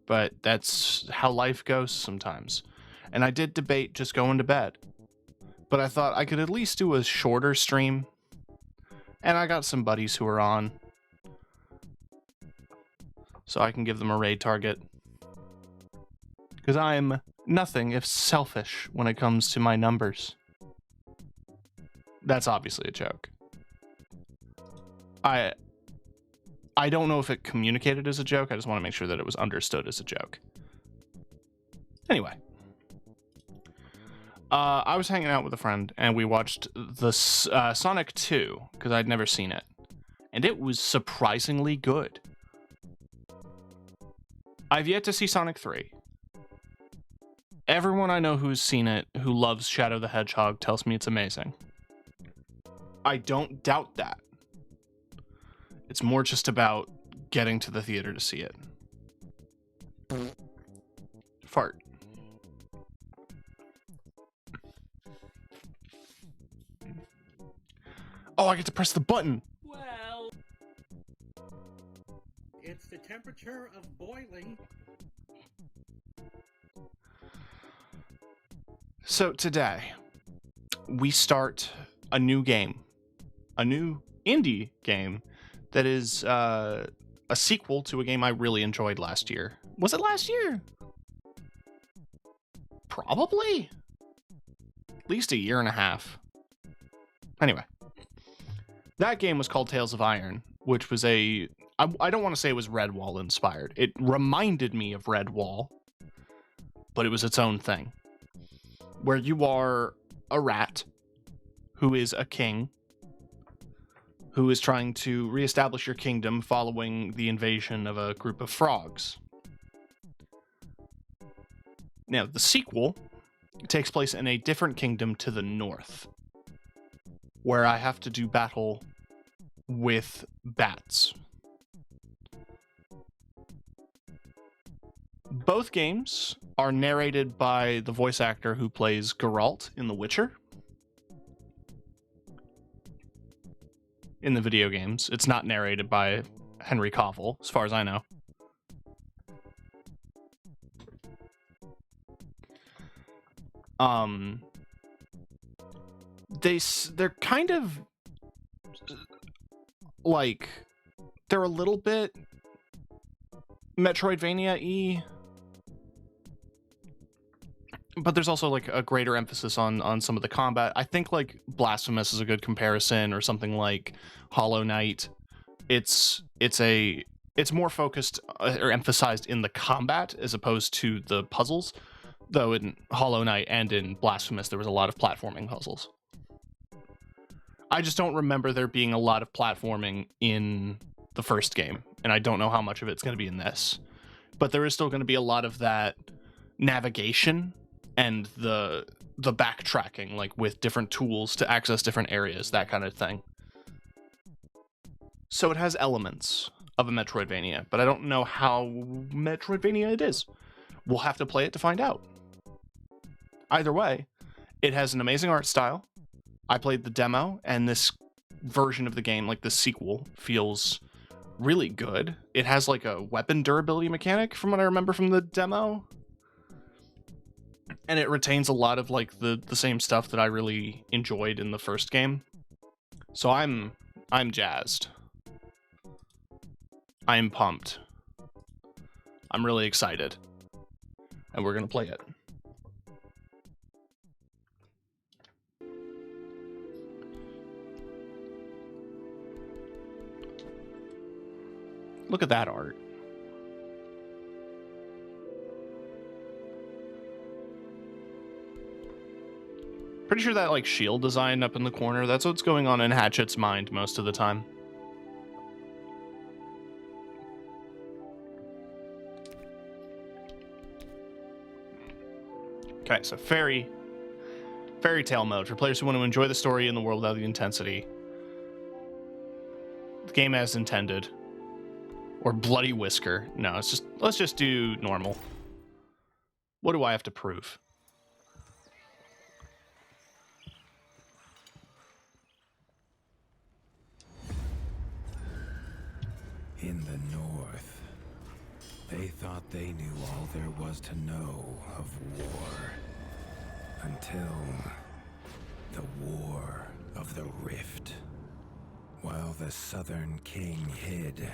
but that's how life goes sometimes. And I did debate just going to bed, but I thought I could at least do a shorter stream, and I got some buddies who are on, so I can give them a raid target. Because I'm nothing if selfish when it comes to my numbers. That's obviously a joke. I don't know if it communicated as a joke. I just want to make sure that it was understood as a joke. Anyway. I was hanging out with a friend, and we watched the Sonic 2, because I'd never seen it. And it was surprisingly good. I've yet to see Sonic 3. Everyone I know who's seen it, who loves Shadow the Hedgehog, tells me it's amazing. I don't doubt that. It's more just about getting to the theater to see it. Fart. Oh, I get to press the button. Well, it's the temperature of boiling. So today, we start a new game. A new indie game that is a sequel to a game I really enjoyed last year. Was it last year? Probably. At least a year and a half. Anyway. That game was called Tales of Iron, which was I don't want to say it was Redwall inspired. It reminded me of Redwall, but it was its own thing. Where you are a rat who is a king who is trying to reestablish your kingdom following the invasion of a group of frogs. Now, the sequel takes place in a different kingdom to the north, where I have to do battle with bats. Both games are narrated by the voice actor who plays Geralt in The Witcher. In the video games, it's not narrated by Henry Cavill, as far as I know. They're kind of like, they're a little bit Metroidvania-y, but there's also like a greater emphasis on some of the combat. I think like Blasphemous is a good comparison, or something like Hollow Knight. It's more focused or emphasized in the combat as opposed to the puzzles. Though in Hollow Knight and in Blasphemous there was a lot of platforming puzzles. I just don't remember there being a lot of platforming in the first game, and I don't know how much of it's going to be in this. But there is still going to be a lot of that navigation and the backtracking, like with different tools to access different areas, that kind of thing. So it has elements of a Metroidvania, but I don't know how Metroidvania it is. We'll have to play it to find out. Either way, it has an amazing art style. I played the demo, and this version of the game, like the sequel, feels really good. It has like a weapon durability mechanic from what I remember from the demo. And it retains a lot of like the same stuff that I really enjoyed in the first game. So I'm jazzed. I'm pumped. I'm really excited. And we're gonna play it. Look at that art. Pretty sure that like shield design up in the corner, that's what's going on in Hatchet's mind most of the time. Okay, so fairy tale mode for players who want to enjoy the story in the world without the intensity. The game as intended. Or Bloody Whisker. No, let's just do normal. What do I have to prove? In the north, They thought they knew all there was to know of war. Until the War of the Rift. While the Southern King hid,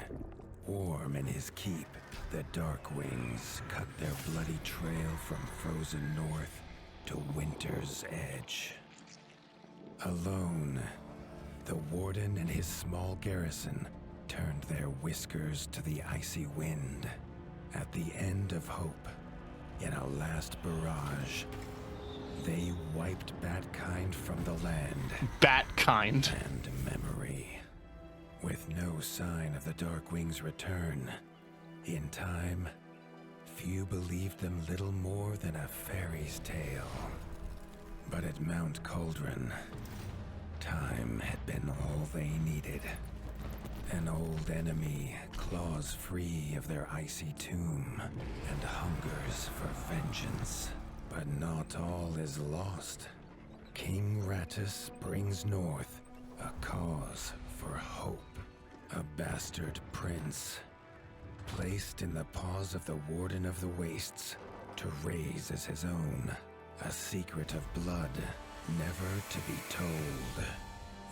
warm in his keep, the Darkwings cut their bloody trail from frozen north to Winter's Edge. Alone, the Warden and his small garrison turned their whiskers to the icy wind. At the end of hope, in a last barrage, they wiped Batkind from the land. Batkind. And memory. With no sign of the Darkwing's return, in time, few believed them little more than a fairy's tale. But at Mount Cauldron, time had been all they needed. An old enemy claws free of their icy tomb and hungers for vengeance. But not all is lost. King Rattus brings north a cause for hope. A bastard prince, placed in the paws of the Warden of the Wastes to raise as his own. A secret of blood never to be told.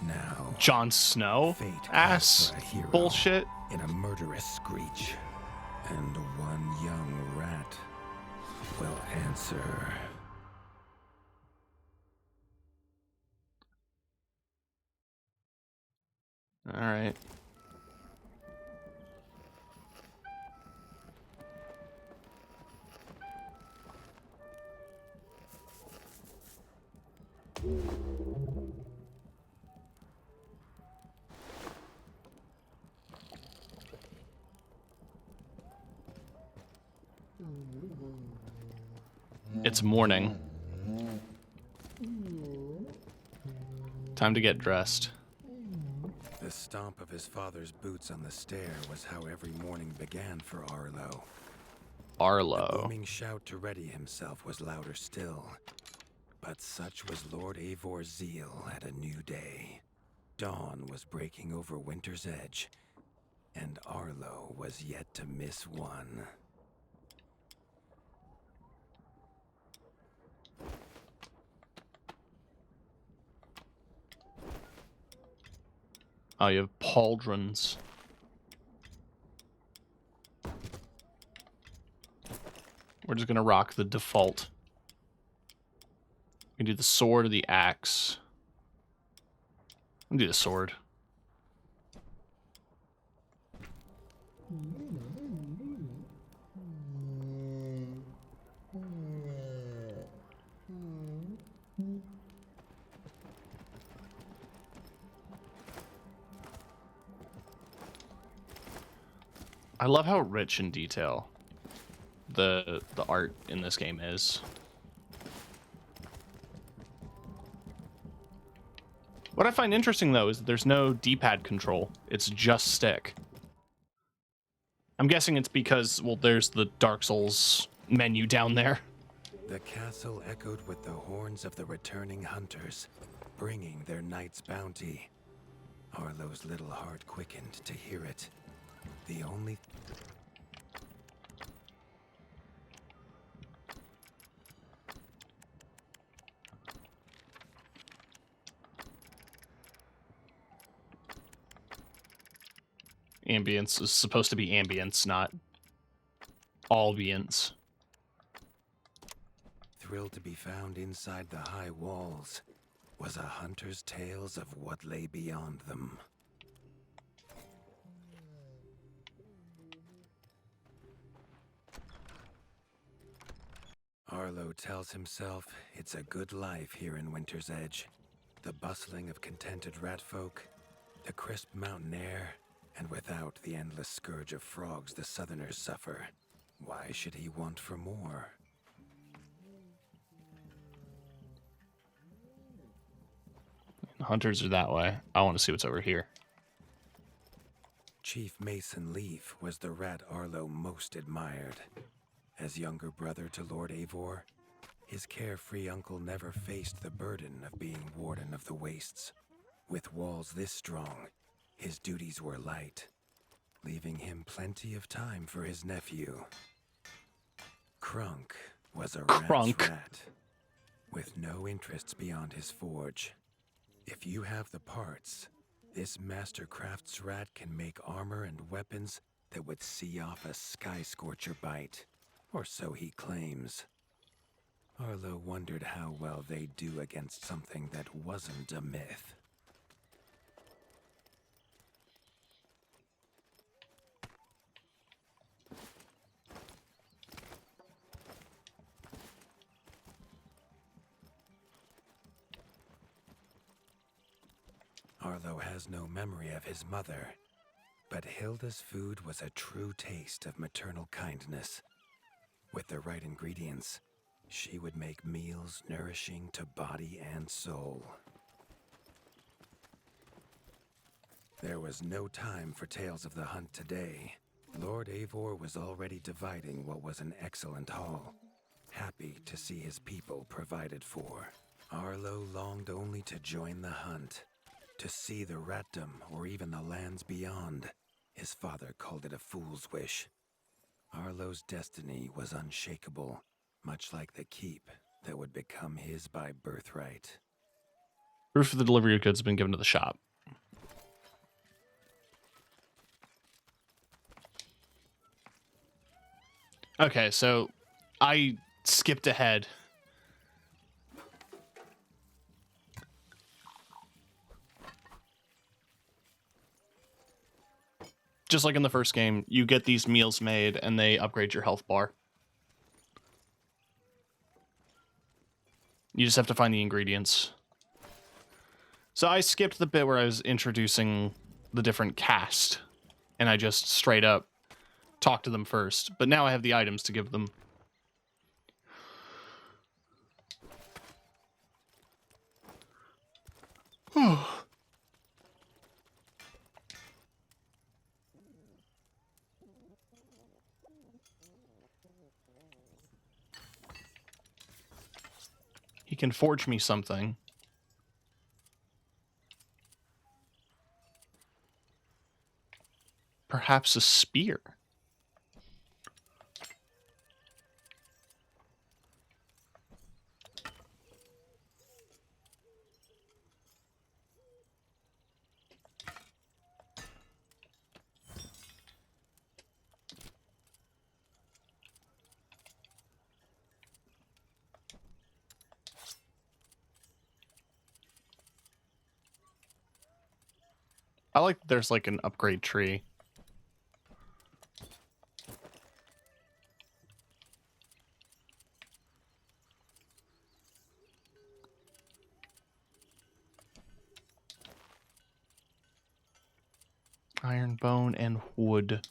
Now, Jon Snow? fate Ass calls for a hero bullshit. in a murderous screech. And one young rat will answer. All right. It's morning. Time to get dressed. The stomp of his father's boots on the stair was how every morning began for Arlo. The Arlo. booming shout to ready himself was louder still. But such was Lord Eivor's zeal at a new day. Dawn was breaking over Winter's Edge, and Arlo was yet to miss one. Oh, you have pauldrons. We're just gonna rock the default. We can do the sword or the axe. I'll do the sword. I love how rich in detail the art in this game is. What I find interesting though is that there's no D-pad control. It's just stick. I'm guessing it's because, well, there's the Dark Souls menu down there. The castle echoed with the horns of the returning hunters, bringing their night's bounty. Arlo's little heart quickened to hear it. The only... Ambience is supposed to be ambience, not albience. thrill to be found inside the high walls was a hunter's tales of what lay beyond them. Arlo tells himself it's a good life here in Winter's Edge. The bustling of contented ratfolk, the crisp mountain air, and without the endless scourge of frogs the southerners suffer. Why should he want for more? Hunters are that way. I want to see what's over here. Chief Mason Leaf was the rat Arlo most admired. As younger brother to Lord Eivor, his carefree uncle never faced the burden of being Warden of the Wastes. With walls this strong, his duties were light. leaving him plenty of time for his nephew. Krunk was a Krunk. rat's rat, with no interests beyond his forge. If you have the parts, this Mastercraft's rat can make armor and weapons that would see off a sky scorcher bite, or so he claims. Arlo wondered how well they'd do against something that wasn't a myth. Arlo has no memory of his mother, but Hilda's food was a true taste of maternal kindness. With the right ingredients, she would make meals nourishing to body and soul. There was no time for tales of the hunt today. Lord Eivor was already dividing what was an excellent haul, happy to see his people provided for. Arlo longed only to join the hunt, to see the ratdom or even the lands beyond. His father called it a fool's wish. Arlo's destiny was unshakable, much like the keep that would become his by birthright. Proof of the delivery of goods has been given to the shop. Okay, so I skipped ahead. Just like in the first game, you get these meals made and they upgrade your health bar. You just have to find the ingredients. So I skipped the bit where I was introducing the different cast, and I just straight up talked to them first. But now I have the items to give them. He can forge me something. Perhaps a spear. I like that there's like an upgrade tree. Iron, bone, and wood.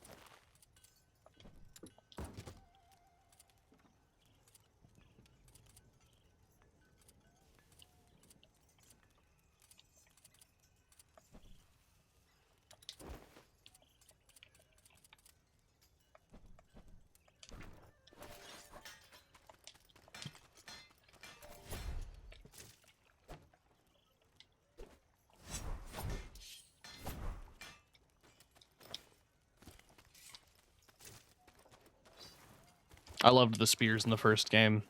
I loved the spears in the first game.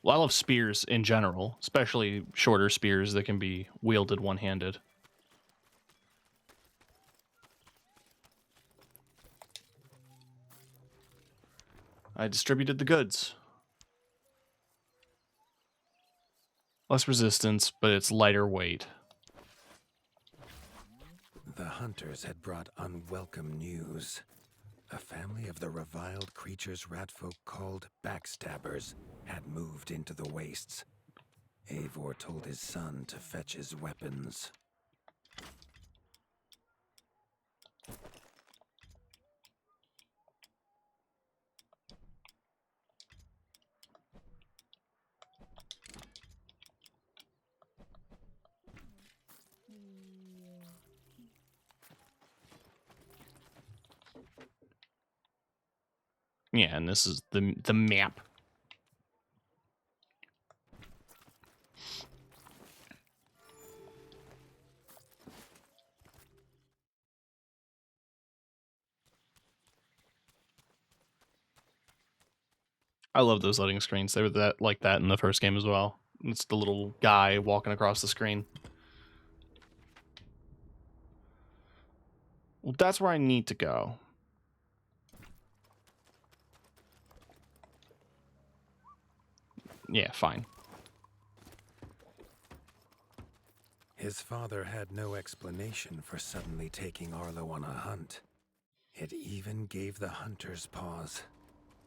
Well, I love spears in general, especially shorter spears that can be wielded one-handed. I distributed the goods. Less resistance, but it's lighter weight. The hunters had brought unwelcome news. A family of the reviled creatures ratfolk called Backstabbers had moved into the wastes. Eivor told his son to fetch his weapons. Yeah, and this is the map. I love those loading screens. They were like that in the first game as well. It's the little guy walking across the screen. Well, that's where I need to go. Yeah, fine. His father had no explanation for suddenly taking Arlo on a hunt. It even gave the hunters pause.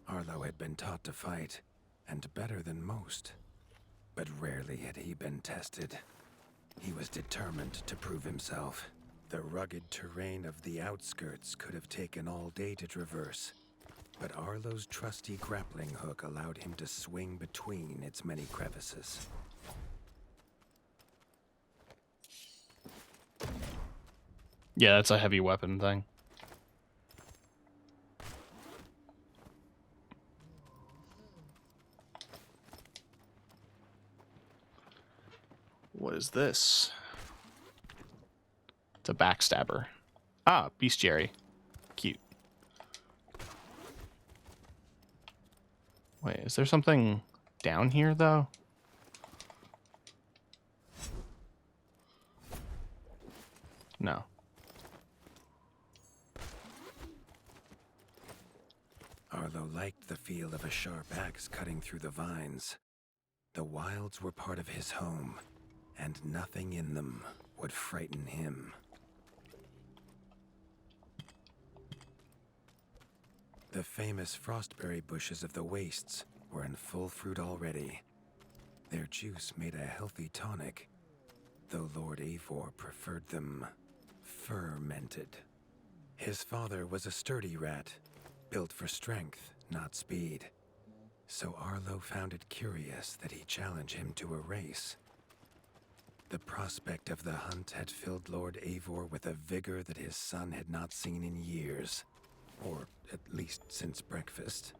Arlo had been taught to fight, and better than most. But rarely had he been tested. He was determined to prove himself. The rugged terrain of the outskirts could have taken all day to traverse, but Arlo's trusty grappling hook allowed him to swing between its many crevices. Yeah, that's a heavy weapon thing. What is this? It's a backstabber. Ah, bestiary. Cute. Wait, is there something down here, though? No. Arlo liked the feel of a sharp axe cutting through the vines. The wilds were part of his home, and nothing in them would frighten him. The famous frostberry bushes of the wastes were in full fruit already. Their juice made a healthy tonic, though Lord Eivor preferred them fermented. His father was a sturdy rat, built for strength, not speed. So Arlo found it curious that he challenged him to a race. The prospect of the hunt had filled Lord Eivor with a vigor that his son had not seen in years. Or at least since breakfast.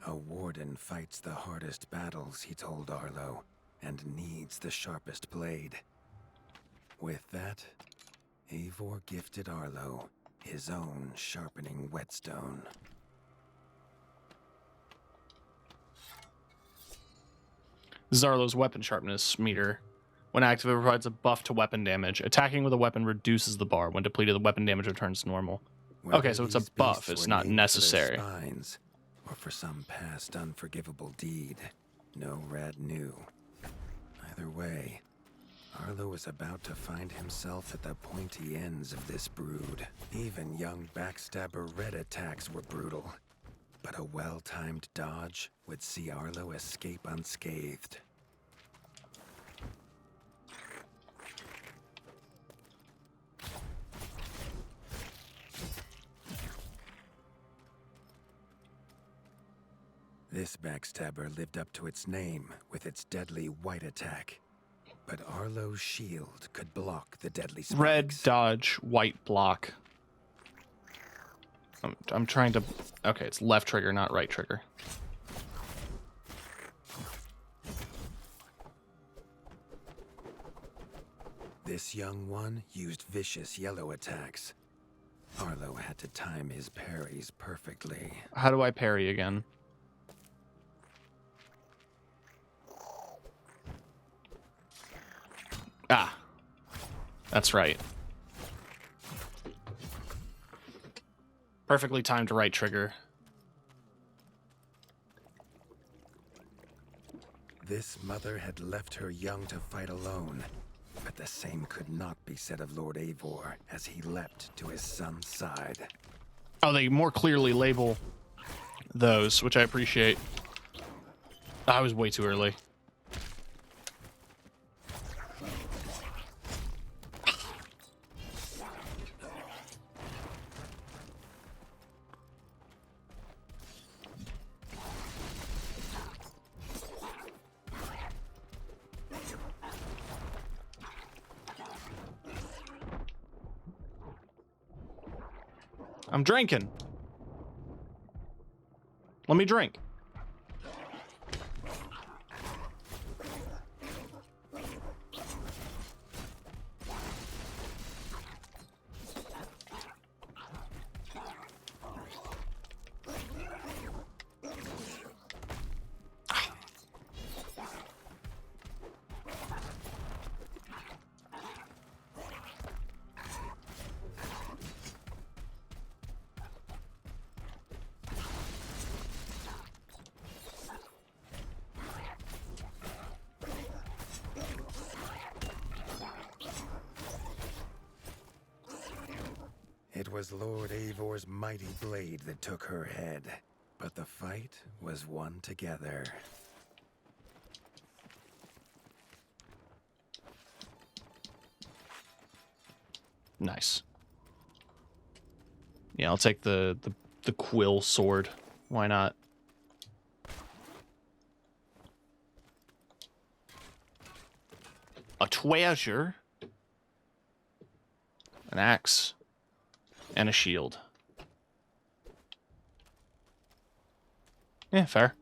A warden fights the hardest battles, he told Arlo, and needs the sharpest blade. With that, Eivor gifted Arlo his own sharpening whetstone. This is Arlo's weapon sharpness meter. When active, it provides a buff to weapon damage. Attacking with a weapon reduces the bar. When depleted, the weapon damage returns to normal. Okay, so it's a buff. It's not necessary. Spines, or for some past unforgivable deed, no rat knew. Either way, Arlo was about to find himself at the pointy ends of this brood. Even young backstabber Red attacks were brutal, but a well-timed dodge would see Arlo escape unscathed. This backstabber lived up to its name with its deadly white attack. But Arlo's shield could block the deadly spikes. Red dodge, white block. I'm trying to... Okay, it's left trigger, not right trigger. This young one used vicious yellow attacks. Arlo had to time his parries perfectly. How do I parry again? Ah, that's right. Perfectly timed right trigger. This mother had left her young to fight alone, but the same could not be said of Lord Eivor as he leapt to his son's side. Oh, they more clearly label those, which I appreciate. I was way too early. I'm drinking. Let me drink. It was Lord Eivor's mighty blade that took her head, but the fight was won together. Nice. Yeah, I'll take the quill sword. Why not? A treasure, an axe, and a shield. Yeah, fair.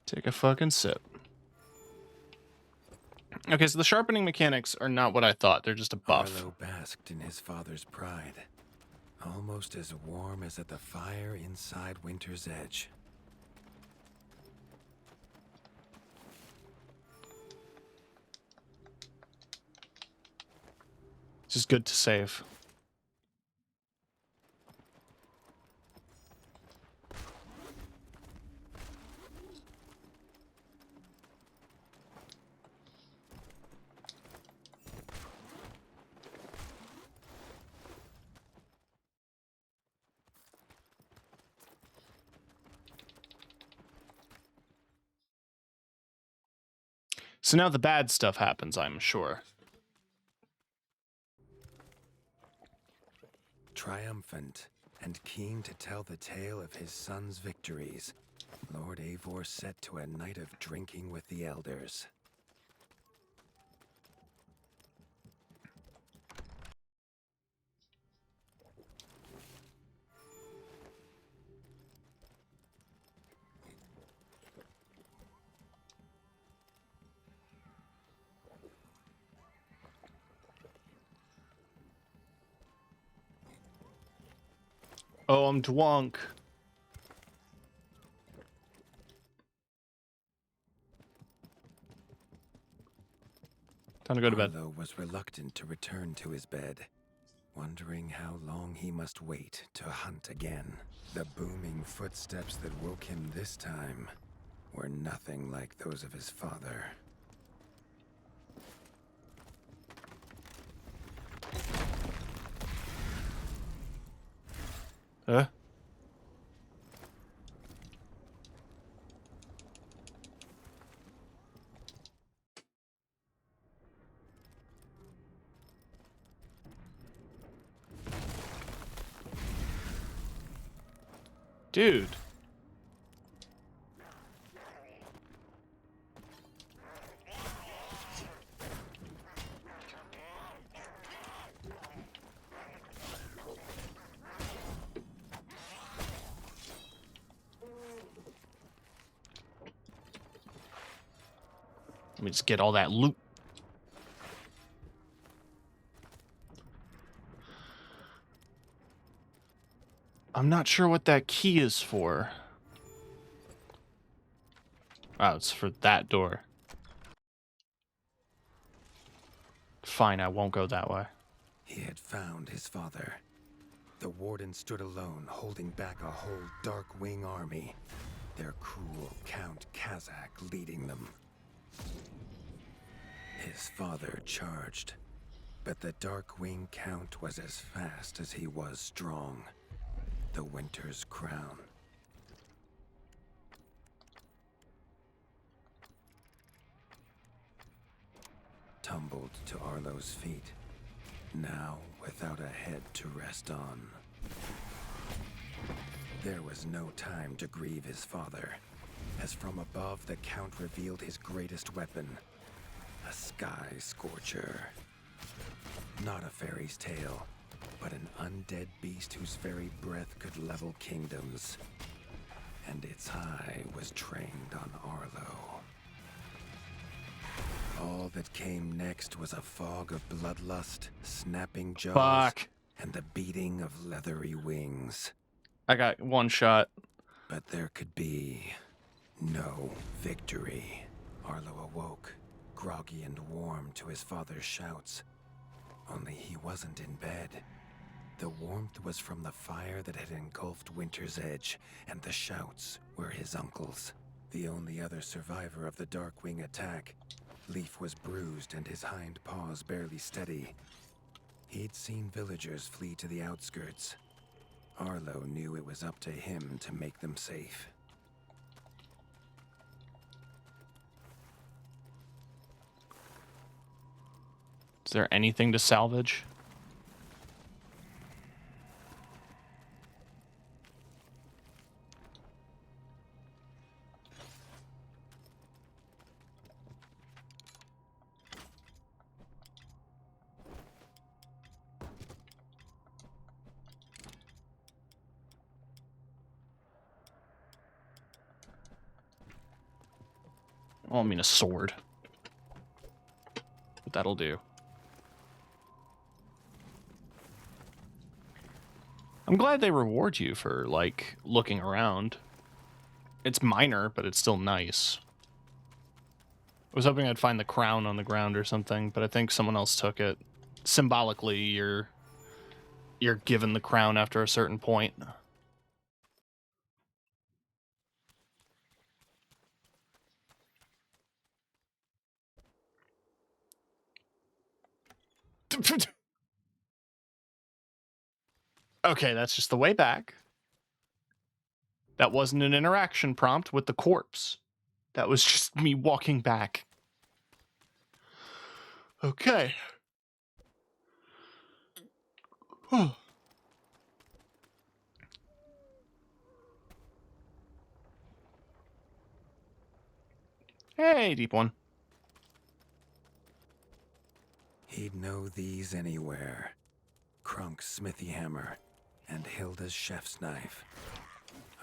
Take a fucking sip. Okay, so the sharpening mechanics are not what I thought. They're just a buff. Arlo basked in his father's pride, almost as warm as at the fire inside Winter's Edge. It's just good to save. So now the bad stuff happens, I'm sure. Triumphant and keen to tell the tale of his son's victories, Lord Eivor set to a night of drinking with the elders. Oh, I'm drunk. Time to go to bed. Arlo was reluctant to return to his bed, wondering how long he must wait to hunt again. The booming footsteps that woke him this time were nothing like those of his father. Huh? Dude. Let me just get all that loot. I'm not sure what that key is for. Oh, it's for that door. Fine, I won't go that way. He had found his father. The warden stood alone, holding back a whole Darkwing army, their cruel Count Kazak leading them. His father charged, but the Darkwing Count was as fast as he was strong. The Winter's Crown. tumbled to Arlo's feet, now without a head to rest on. There was no time to grieve his father, as from above the Count revealed his greatest weapon, a Sky Scorcher. Not a fairy's tale, but an undead beast whose very breath could level kingdoms. And its eye was trained on Arlo. All that came next was a fog of bloodlust, snapping jaws, Fuck. and the beating of leathery wings. I got one shot. But there could be no victory. Arlo awoke, groggy and warm to his father's shouts. Only he wasn't in bed. The warmth was from the fire that had engulfed Winter's Edge, and the shouts were his uncle's. The only other survivor of the Darkwing attack, Leaf was bruised and his hind paws barely steady. He'd seen villagers flee to the outskirts. Arlo knew it was up to him to make them safe. Is there anything to salvage? Well, I mean a sword. But that'll do. I'm glad they reward you for, like, looking around. It's minor, but it's still nice. I was hoping I'd find the crown on the ground or something, but I think someone else took it. Symbolically, you're given the crown after a certain point. Okay, that's just the way back. That wasn't an interaction prompt with the corpse. That was just me walking back. Okay. Hey, deep one. He'd know these anywhere. Krunk's smithy hammer and Hilda's chef's knife.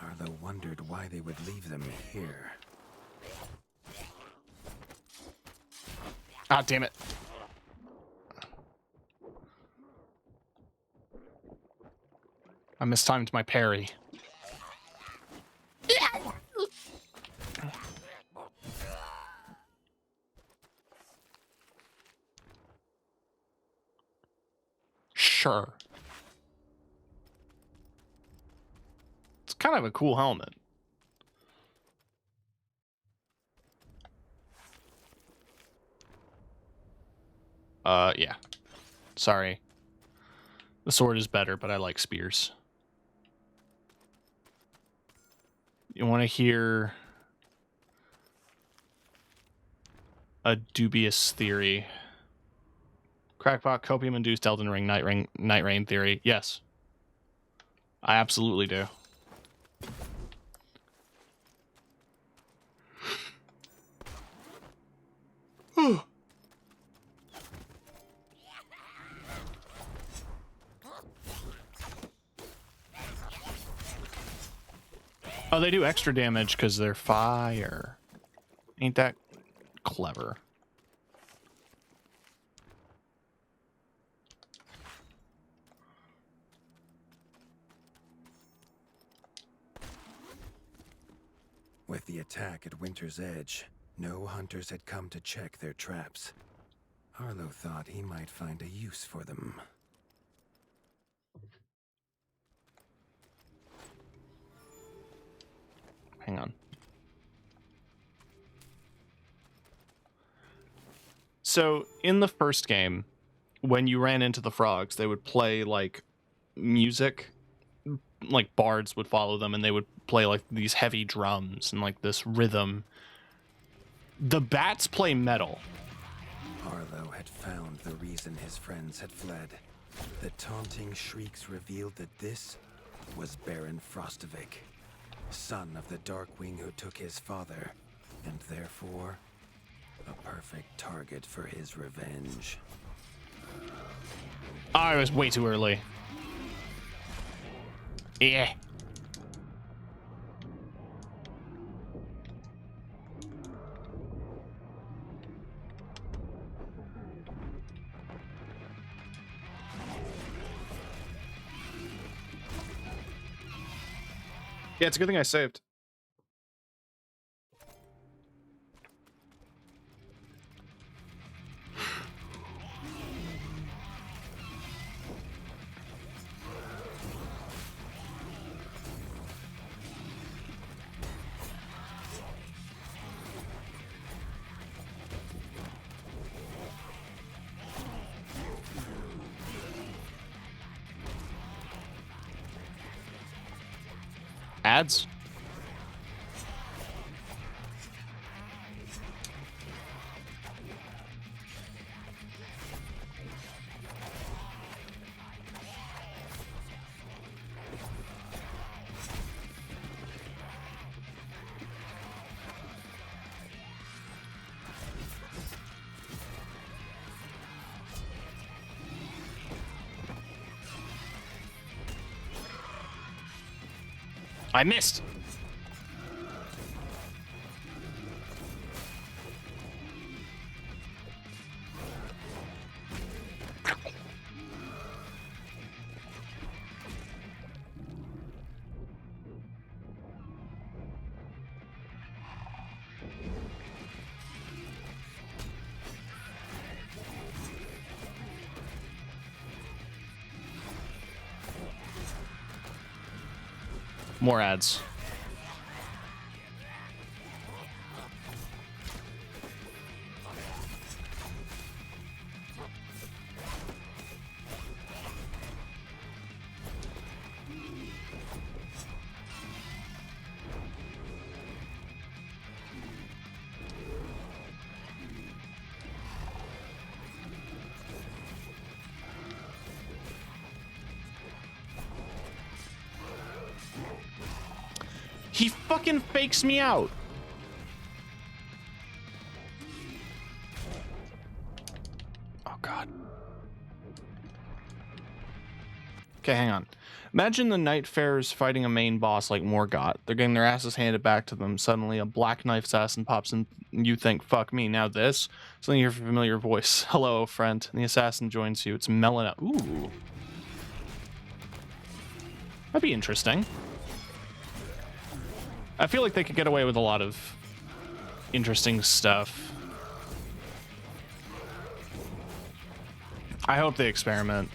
Arlo wondered why they would leave them here. Ah, damn it. I mistimed my parry. Sure. It's kind of a cool helmet. Yeah. Sorry. The sword is better, but I like spears. You want to hear a dubious theory? Crackpot, copium-induced Elden Ring, Night Rain theory. Yes. I absolutely do. Oh, they do extra damage because they're fire. Ain't that clever? With the attack at Winter's Edge, no hunters had come to check their traps. Arlo thought he might find a use for them. Hang on. So, in the first game, when you ran into the frogs, they would play, like, music. Like, bards would follow them, and they would play, like, these heavy drums and, like, this rhythm. The bats play metal. Arlo had found the reason his friends had fled. The taunting shrieks revealed that this was Baron Frostovik, son of the Darkwing who took his father, and therefore a perfect target for his revenge. I was way too early. Yeah. Yeah, it's a good thing I saved. Ads? I missed. More ads. He fucking fakes me out. Oh, God. Okay, hang on. Imagine the Nightfarers fighting a main boss like Morgott. They're getting their asses handed back to them. Suddenly, a Black Knife assassin pops in, and you think, fuck me, now this? Suddenly, you hear a familiar voice. Hello, friend. And the assassin joins you. It's Melina. Ooh. That'd be interesting. I feel like they could get away with a lot of interesting stuff. I hope they experiment.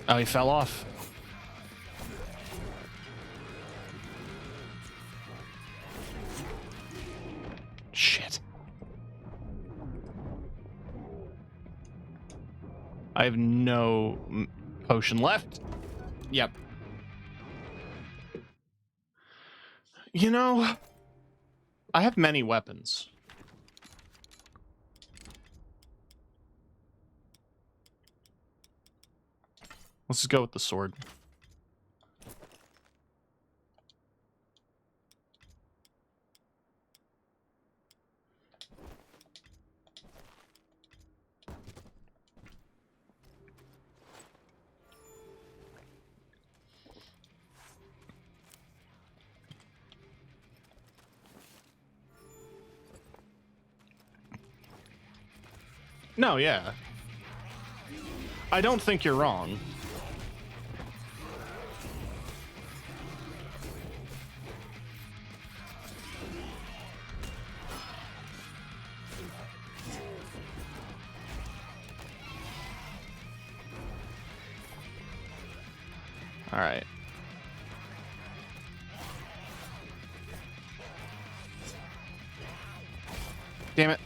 Oh, he fell off. Shit. I have no potion left. Yep. You know, I have many weapons. Let's just go with the sword. No, yeah. I don't think you're wrong. All right. Damn it.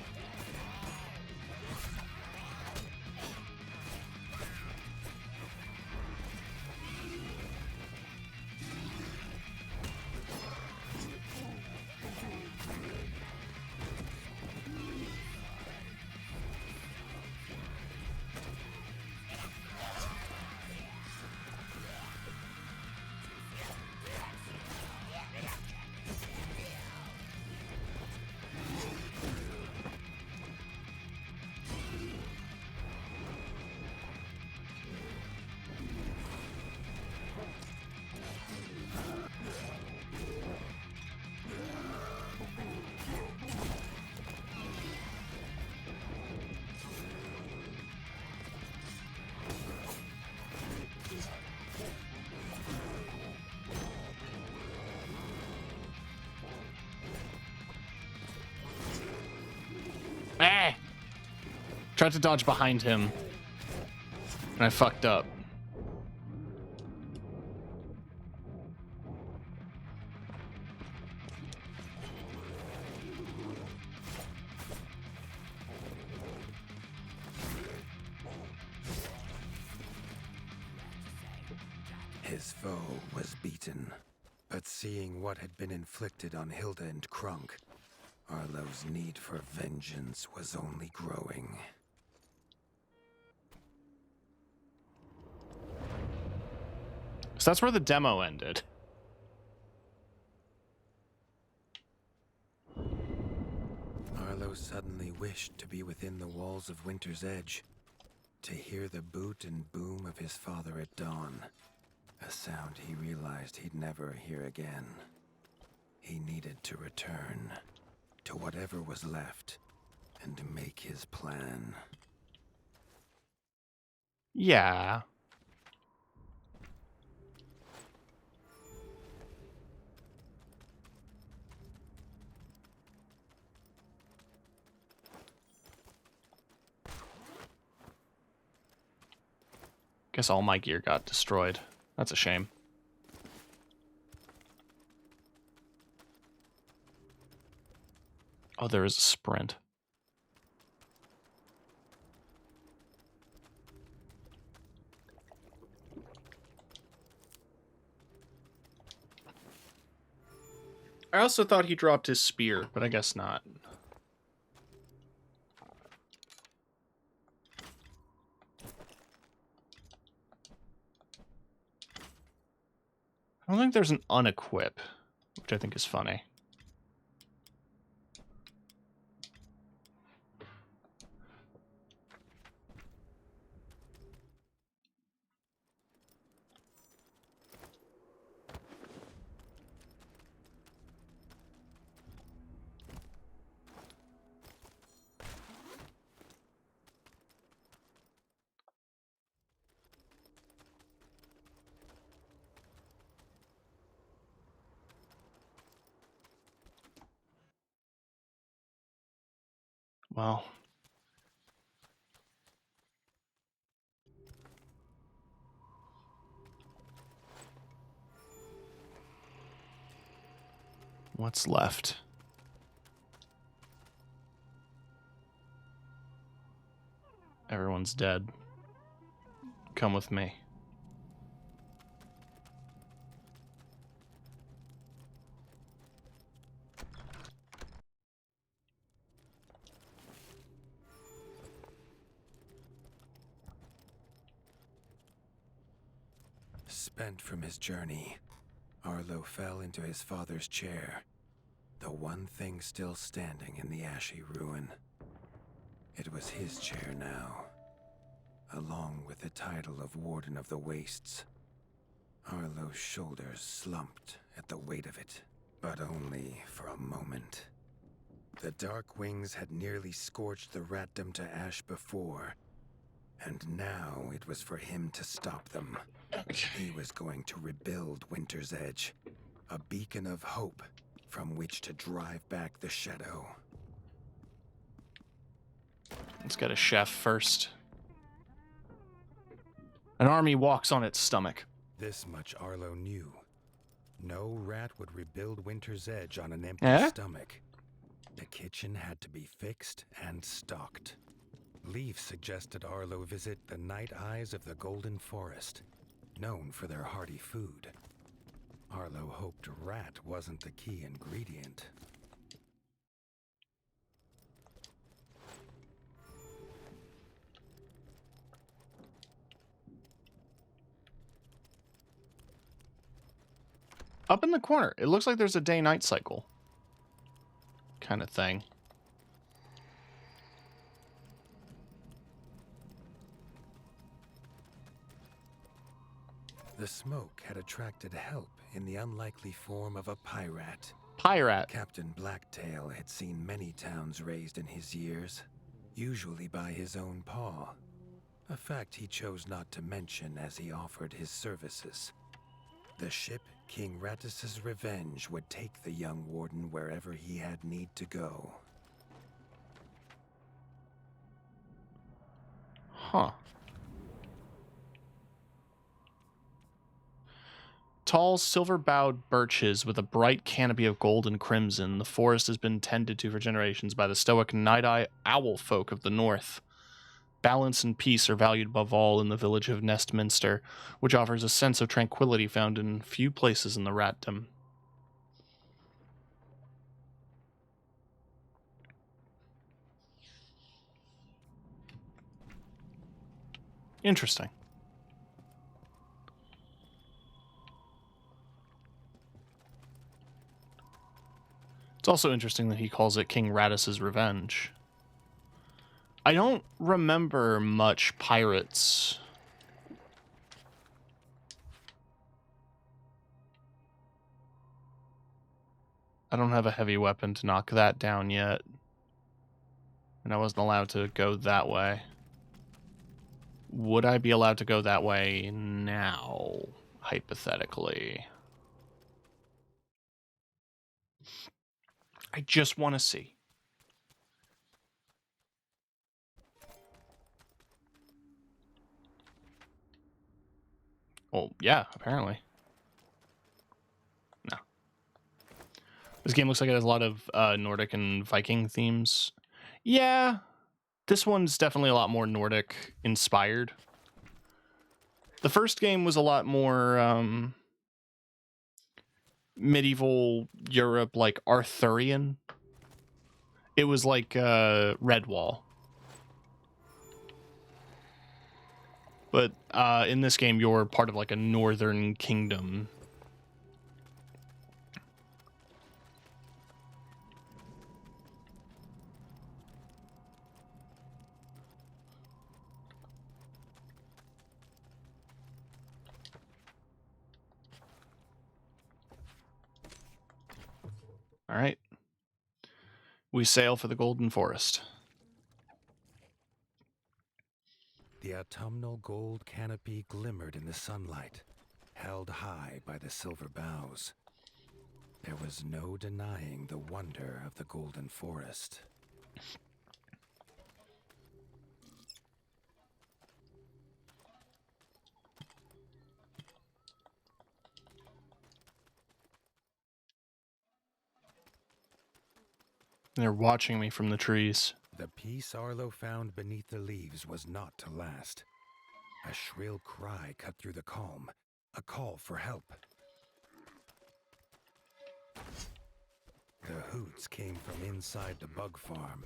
Tried to dodge behind him, and I fucked up. His foe was beaten, but seeing what had been inflicted on Hilda and Krunk, Arlo's need for vengeance was only growing. So that's where the demo ended. Arlo suddenly wished to be within the walls of Winter's Edge, to hear the boot and boom of his father at dawn, a sound he realized he'd never hear again. He needed to return to whatever was left and to make his plan. Yeah. Guess all my gear got destroyed. That's a shame. Oh, there is a sprint. I also thought he dropped his spear, but I guess not. I don't think there's an unequip, which I think is funny. Well, what's left? Everyone's dead. Come with me. Spent from his journey, Arlo fell into his father's chair, the one thing still standing in the ashy ruin. It was his chair now, along with the title of Warden of the Wastes. Arlo's shoulders slumped at the weight of it, but only for a moment. The Dark Wings had nearly scorched the ratdom to ash before, and now it was for him to stop them. He was going to rebuild Winter's Edge, a beacon of hope from which to drive back the shadow. Let's get a chef first. An army walks on its stomach. This much Arlo knew. No rat would rebuild Winter's Edge on an empty stomach. The kitchen had to be fixed and stocked. Leaf suggested Arlo visit the Night Eyes of the Golden Forest, known for their hearty food. Arlo hoped rat wasn't the key ingredient. Up in the corner, it looks like there's a day-night cycle kind of thing. The smoke had attracted help in the unlikely form of a pirate. Pirate. Captain Blacktail had seen many towns razed in his years, usually by his own paw. A fact he chose not to mention as he offered his services. The ship King Rattus's Revenge would take the young warden wherever he had need to go. Huh. Tall, silver-boughed birches with a bright canopy of gold and crimson, the forest has been tended to for generations by the stoic night owl folk of the north. Balance and peace are valued above all in the village of Nestminster, which offers a sense of tranquility found in few places in the Ratdom. Interesting. It's also interesting that he calls it King Radis's Revenge. I don't remember much pirates. I don't have a heavy weapon to knock that down yet. And I wasn't allowed to go that way. Would I be allowed to go that way now, hypothetically? I just want to see. Well, yeah, apparently. No. This game looks like it has a lot of Nordic and Viking themes. Yeah, this one's definitely a lot more Nordic inspired. The first game was a lot more medieval Europe, like Arthurian. It was like Redwall. But in this game, you're part of like a northern kingdom. All right. We sail for the Golden Forest. The autumnal gold canopy glimmered in the sunlight, held high by the silver boughs. There was no denying the wonder of the Golden Forest. They're watching me from the trees. The peace Arlo found beneath the leaves was not to last. A shrill cry cut through the calm, a call for help. The hoots came from inside the bug farm,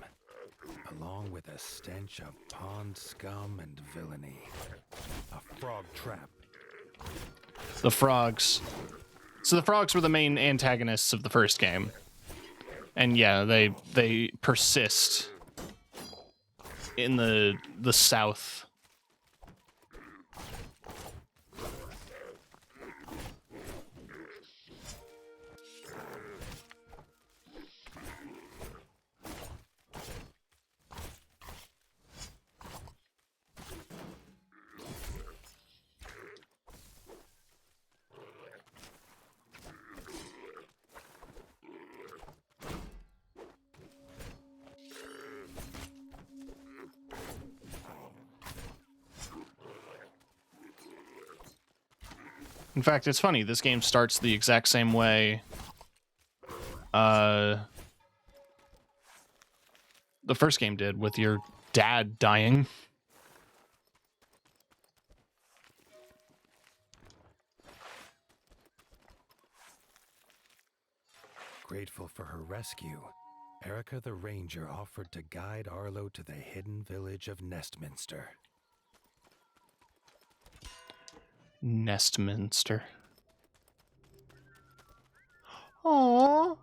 along with a stench of pond scum and villainy. A frog trap. The frogs. So the frogs were the main antagonists of the first game. And yeah, they persist in the south. In fact, it's funny, this game starts the exact same way the first game did, with your dad dying. Grateful for her rescue, Erica the Ranger offered to guide Arlo to the hidden village of Nestminster. Nestminster. Aww.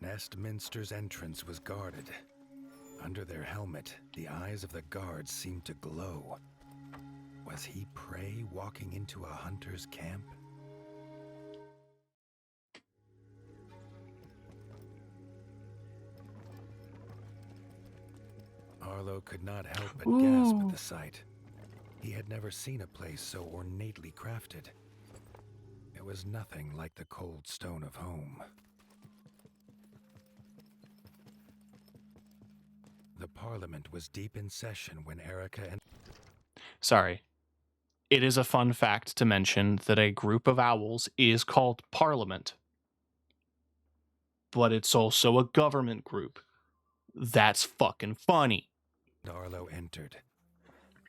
Nestminster's entrance was guarded. Under their helmet, the eyes of the guards seemed to glow. Was he prey walking into a hunter's camp? Arlo could not help but Ooh. gasp at the sight. He had never seen a place so ornately crafted. It was nothing like the cold stone of home. The Parliament was deep in session when Erica and... Sorry. It is a fun fact to mention that a group of owls is called Parliament. But it's also a government group. That's fucking funny. Arlo entered.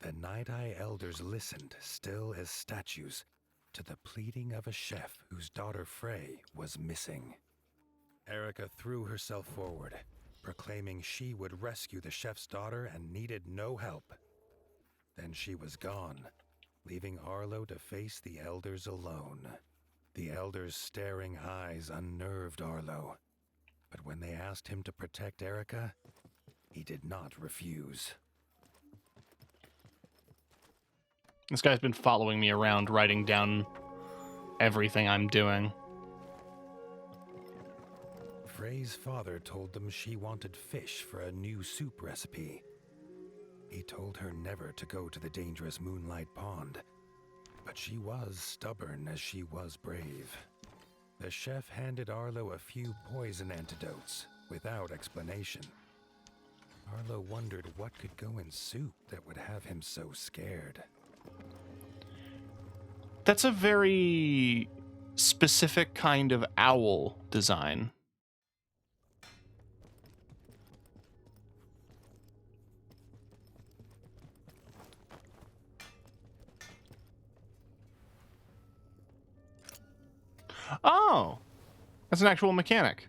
The Night Eye elders listened, still as statues, to the pleading of a chef whose daughter Frey was missing. Erica threw herself forward, proclaiming she would rescue the chef's daughter and needed no help. Then she was gone, leaving Arlo to face the elders alone. The elders' staring eyes unnerved Arlo, but when they asked him to protect Erica, he did not refuse. This guy's been following me around, writing down everything I'm doing. Frey's father told them she wanted fish for a new soup recipe. He told her never to go to the dangerous Moonlight Pond, but she was stubborn as she was brave. The chef handed Arlo a few poison antidotes without explanation. Arlo wondered what could go in soup that would have him so scared. That's a very specific kind of owl design. Oh, that's an actual mechanic.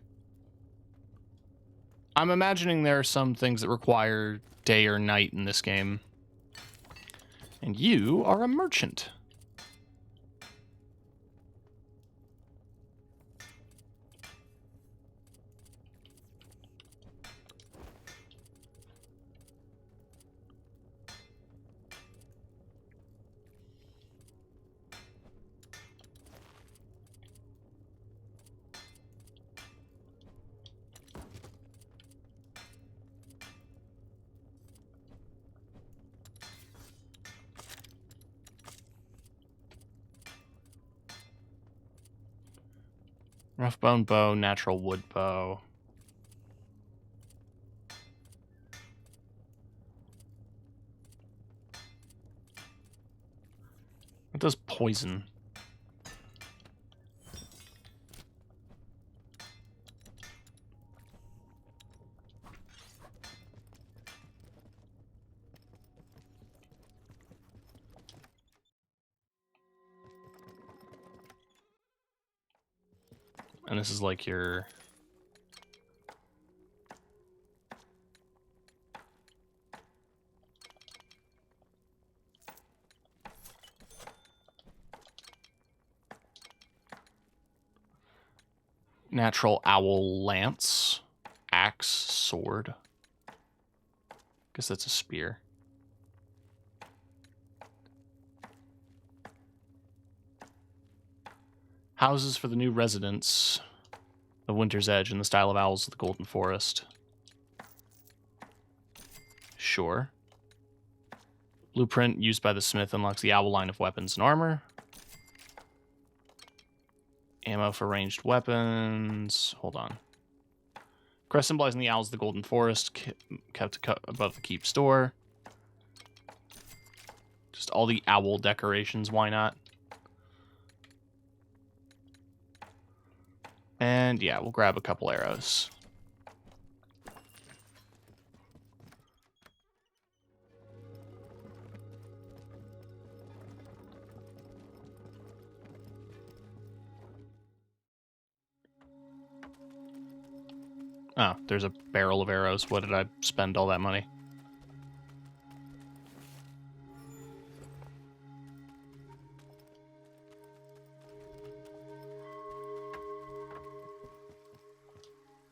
I'm imagining there are some things that require day or night in this game. And you are a merchant. Rough bone bow, natural wood bow. It does poison. And this is like your... natural owl lance, axe, sword. Guess that's a spear. Houses for the new residents of Winter's Edge in the style of Owls of the Golden Forest. Sure. Blueprint used by the smith unlocks the owl line of weapons and armor. Ammo for ranged weapons. Hold on. Crest symbolizing the owls of the Golden Forest, kept above the keep store. Just all the owl decorations, why not? And yeah, we'll grab a couple arrows. Oh, there's a barrel of arrows. What did I spend all that money?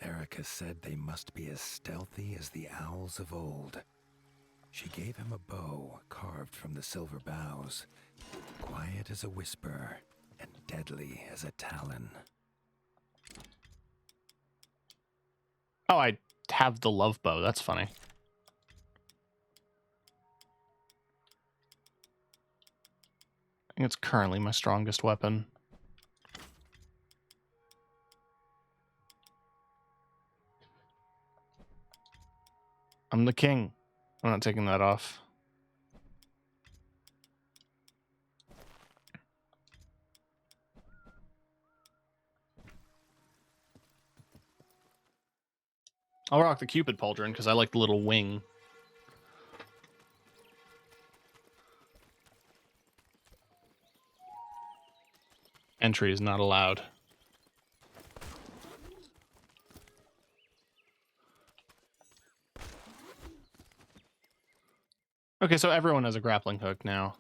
Erica said they must be as stealthy as the owls of old. She gave him a bow carved from the silver boughs, quiet as a whisper and deadly as a talon. Oh, I have the love bow. That's funny. I think it's currently my strongest weapon. I'm the king. I'm not taking that off. I'll rock the Cupid Pauldron because I like the little wing. Entry is not allowed. Okay, so everyone has a grappling hook now.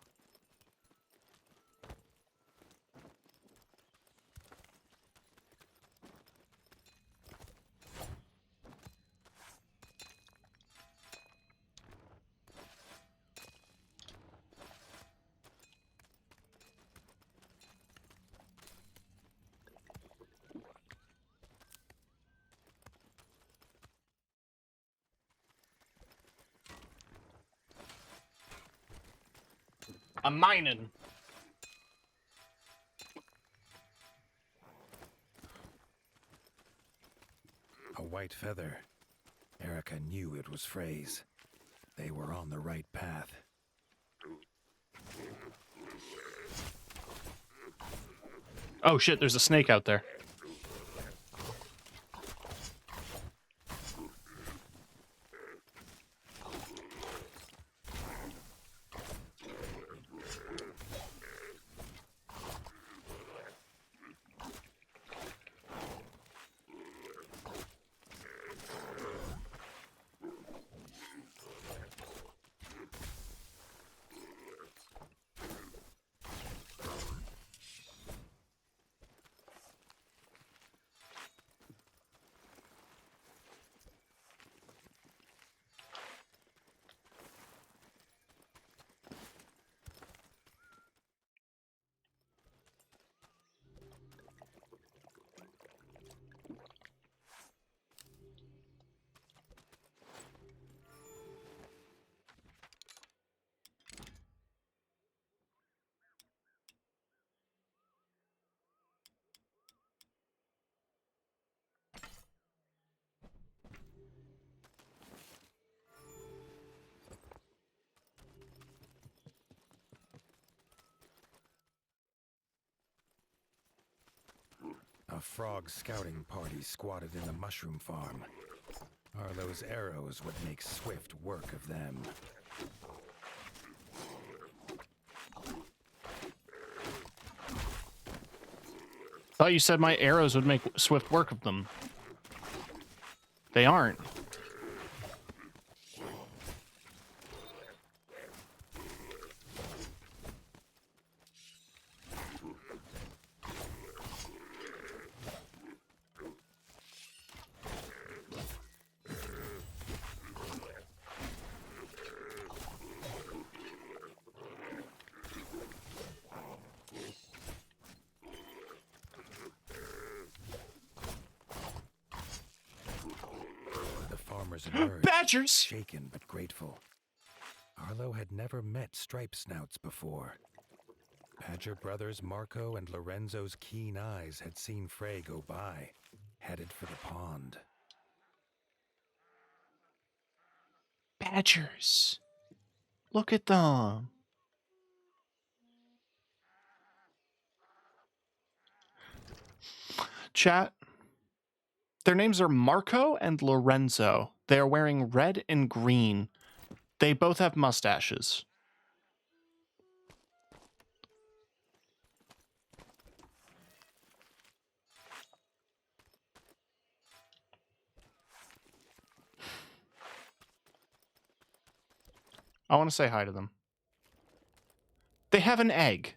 I'm mining. A white feather. Erica knew it was Frey's. They were on the right path. Oh shit, there's a snake out there. A frog scouting party squatted in the mushroom farm. Arlo's arrows would make swift work of them. Thought you said my arrows would make swift work of them. They aren't. Emerged, Badgers! shaken but grateful. Arlo had never met Stripe Snouts before. Badger brothers Marco and Lorenzo's keen eyes had seen Frey go by, headed for the pond. Badgers. Look at them. Chat. Their names are Marco and Lorenzo. They are wearing red and green. They both have mustaches. I want to say hi to them. They have an egg.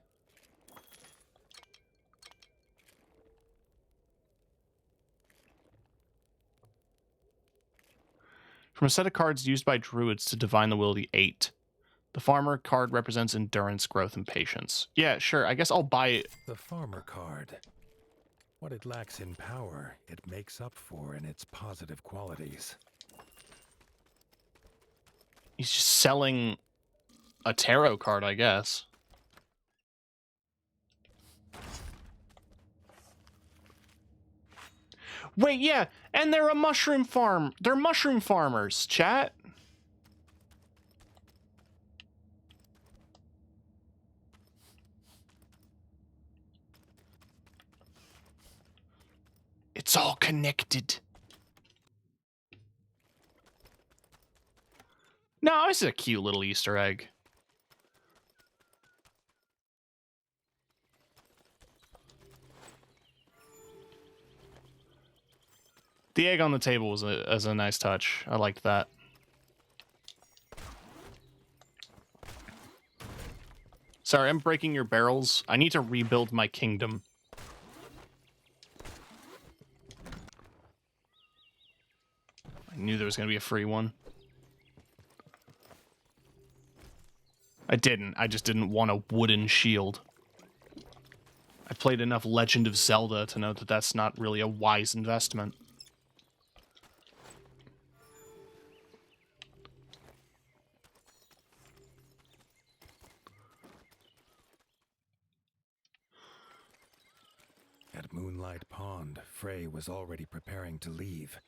From a set of cards used by druids to divine the will of the 8. The farmer card represents endurance, growth, and patience. Yeah, sure. I guess I'll buy it. The farmer card. What it lacks in power, it makes up for in its positive qualities. He's just selling a tarot card, I guess. Wait, yeah, and they're a mushroom farm. They're mushroom farmers, chat. It's all connected. No, it's a cute little Easter egg. The egg on the table was a nice touch. I liked that. Sorry, I'm breaking your barrels. I need to rebuild my kingdom. I knew there was going to be a free one. I didn't. I just didn't want a wooden shield. I played enough Legend of Zelda to know that that's not really a wise investment. At Moonlight Pond, Frey was already preparing to leave.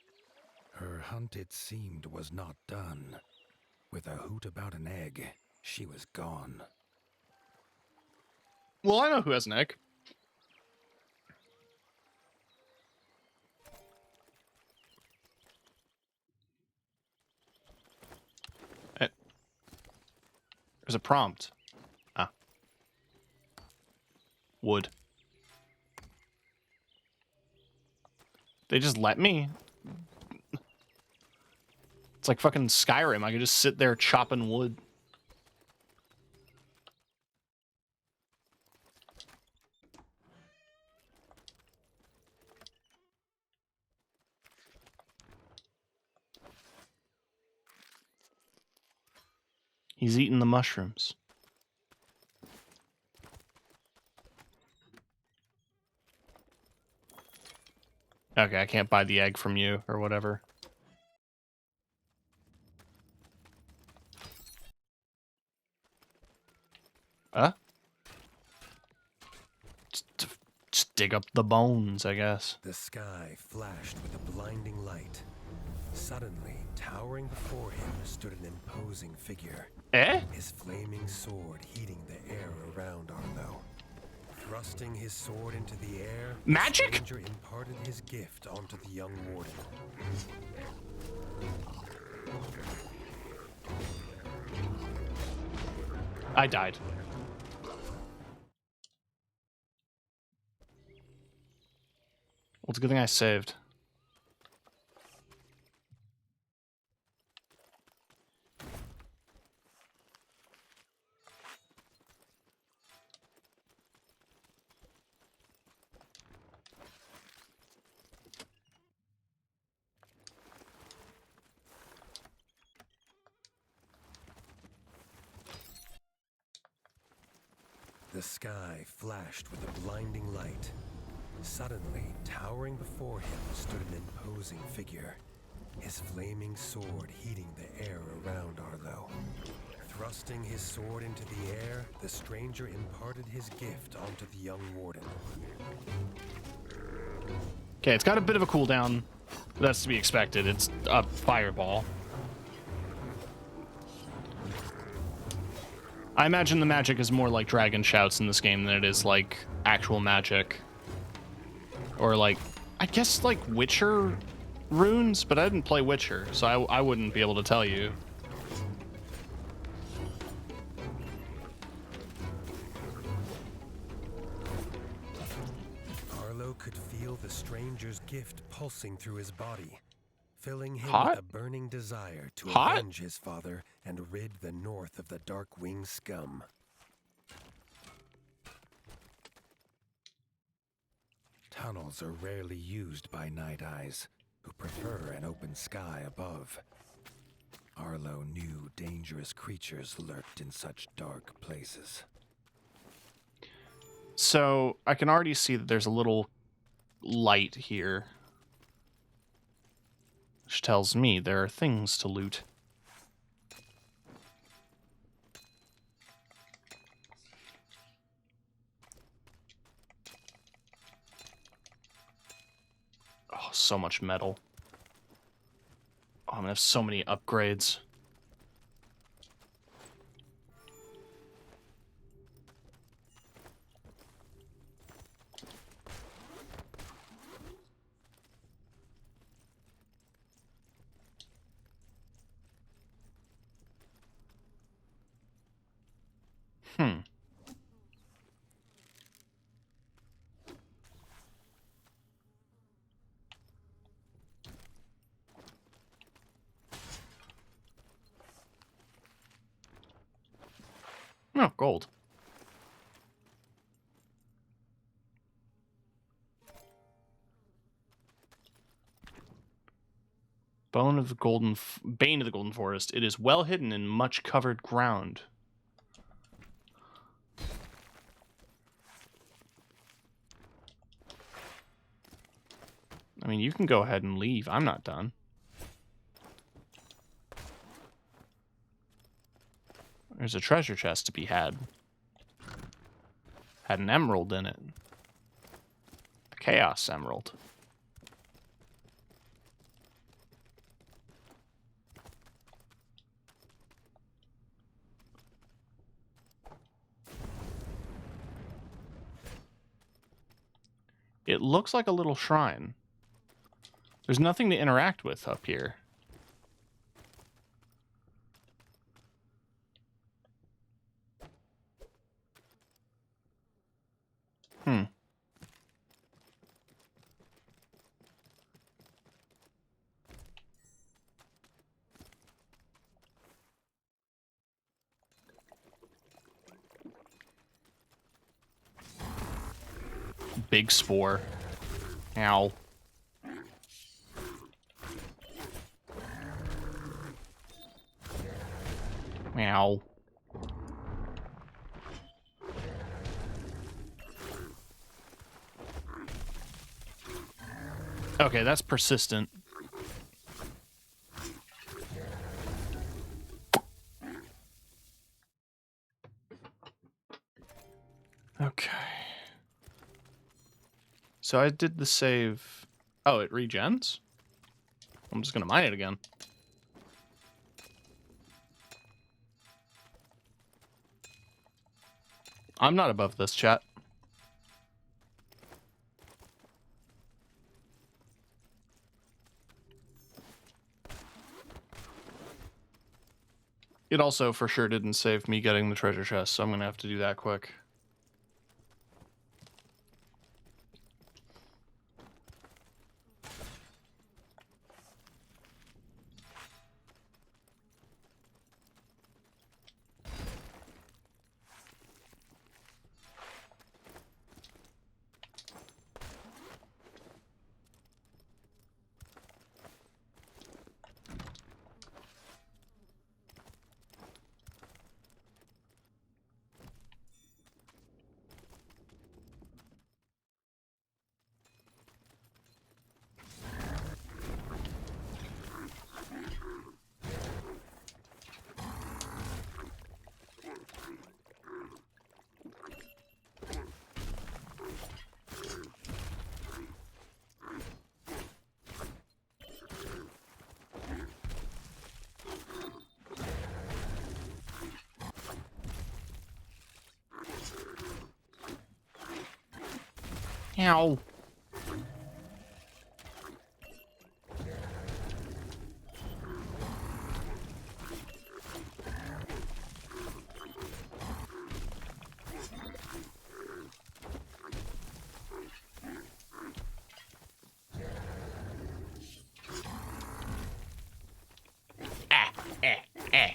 Her hunt, it seemed, was not done. With a hoot about an egg, she was gone. Well, I know who has an egg. There's a prompt. Ah. Wood. They just let me. It's like fucking Skyrim. I could just sit there chopping wood. He's eating the mushrooms. Okay, I can't buy the egg from you or whatever. Huh? Just dig up the bones, I guess. The sky flashed with a blinding light. Suddenly, towering before him stood an imposing figure. Eh? His flaming sword heating the air around Arlo. Thrusting his sword into the air, Magic? the stranger imparted his gift onto the young warden. I died. Well, it's a good thing I saved. The sky flashed with a blinding light. Suddenly, towering before him stood an imposing figure. His flaming sword heating the air around Arlo. Thrusting his sword into the air, the stranger imparted his gift onto the young warden. Okay, it's got a bit of a cooldown. That's to be expected. It's a fireball. I imagine the magic is more like dragon shouts in this game than it is like actual magic. Or like, I guess like Witcher runes, but I didn't play Witcher, so I wouldn't be able to tell you. Arlo could feel the stranger's gift pulsing through his body, filling him Hot? with a burning desire to Hot? avenge his father and rid the North of the Darkwing scum. Tunnels are rarely used by Night Eyes, who prefer an open sky above. Arlo knew dangerous creatures lurked in such dark places. So I can already see that there's a little light here, which tells me there are things to loot. Oh, so much metal. Oh, I'm gonna have so many upgrades. Hmm. Oh, gold. Bone of the Golden... Bane of the Golden Forest. It is well hidden in much covered ground. I mean, you can go ahead and leave. I'm not done. There's a treasure chest to be had. Had an emerald in it. The Chaos Emerald. It looks like a little shrine. There's nothing to interact with up here. Hmm. Big spore. Ow. Ow. Okay, that's persistent. Okay. So I did the save. Oh, it regens? I'm just gonna mine it again. I'm not above this, chat. It also for sure didn't save me getting the treasure chest, so I'm gonna have to do that quick. Ow. Ah, eh, eh.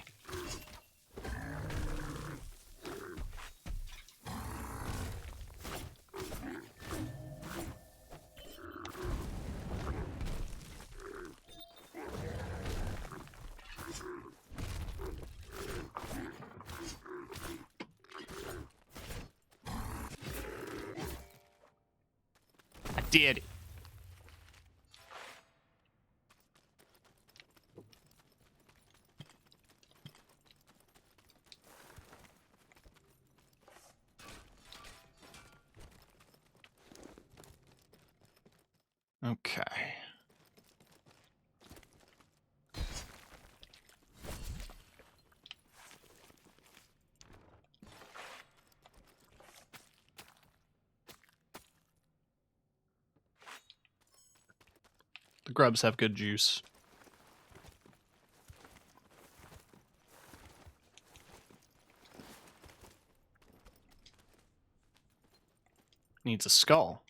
I did. Okay. grubs have good juice. Needs a skull.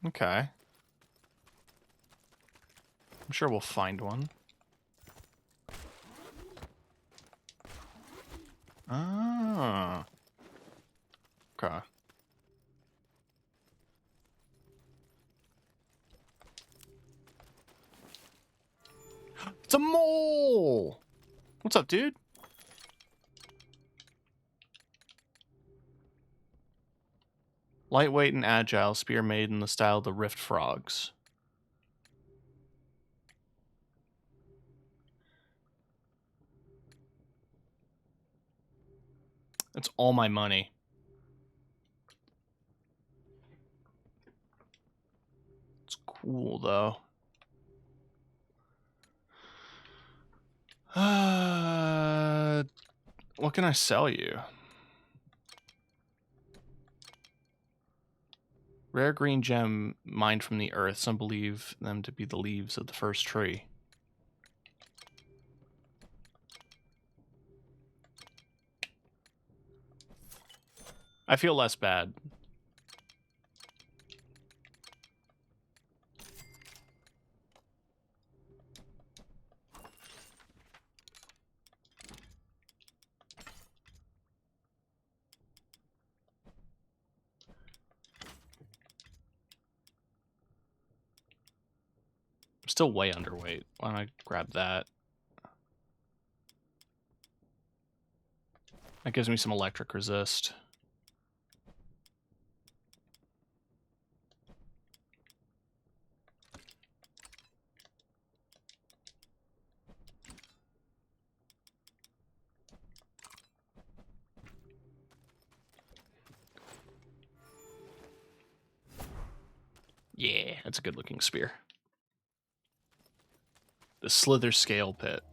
Okay. I'm sure we'll find one. Ah. Okay. It's a mole! What's up, dude? Lightweight and agile, spear made in the style of the Rift Frogs. That's all my money. It's cool, though. What can I sell you? Rare green gem mined from the earth. Some believe them to be the leaves of the first tree. I feel less bad. I'm still way underweight. Why don't I grab that? That gives me some electric resist. Yeah, that's a good looking spear. The Slither Scale Pit.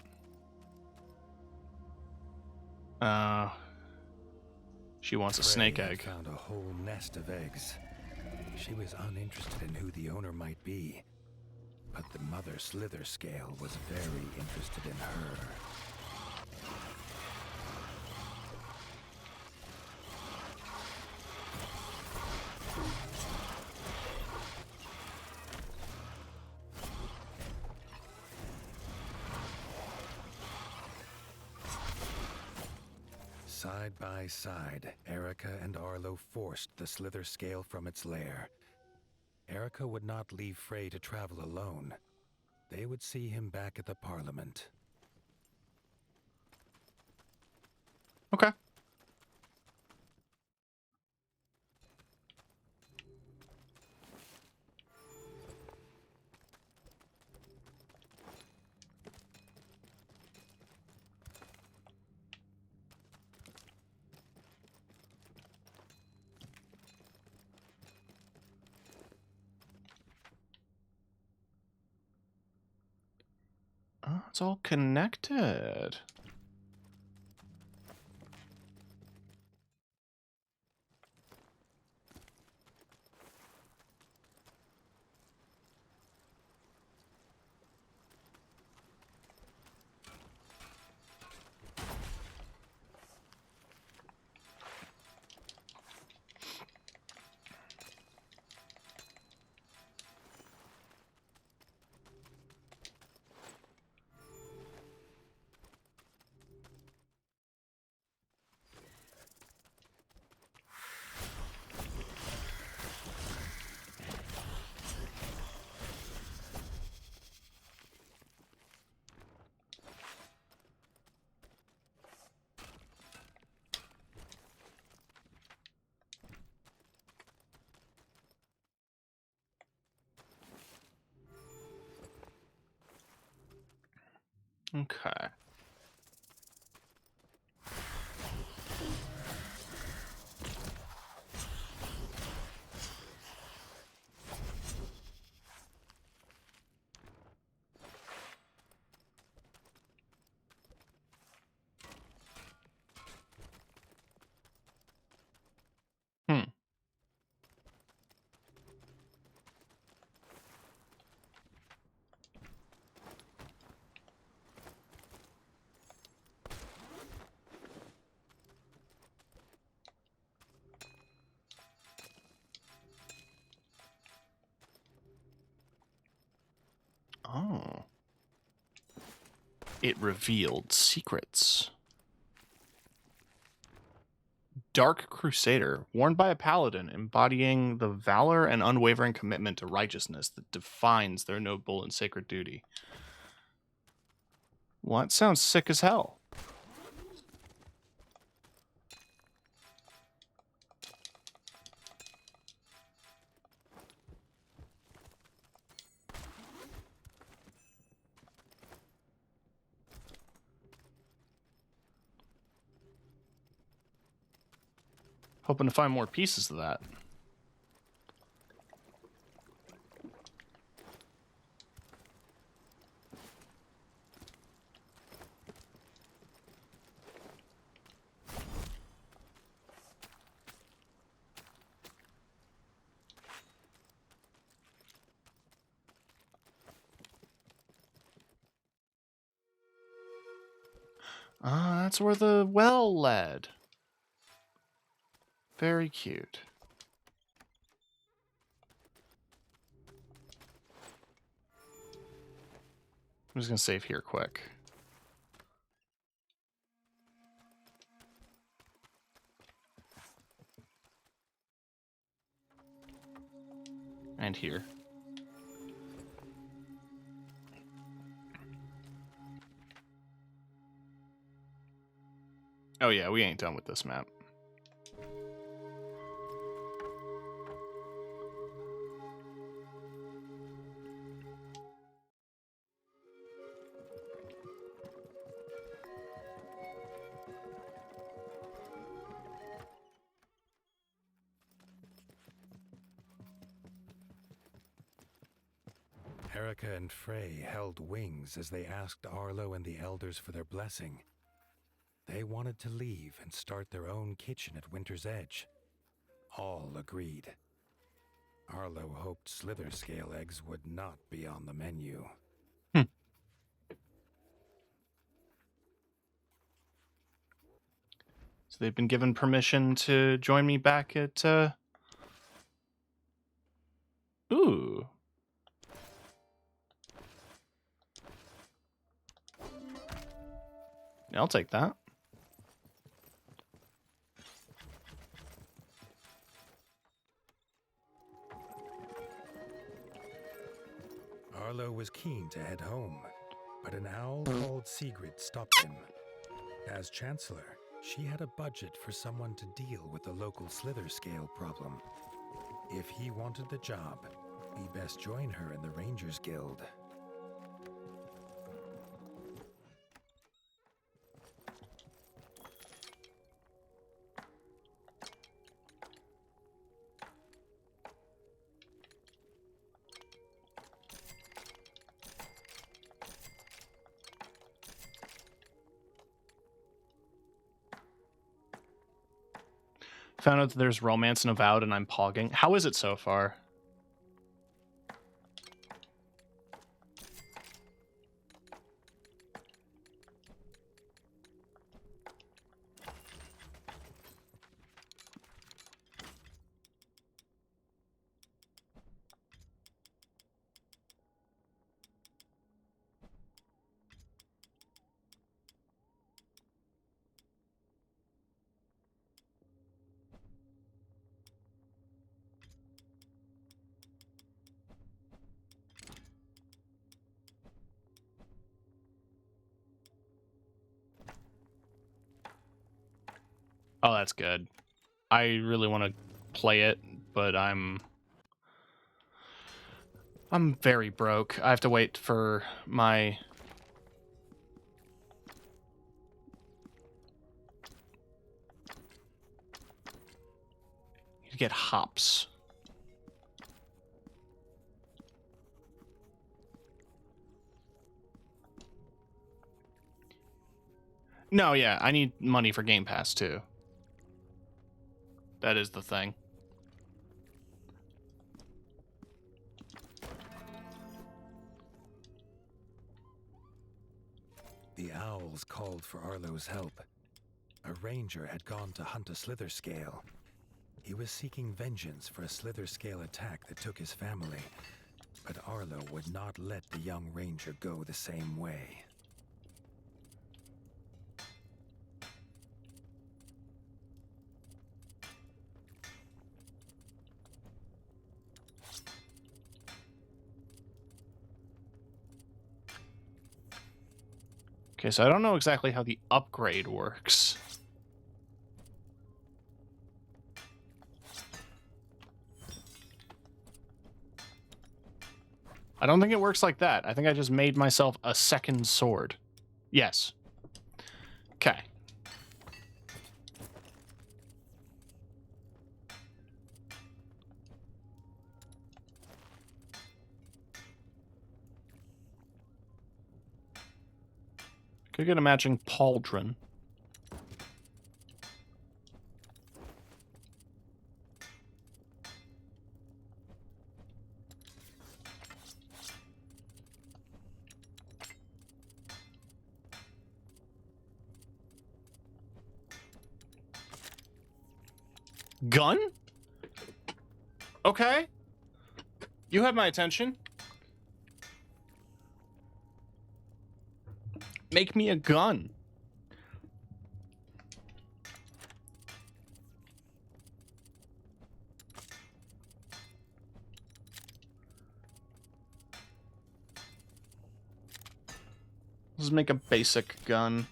She wants a snake Prey had egg. found a whole nest of eggs. She was uninterested in who the owner might be, but the mother Slither Scale was very interested in her. Side by side, Erica and Arlo forced the Slither Scale from its lair. Erica would not leave Frey to travel alone. They would see him back at the Parliament. Okay. Oh, it's all connected. Okay. Hmm. Oh. It revealed secrets. Dark Crusader, worn by a paladin, embodying the valor and unwavering commitment to righteousness that defines their noble and sacred duty. Well, that sounds sick as hell. Hoping to find more pieces of that. Ah, that's where the well led. Very cute. I'm just gonna save here quick. And here. Oh yeah, we ain't done with this map. Erica and Frey held wings as they asked Arlo and the elders for their blessing. They wanted to leave and start their own kitchen at Winter's Edge. All agreed. Arlo hoped slither scale eggs would not be on the menu. So they've been given permission to join me back at, Ooh. Yeah, I'll take that. Arlo was keen to head home, but an owl called Sigrid stopped him. As Chancellor, she had a budget for someone to deal with the local slither scale problem. If he wanted the job, he best join her in the Rangers Guild. Found out that there's romance in Avowed and I'm pogging. How is it so far? Oh, that's good. I really want to play it, but I'm very broke. I have to wait for my to get hops. No, yeah, I need money for Game Pass too. That is the thing. The owls called for Arlo's help. A ranger had gone to hunt a slither scale. He was seeking vengeance for a slither scale attack that took his family. But Arlo would not let the young ranger go the same way. Okay, so I don't know exactly how the upgrade works. I don't think it works like that. I think I just made myself a second sword. Yes. Okay. Could get a matching pauldron. Gun? Okay. You have my attention. Make me a gun. Let's make a basic gun.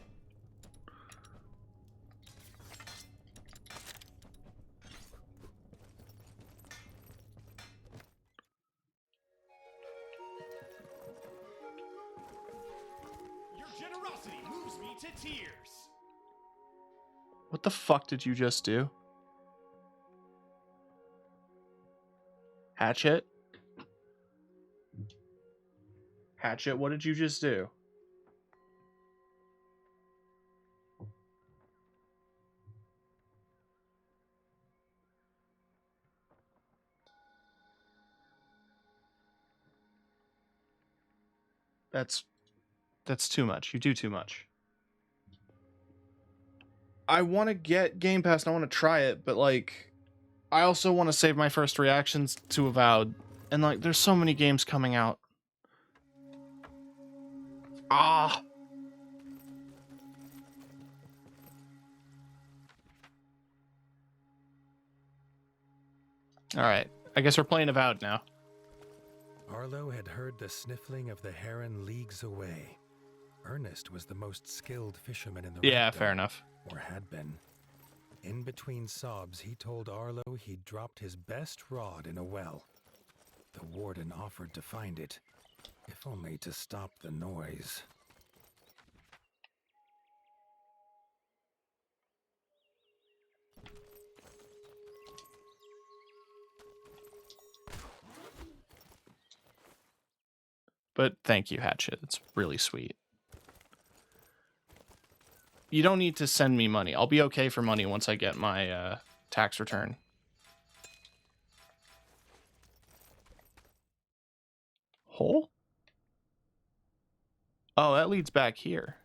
Your generosity moves me to tears. What the fuck did you just do? Hatchet? Hatchet, what did you just do? That's too much. You do too much. I want to get Game Pass and I want to try it, but like I also want to save my first reactions to Avowed. And like there's so many games coming out. Ah. All right. I guess we're playing Avowed now. Arlo had heard the sniffling of the heron leagues away. Ernest was the most skilled fisherman in the Yeah, Rectum, fair enough. or had been. In between sobs, he told Arlo he'd dropped his best rod in a well. The warden offered to find it, if only to stop the noise. But thank you, Hatchet. It's really sweet. You don't need to send me money. I'll be okay for money once I get my tax return. Hole? Oh, that leads back here.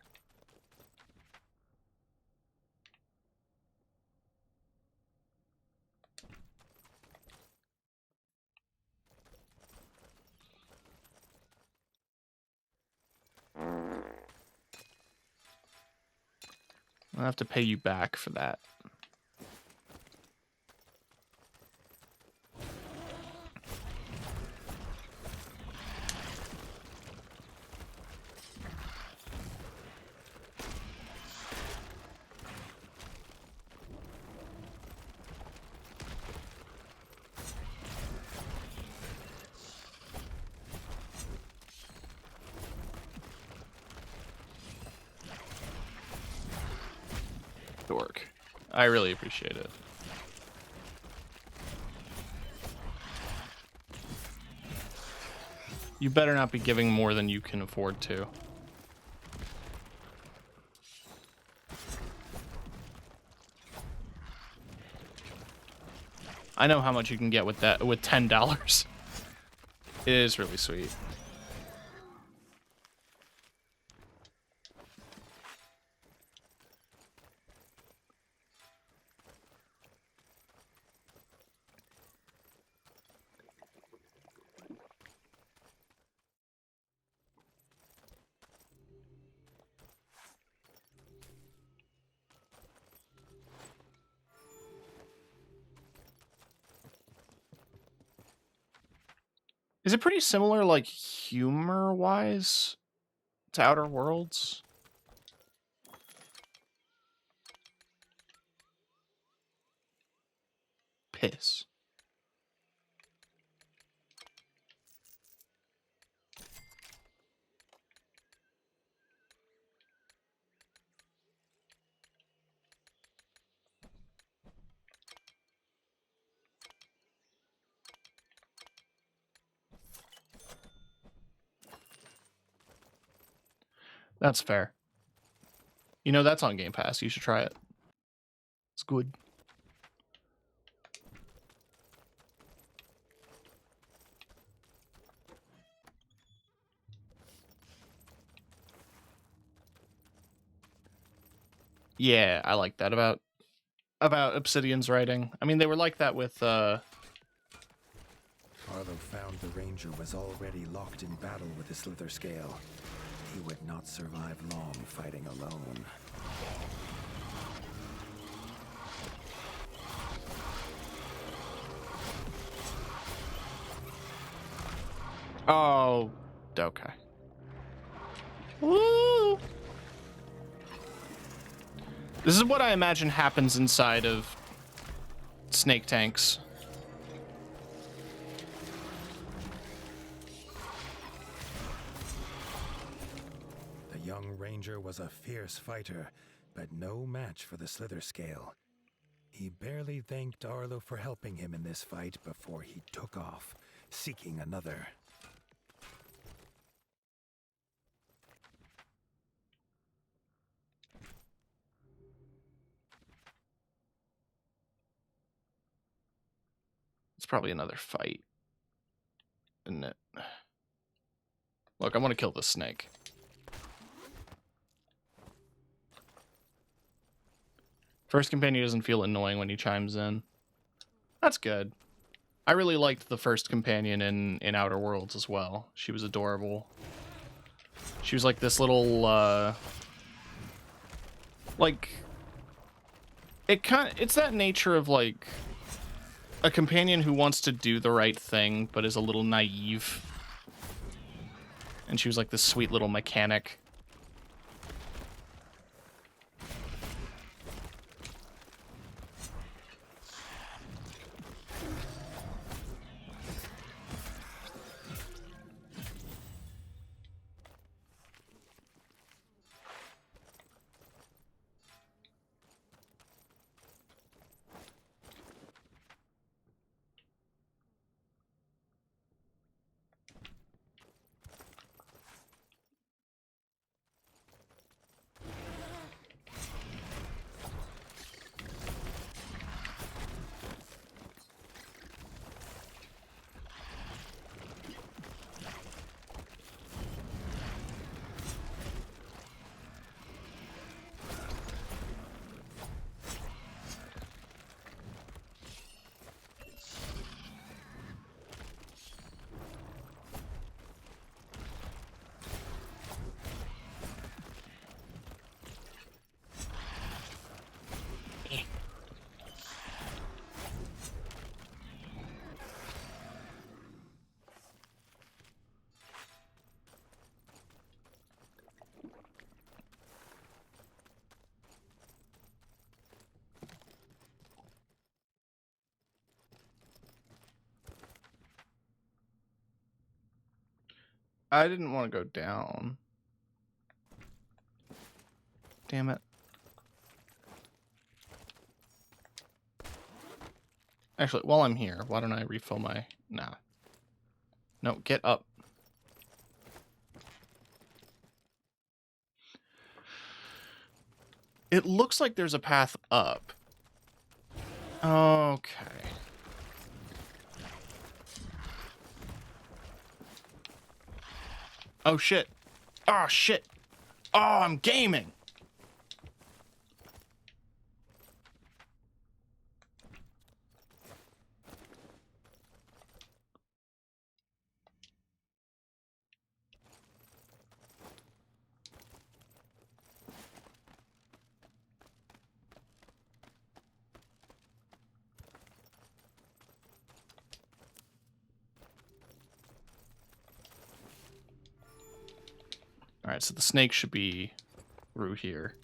I'll have to pay you back for that. Dork. I really appreciate it. You better not be giving more than you can afford to. I know how much you can get with that with $10. It is really sweet. Is it pretty similar, like, humor-wise to Outer Worlds? Piss. That's fair. You know, that's on Game Pass. You should try it. It's good. Yeah, I like that about Obsidian's writing. I mean, they were like that with Arlo found the Ranger was already locked in battle with the Slither Scale. He would not survive long fighting alone. Oh, okay. Woo! This is what I imagine happens inside of snake tanks. The young Ranger was a fierce fighter, but no match for the Slither Scale. He barely thanked Arlo for helping him in this fight before he took off, seeking another. It's probably another fight, isn't it? Look, I want to kill this snake. First companion doesn't feel annoying when he chimes in. That's good. I really liked the first companion in Outer Worlds as well. She was adorable. She was like this little, like, it's that nature of, like, a companion who wants to do the right thing, but is a little naive. And she was like this sweet little mechanic. I didn't want to go down. Damn it. Actually, while I'm here, why don't I refill my... Nah. No, get up. It looks like there's a path up. Okay. Oh, shit. Oh, shit. Oh, I'm gaming. Alright, so the snake should be through here.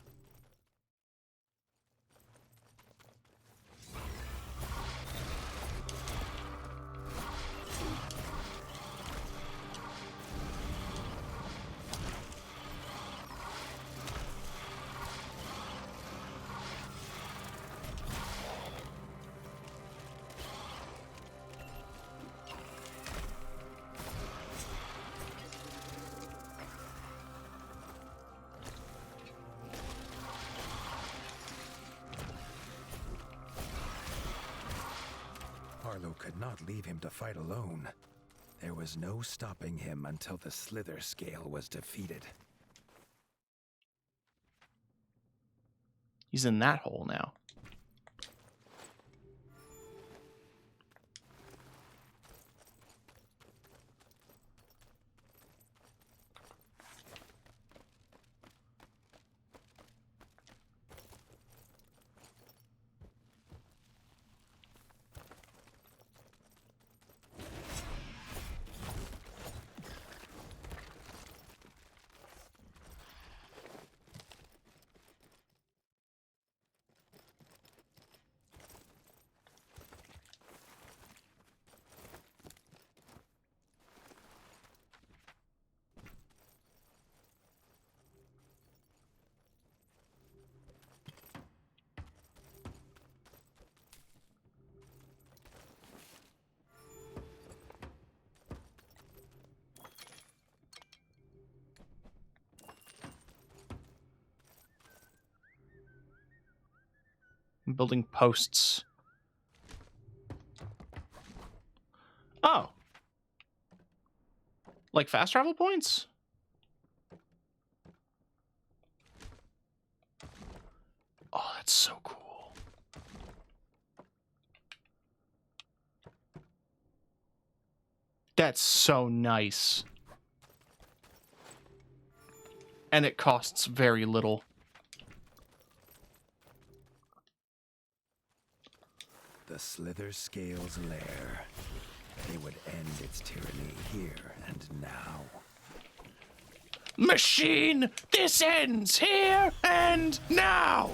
Arlo could not leave him to fight alone. There was no stopping him until the Slither Scale was defeated. He's in that hole now. I'm building posts. Oh. Like fast travel points? Oh, that's so cool. That's so nice. And it costs very little. The Slither Scale's lair. They would end its tyranny here and now. Machine, this ends here and now!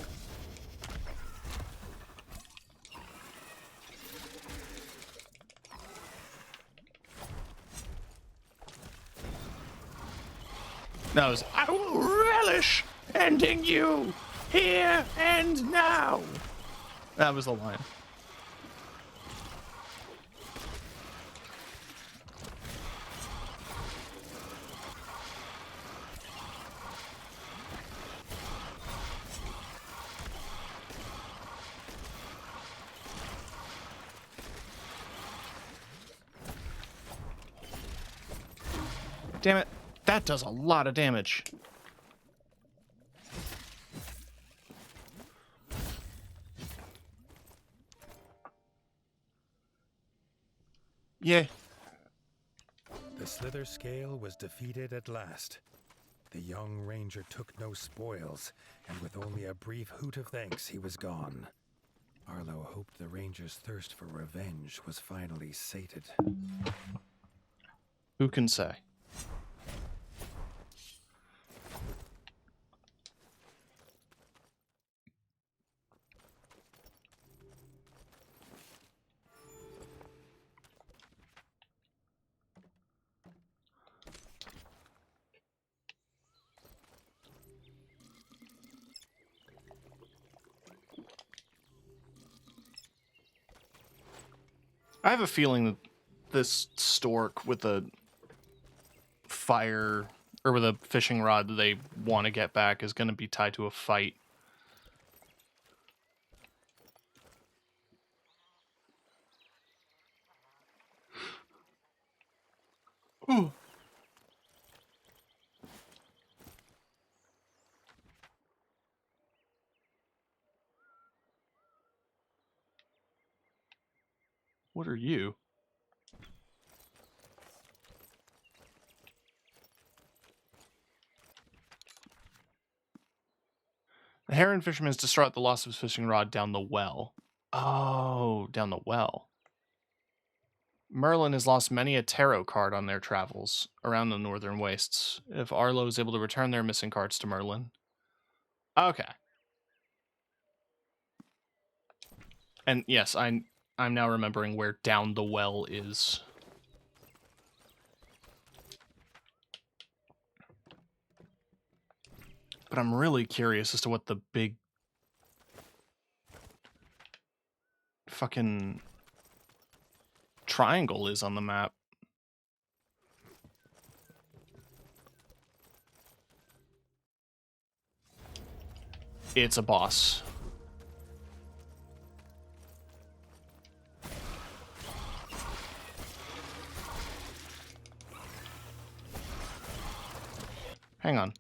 That was, I will relish ending you here and now. That was the line. Damn it. That does a lot of damage. Yeah. The Slither Scale was defeated at last. The young ranger took no spoils, and with only a brief hoot of thanks, he was gone. Arlo hoped the ranger's thirst for revenge was finally sated. Who can say? I have a feeling that this stork with a fire or with a fishing rod that they want to get back is going to be tied to a fight. Ooh. What are you? The heron fisherman is distraught at the loss of his fishing rod down the well. Oh, down the well. Merlin has lost many a tarot card on their travels around the northern wastes. If Arlo is able to return their missing cards to Merlin. Okay. And yes, I'm now remembering where Down the Well is. But I'm really curious as to what the big fucking triangle is on the map. It's a boss. Hang on.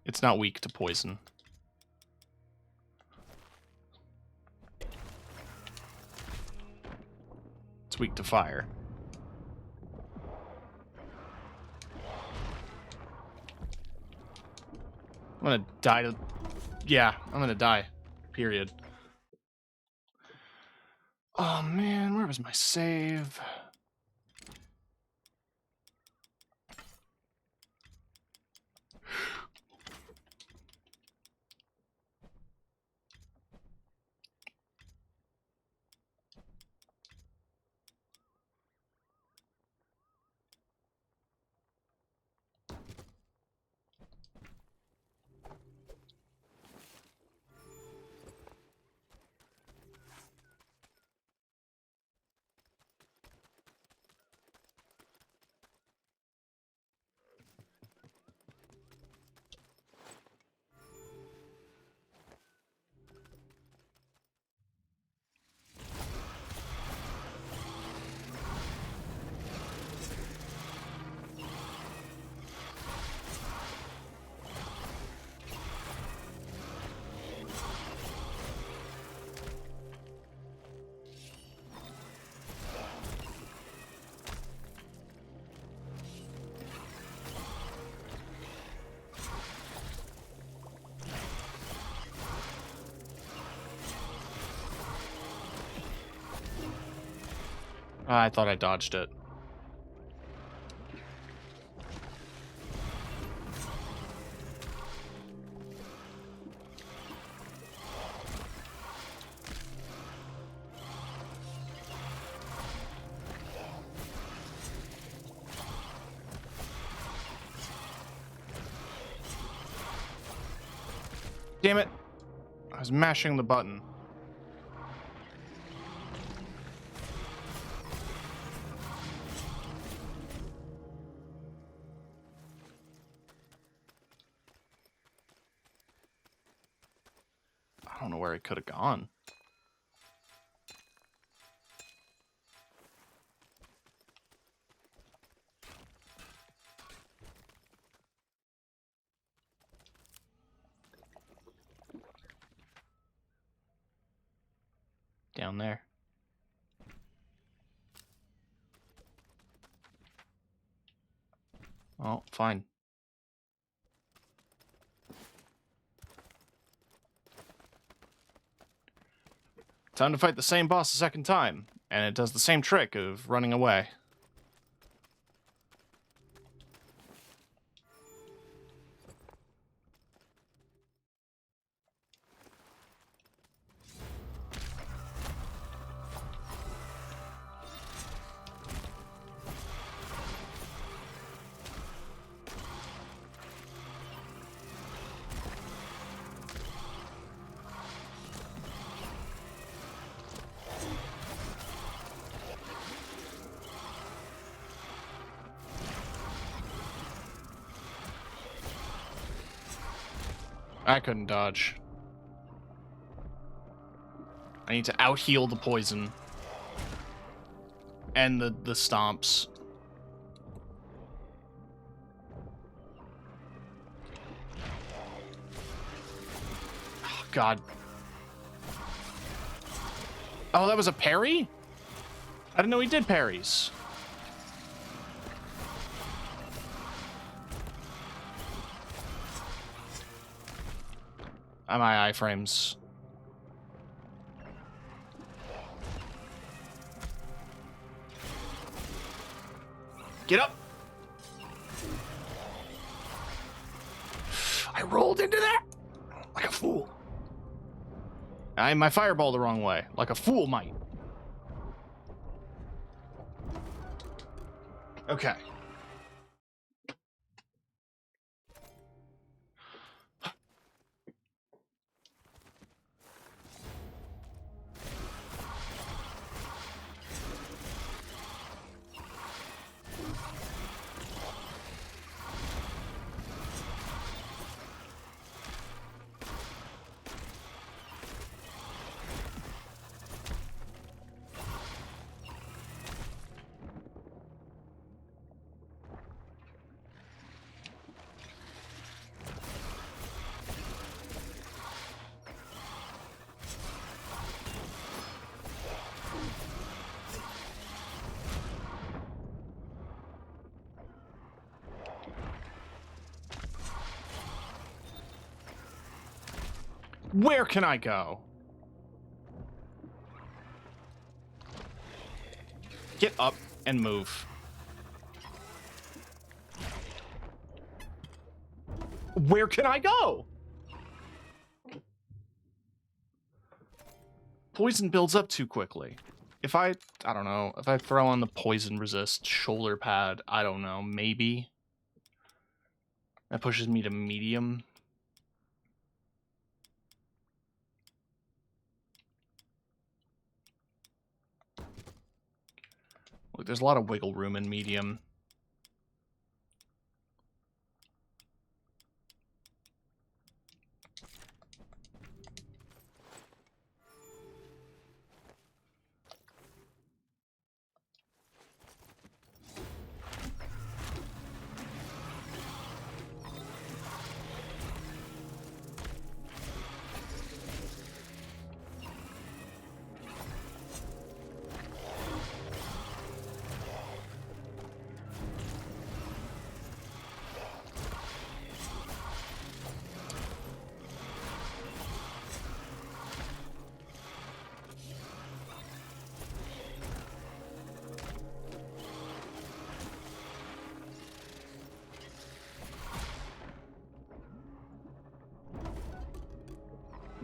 It's not weak to poison. It's weak to fire. I'm gonna die to... Yeah, I'm gonna die. Period. Oh man, where was my save? I thought I dodged it. Damn it. I was mashing the button. I don't know where it could have gone. Down there. Oh, fine. Time to fight the same boss a second time, and it does the same trick of running away. I couldn't dodge. I need to out-heal the poison. And the stomps. Oh, God. Oh, that was a parry? I didn't know he did parries. my iframes. Get up! I rolled into that like a fool. I aimed my fireball the wrong way, like a fool might. Okay. Where can I go? Get up and move. Where can I go? Poison builds up too quickly. If I don't know, if I throw on the poison resist shoulder pad, I don't know, maybe. That pushes me to medium. Look, there's a lot of wiggle room in medium.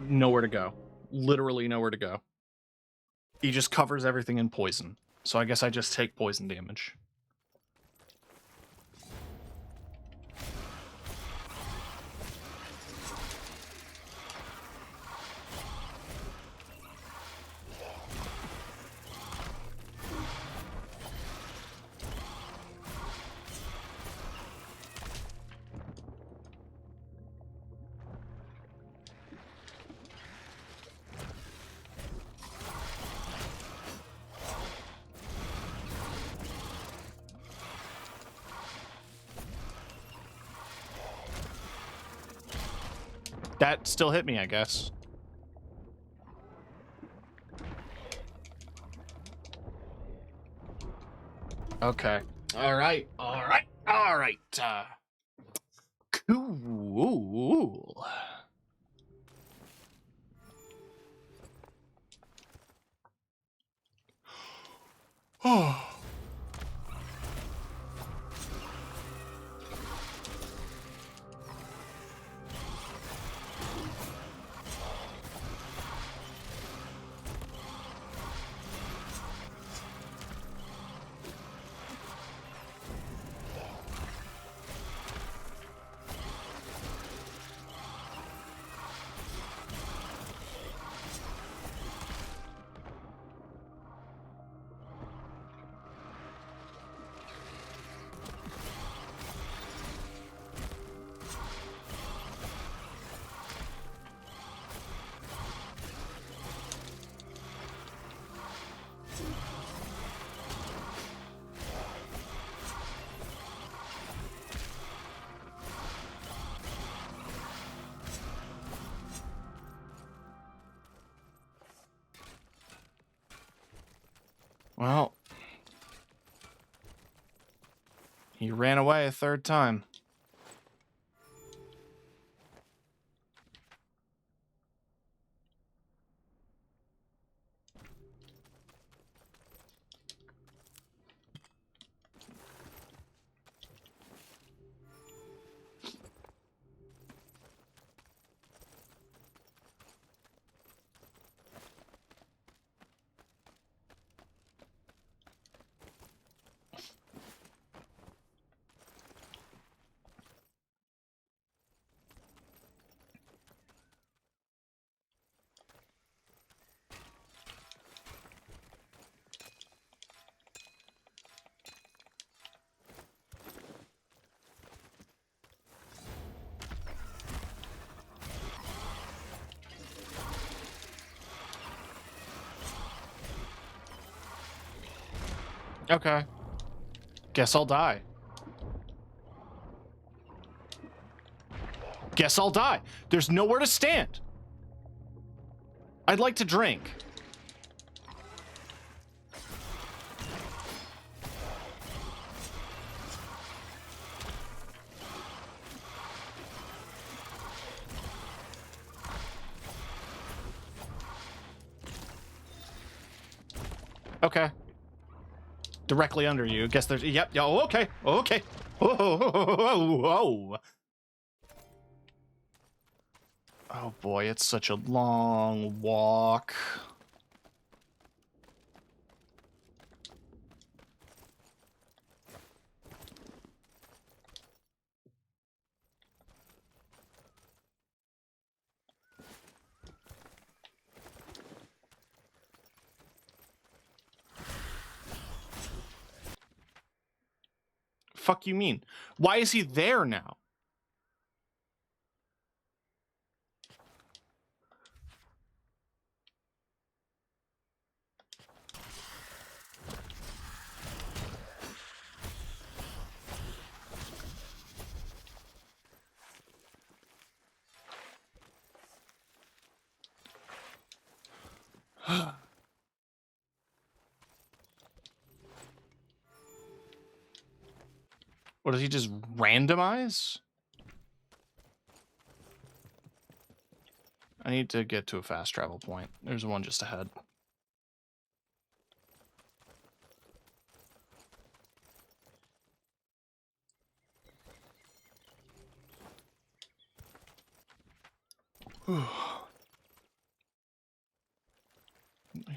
Nowhere to go. Literally nowhere to go. He just covers everything in poison. So I guess I just take poison damage. That still hit me, I guess. Okay. All right. Cool. Oh. Well, he ran away a third time. Okay. Guess I'll die. Guess I'll die. There's nowhere to stand. I'd like to drink. Okay. Directly under you. Guess there's... Yep. Oh, okay. Okay. Oh. Oh, boy. It's such a long walk. Fuck you mean? Why is he there now? What, does he just randomize? I need to get to a fast travel point. There's one just ahead.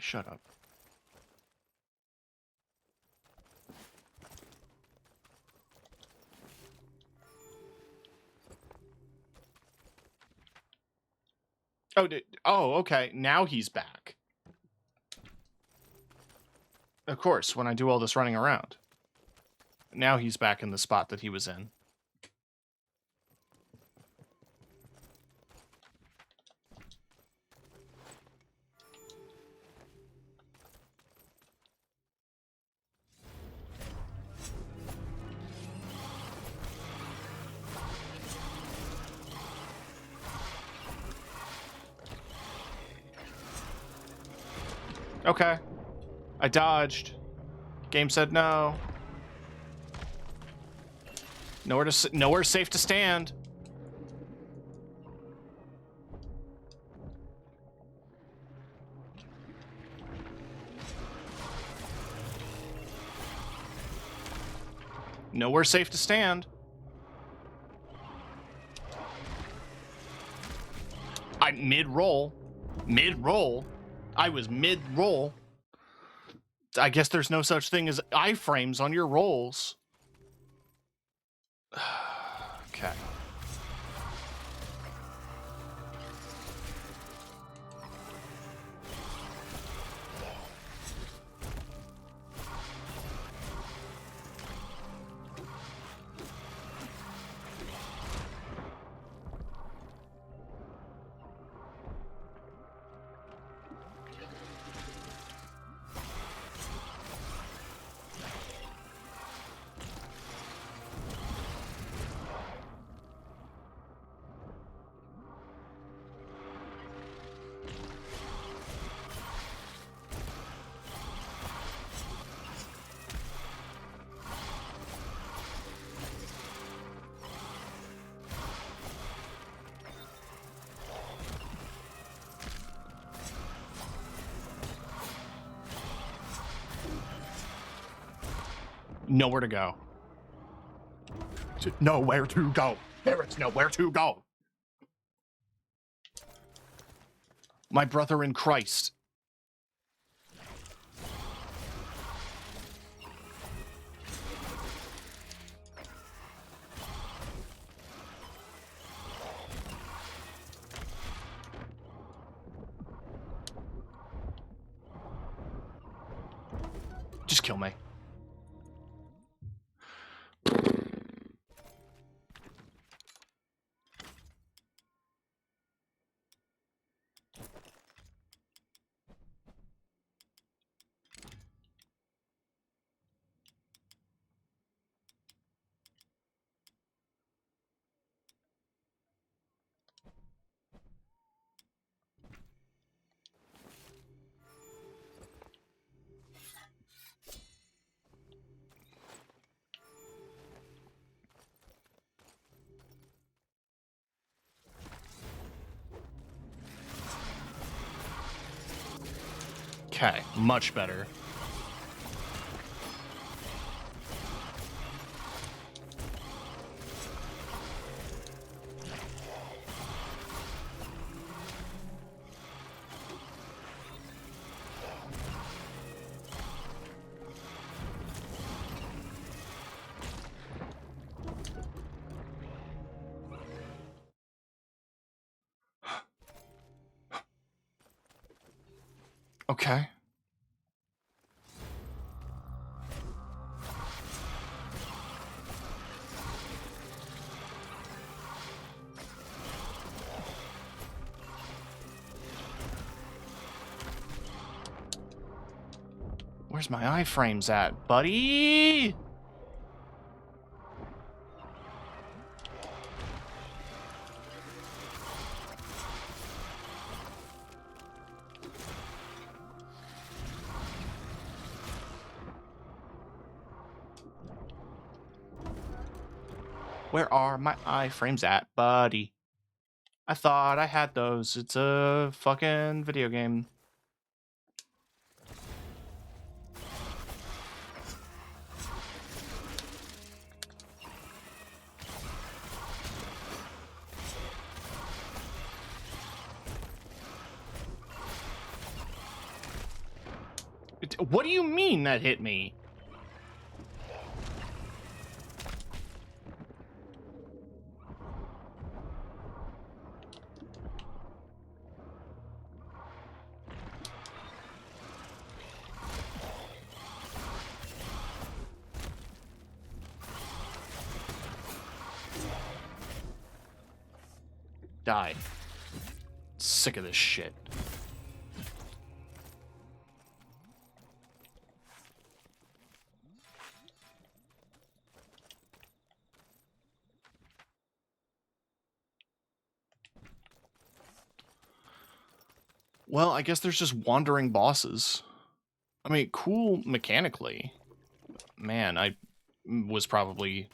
Shut up. Oh, okay. Now he's back. Of course, when I do all this running around. Now he's back in the spot that he was in. Okay. I dodged. Game said no. Nowhere safe to stand. Nowhere safe to stand. I'm mid-roll. Mid-roll. I was mid-roll. I guess there's no such thing as iframes on your rolls. Okay. Nowhere to go. Nowhere to go. There is nowhere to go. My brother in Christ. Just kill me. Okay, much better. Okay. Where's my iframes at, buddy? Where are my iframes at, buddy? I thought I had those. It's a fucking video game. What do you mean that hit me? Die. Sick of this shit. Well, I guess there's just wandering bosses. I mean, cool mechanically. Man, I was probably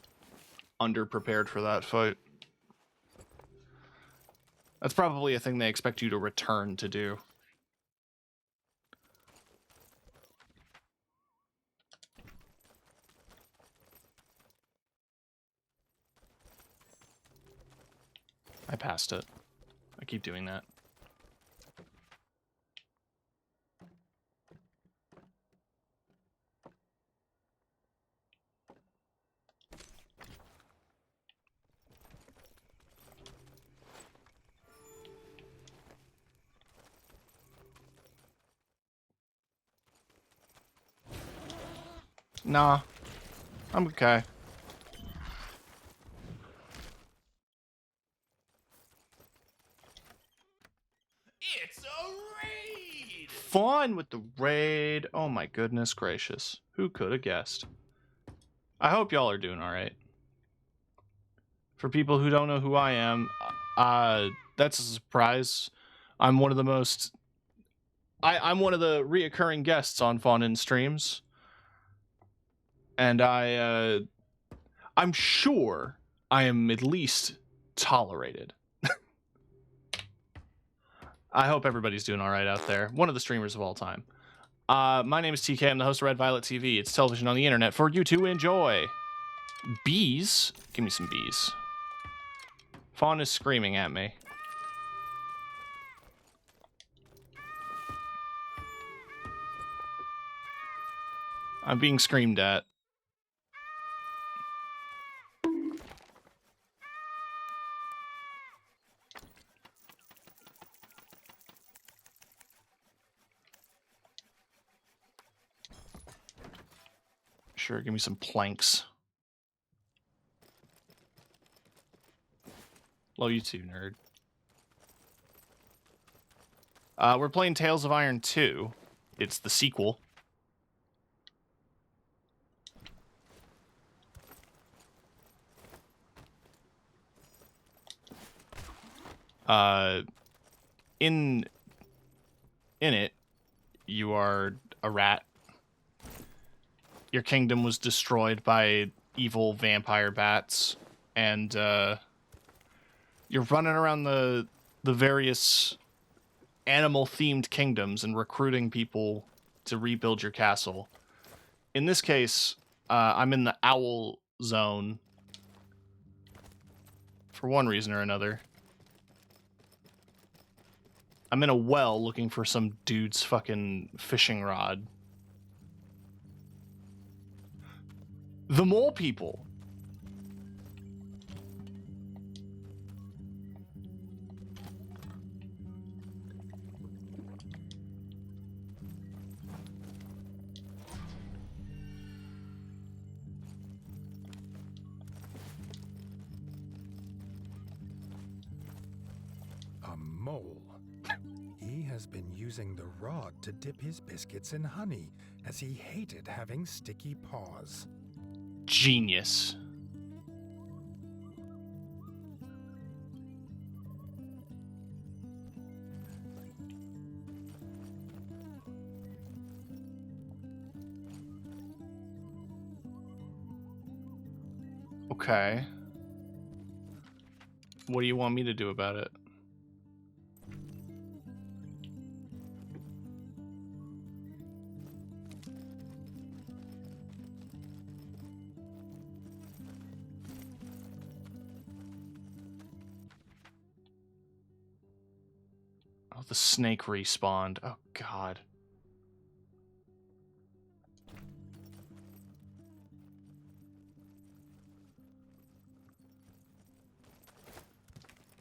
underprepared for that fight. That's probably a thing they expect you to return to do. I passed it. I keep doing that. Nah, I'm okay. It's a raid! Fun with the raid. Oh my goodness gracious. Who could have guessed? I hope y'all are doing alright. For people who don't know who I am, that's a surprise. I'm one of the most... I'm one of the reoccurring guests on Fawn streams. And I'm sure I am at least tolerated. I hope everybody's doing all right out there. One of the streamers of all time. My name is TK. I'm the host of Red Violet TV. It's television on the internet for you to enjoy. Bees? Give me some bees. Fawn is screaming at me. I'm being screamed at. Sure, give me some planks. Love you too, nerd. We're playing Tales of Iron 2. It's the sequel. In it, you are a rat. Your kingdom was destroyed by evil vampire bats, and you're running around the various animal-themed kingdoms and recruiting people to rebuild your castle. In this case, I'm in the owl zone for one reason or another. I'm in a well looking for some dude's fucking fishing rod. The mole people. A mole. He has been using the rod to dip his biscuits in honey, as he hated having sticky paws. Genius. Okay. What do you want me to do about it? Oh, the snake respawned. Oh, God.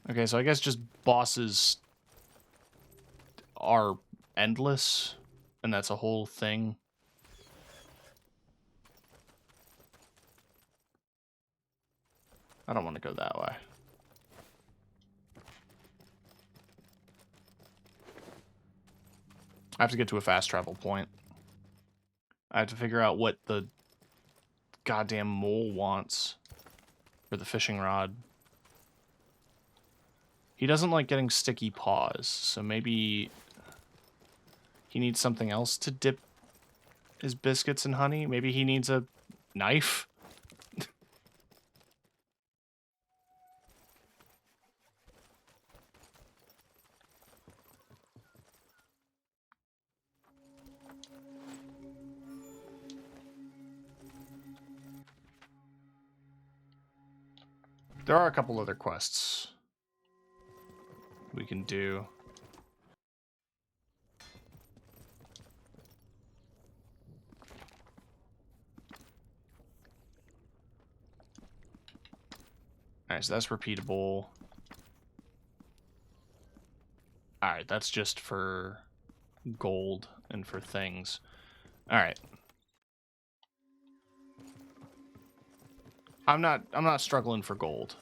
Okay, so I guess just bosses are endless, and that's a whole thing. I don't want to go that way. I have to get to a fast travel point. I have to figure out what the goddamn mole wants for the fishing rod. He doesn't like getting sticky paws, so maybe he needs something else to dip his biscuits in honey. Maybe he needs a knife. There are a couple other quests we can do. Alright, so that's repeatable. Alright, that's just for gold and for things. Alright. I'm not struggling for gold.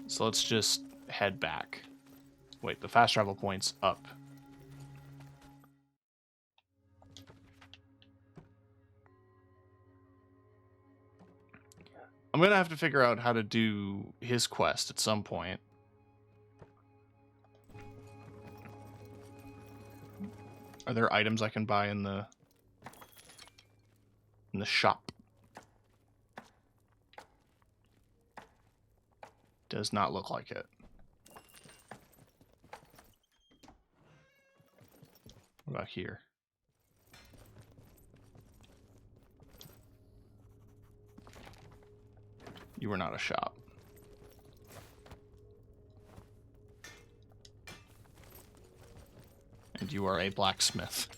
So let's just head back. Wait, the fast travel point's up. I'm gonna have to figure out how to do his quest at some point. Are there items I can buy in the shop? Does not look like it. What about here? You are not a shop. And you are a blacksmith.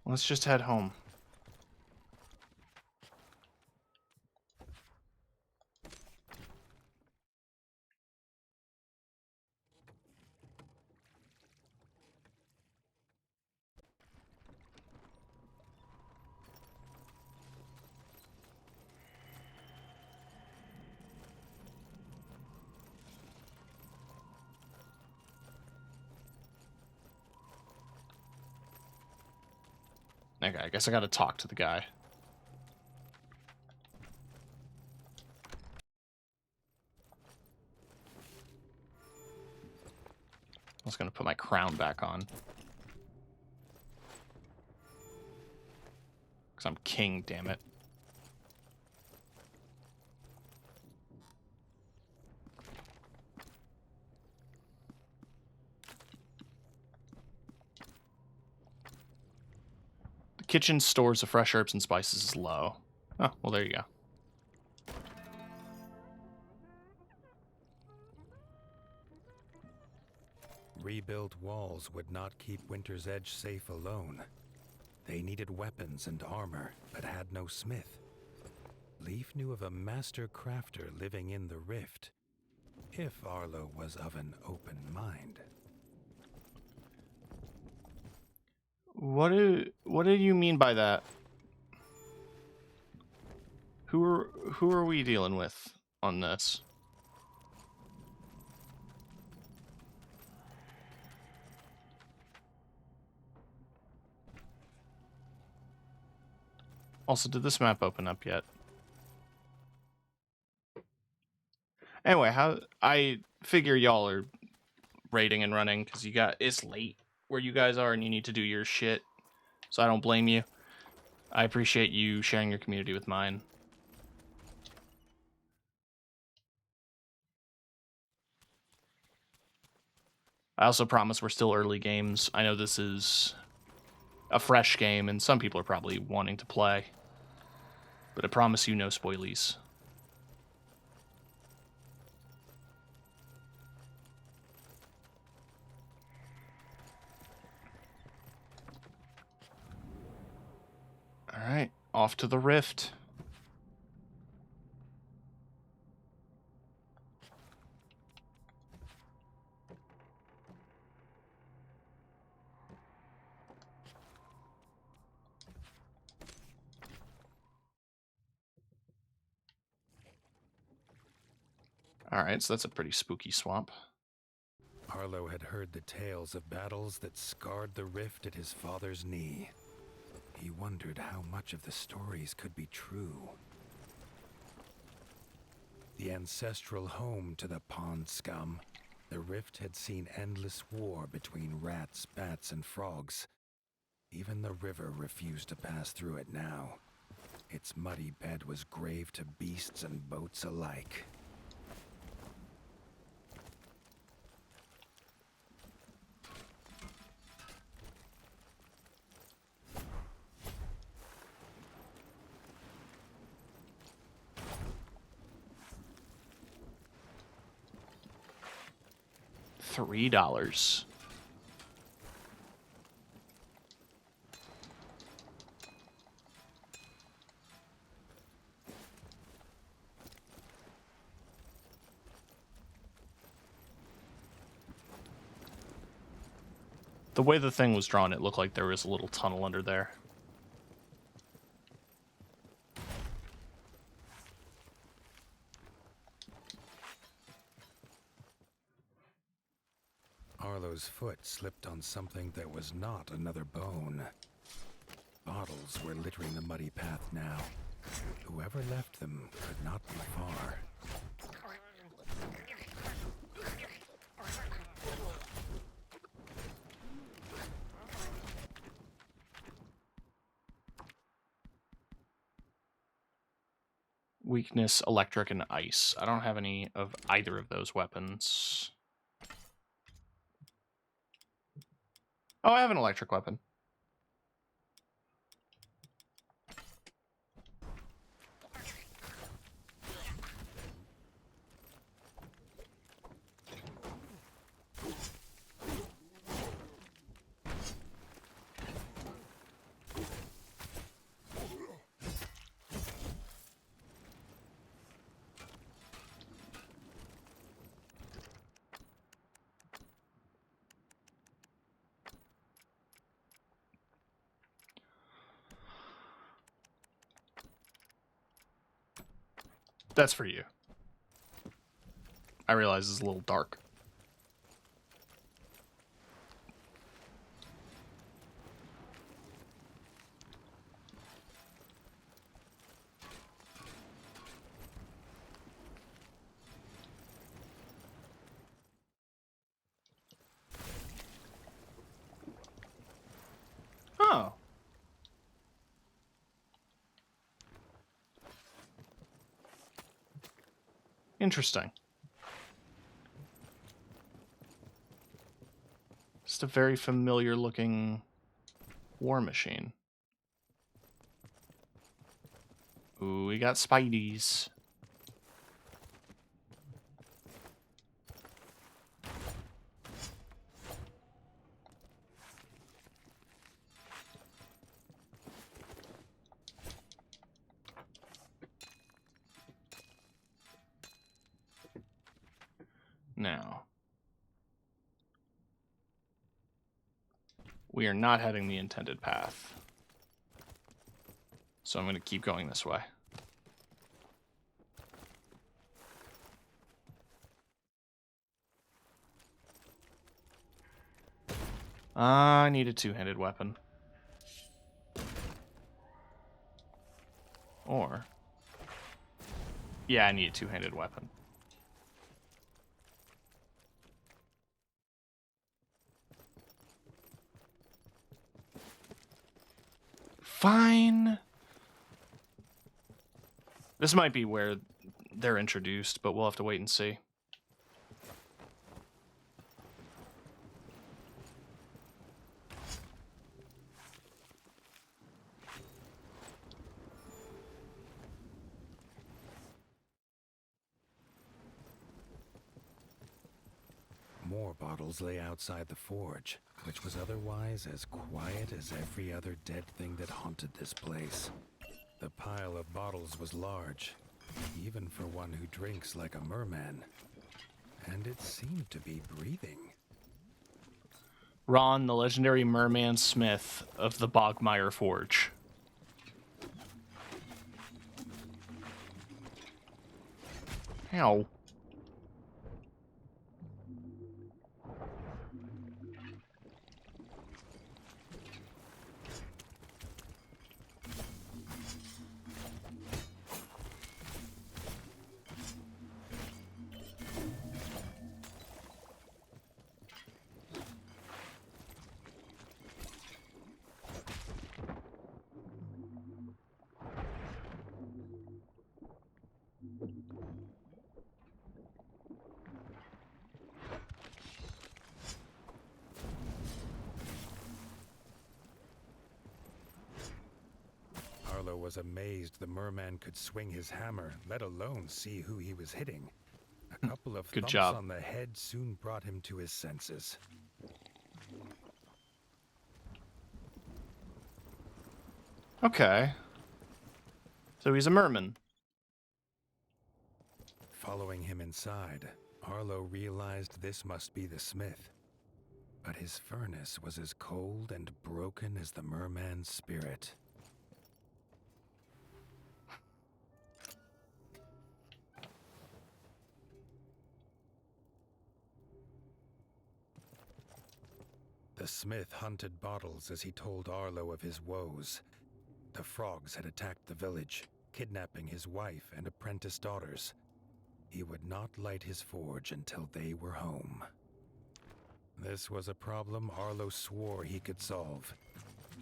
Let's just head home. Okay, I guess I gotta talk to the guy. I was gonna put my crown back on. Because I'm king, damn it. The kitchen stores of fresh herbs and spices is low. Oh, well, there you go. Rebuilt walls would not keep Winter's Edge safe alone. They needed weapons and armor, but had no smith. Leif knew of a master crafter living in the rift, if Arlo was of an open mind. What do you mean by that? Who are we dealing with on this? Also, did this map open up yet? Anyway, how I figure y'all are raiding and running because it's late where you guys are and you need to do your shit. So I don't blame you. I appreciate you sharing your community with mine. I also promise we're still early games. I know this is a fresh game and some people are probably wanting to play. But I promise you no spoilies. Alright, off to the rift. Alright, so that's a pretty spooky swamp. Arlo had heard the tales of battles that scarred the rift at his father's knee. He wondered how much of the stories could be true. The ancestral home to the pond scum, the rift had seen endless war between rats, bats, and frogs. Even the river refused to pass through it now. Its muddy bed was grave to beasts and boats alike. $3. The way the thing was drawn, it looked like there was a little tunnel under there. Arlo's foot slipped on something that was not another bone. Bottles were littering the muddy path now. Whoever left them could not be far. Weakness, electric, and ice. I don't have any of either of those weapons. Oh, I have an electric weapon. That's for you. I realize it's a little dark. Oh. Interesting. Just a very familiar looking war machine. Ooh, we got Spideys. Now, we are not heading the intended path. So I'm going to keep going this way. I need a two-handed weapon. Or... yeah, I need a two-handed weapon. Fine. This might be where they're introduced, but we'll have to wait and see. More bottles lay outside the forge, which was otherwise as quiet as every other dead thing that haunted this place. The pile of bottles was large, even for one who drinks like a merman. And it seemed to be breathing. Ron, the legendary merman smith of the Bogmire Forge. Ow. Arlo was amazed the merman could swing his hammer, let alone see who he was hitting. A couple of Good thumps job. on the head soon brought him to his senses. Okay. So he's a merman. Following him inside, Arlo realized this must be the smith. But his furnace was as cold and broken as the merman's spirit. The smith hunted bottles as he told Arlo of his woes. The frogs had attacked the village, kidnapping his wife and apprentice daughters. He would not light his forge until they were home. This was a problem Arlo swore he could solve.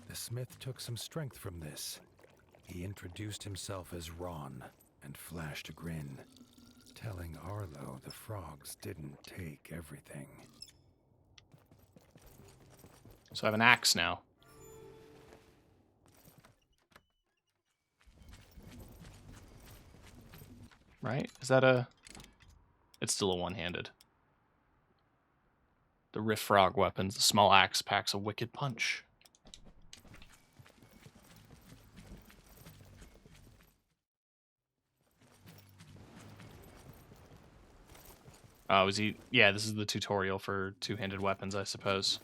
The smith took some strength from this. He introduced himself as Ron and flashed a grin, telling Arlo the frogs didn't take everything. So I have an axe now. Right? Is that a... it's still a one-handed. The Riff Frog weapons. The small axe packs a wicked punch. Oh, is he... yeah, this is the tutorial for two-handed weapons, I suppose.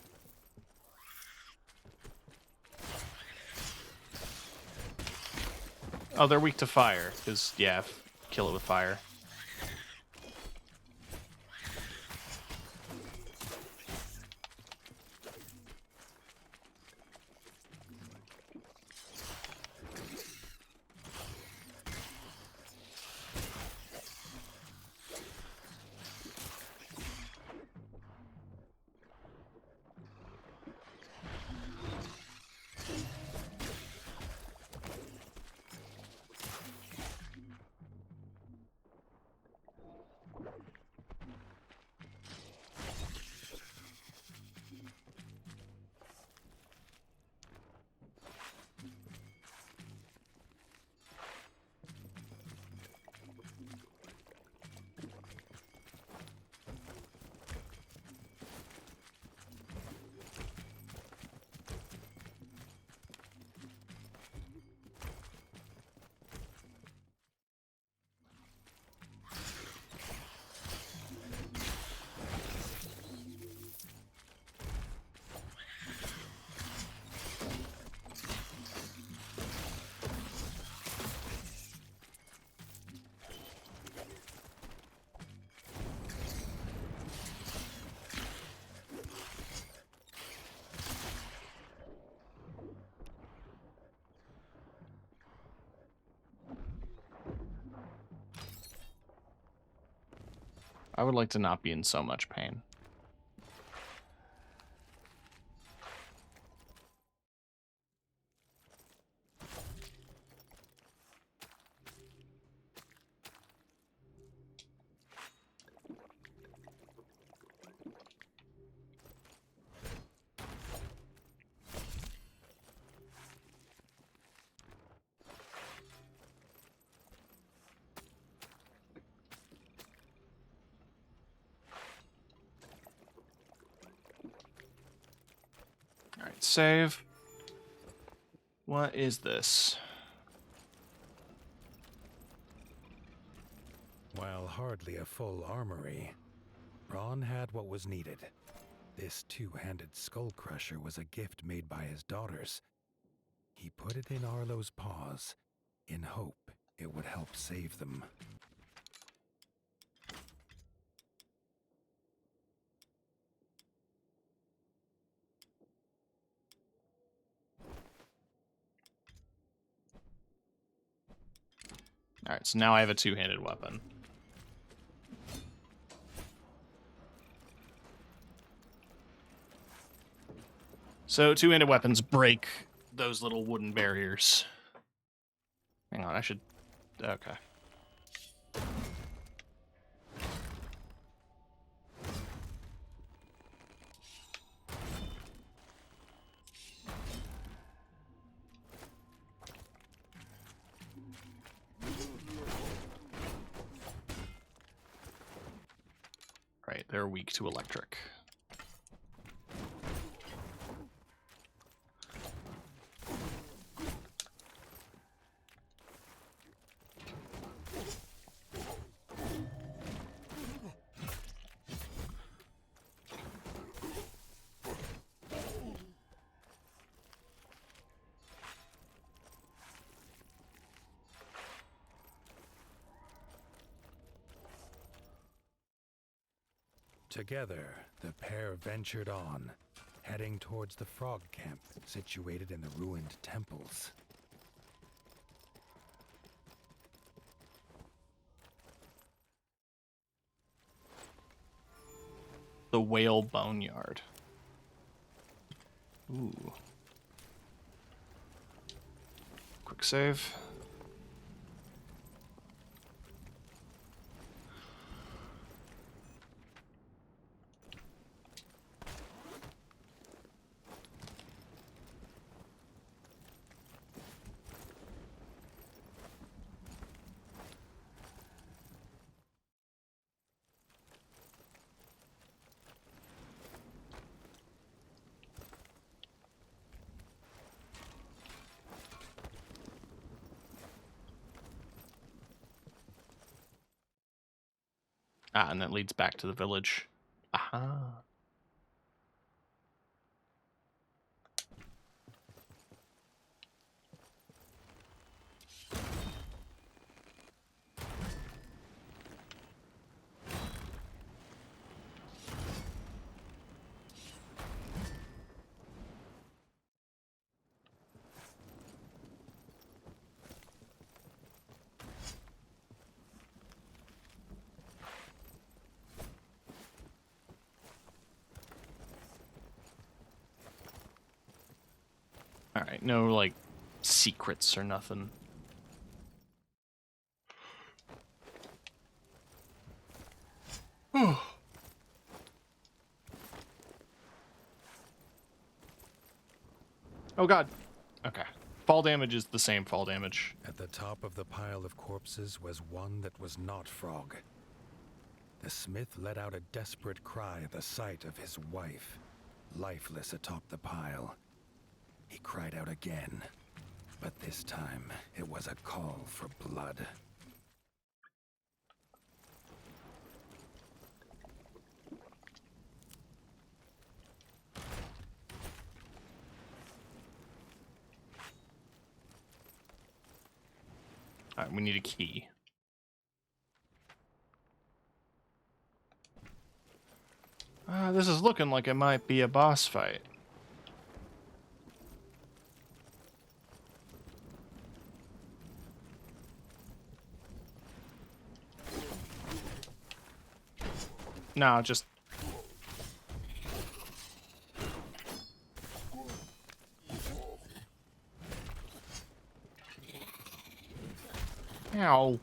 Oh, they're weak to fire, because, yeah, kill it with fire. I would like to not be in so much pain. Alright, save. What is this? While hardly a full armory, Ron had what was needed. This two-handed skull crusher was a gift made by his daughters. He put it in Arlo's paws, in hope it would help save them. Alright, so now I have a two-handed weapon. So two-handed weapons break those little wooden barriers. Hang on, I should... Okay. Right, they're weak to electric. Together, the pair ventured on, heading towards the frog camp situated in the ruined temples. The Whale Boneyard. Ooh. Quick save. Ah, and that leads back to the village. Aha. Alright, no, like, secrets or nothing. Oh god. Okay. Fall damage is the same fall damage. At the top of the pile of corpses was one that was not Frog. The smith let out a desperate cry at the sight of his wife, lifeless atop the pile. He cried out again, but this time it was a call for blood. Alright, we need a key. This is looking like it might be a boss fight. No, just... Ow.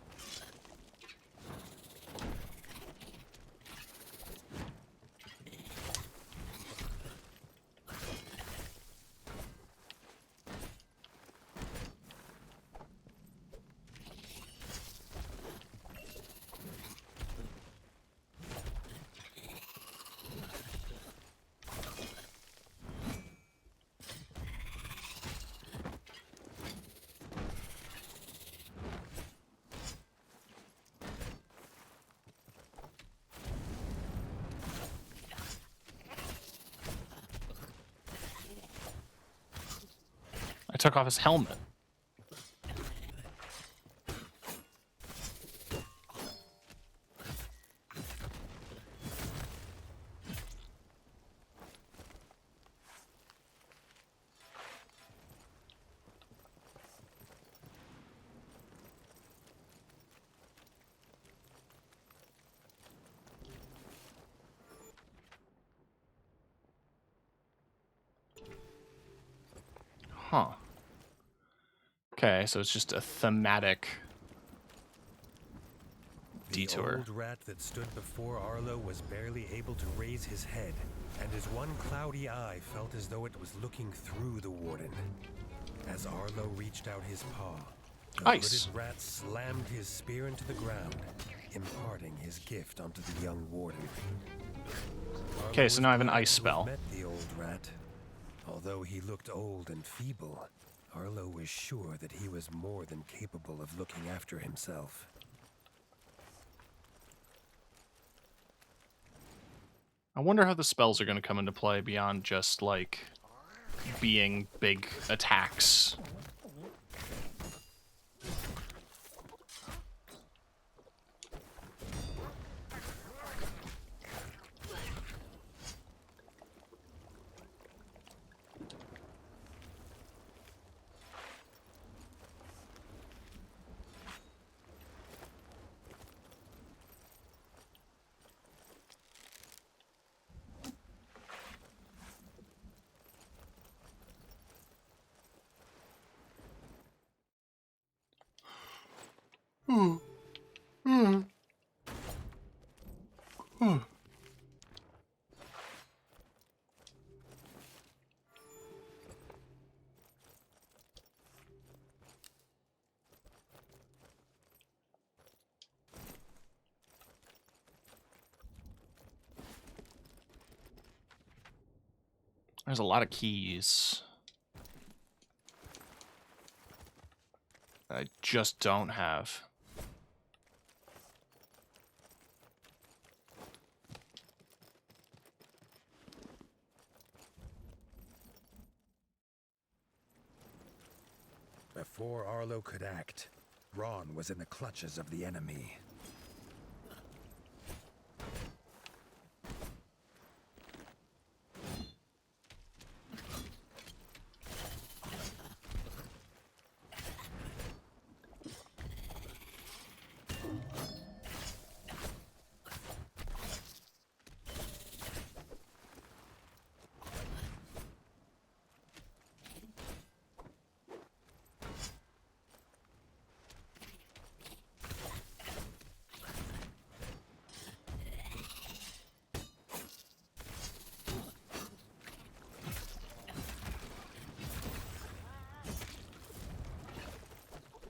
I took off his helmet. Huh. Okay, so it's just a thematic detour. The old rat that stood before Arlo was barely able to raise his head, and his one cloudy eye felt as though it was looking through the warden. As Arlo reached out his paw, the Ice. hooded rat slammed his spear into the ground, imparting his gift onto the young warden. Okay, so now I have an Arlo ice was glad spell. to have met the old rat. Although he looked old and feeble, Arlo was sure that he was more than capable of looking after himself. I wonder how the spells are going to come into play beyond just, like, being big attacks. There's a lot of keys. I just don't have. Before Arlo could act, Ron was in the clutches of the enemy.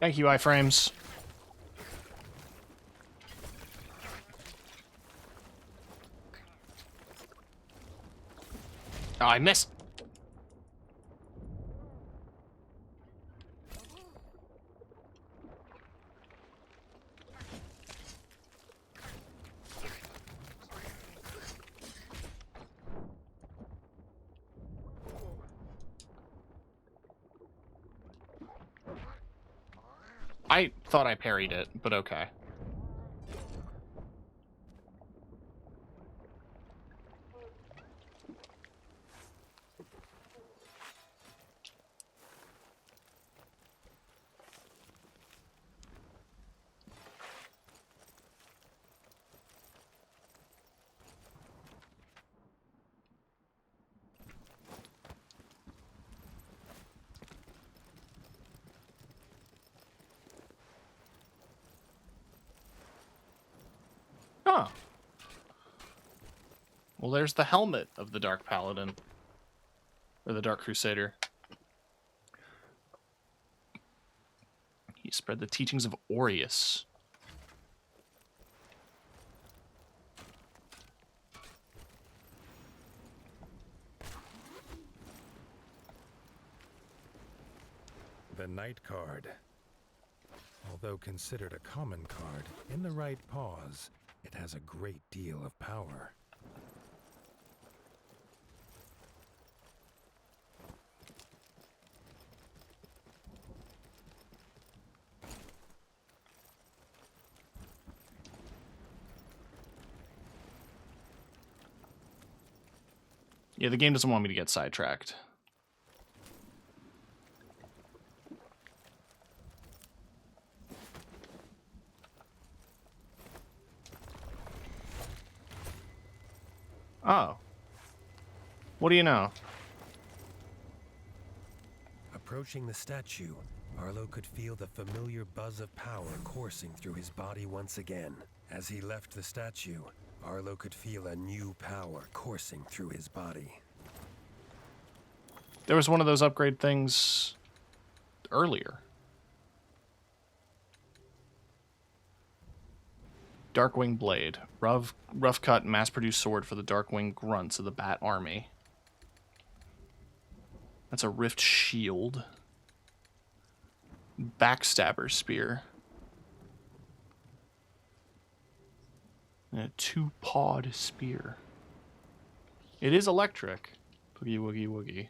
Thank you, iframes. Oh, I missed. I thought I parried it, but okay. Huh. Well, there's the helmet of the Dark Paladin. Or the Dark Crusader. He spread the teachings of Aureus. The Knight card. Although considered a common card, in the right paws, it has a great deal of power. Yeah, the game doesn't want me to get sidetracked. Oh. What do you know? Approaching the statue, Arlo could feel the familiar buzz of power coursing through his body once again. As he left the statue, Arlo could feel a new power coursing through his body. There was one of those upgrade things earlier. Darkwing Blade. Rough cut, mass-produced sword for the Darkwing grunts of the Bat Army. That's a Rift Shield. Backstabber Spear. And a two-pawed spear. It is electric. Boogie woogie woogie.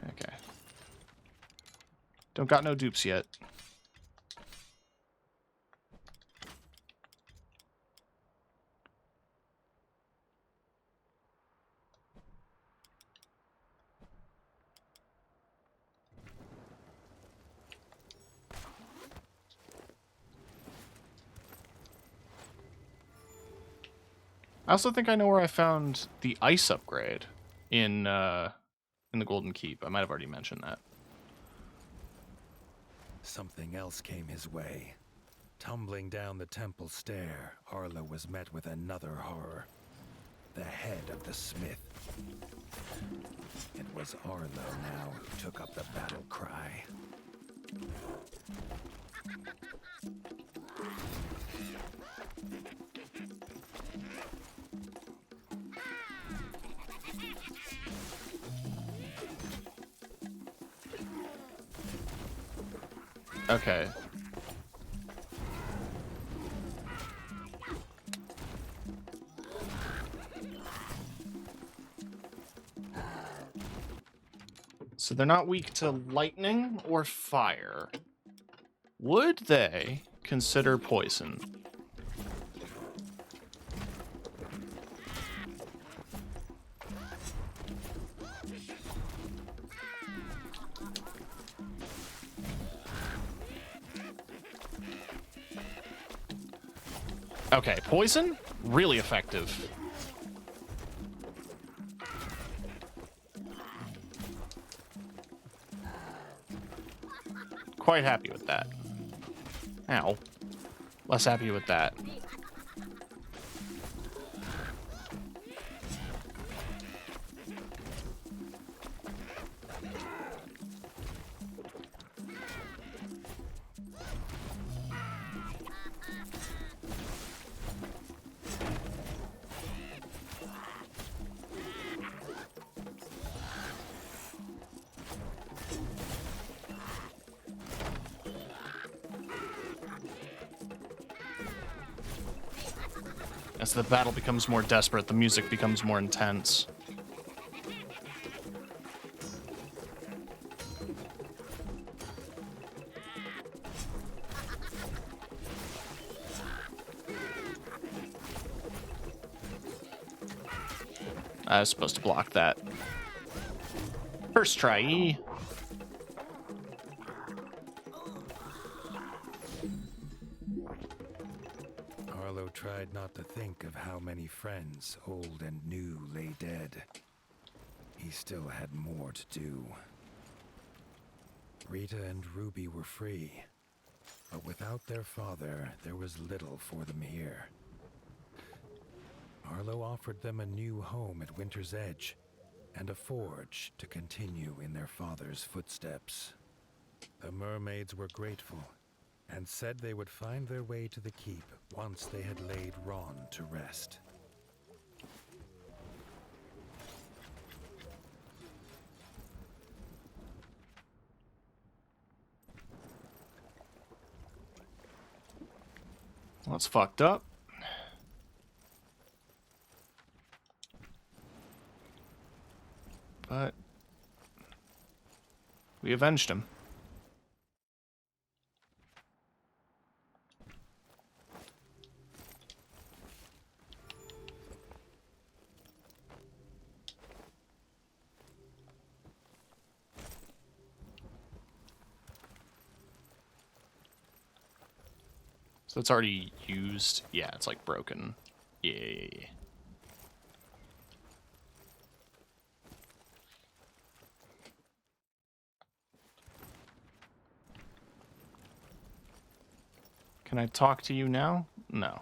Okay. Don't got no dupes yet. I also think I know where I found the ice upgrade in the Golden Keep. I might have already mentioned that. Something else came his way. Tumbling down the temple stair, Arlo was met with another horror. The head of the smith. It was Arlo now who took up the battle cry. Okay. So they're not weak to lightning or fire. Would they consider poison? Okay, poison, really effective. Quite happy with that. Ow. Less happy with that. As the battle becomes more desperate, the music becomes more intense. I was supposed to block that. First try. tried not to think of how many friends, old and new, lay dead. He still had more to do. Rita and Ruby were free, but without their father, there was little for them here. Arlo offered them a new home at Winter's Edge, and a forge to continue in their father's footsteps. The mermaids were grateful, and said they would find their way to the keep once they had laid Ron to rest. Well, that's fucked up. But we avenged him. So it's already used. Yeah, it's like broken. Yeah. Can I talk to you now? No.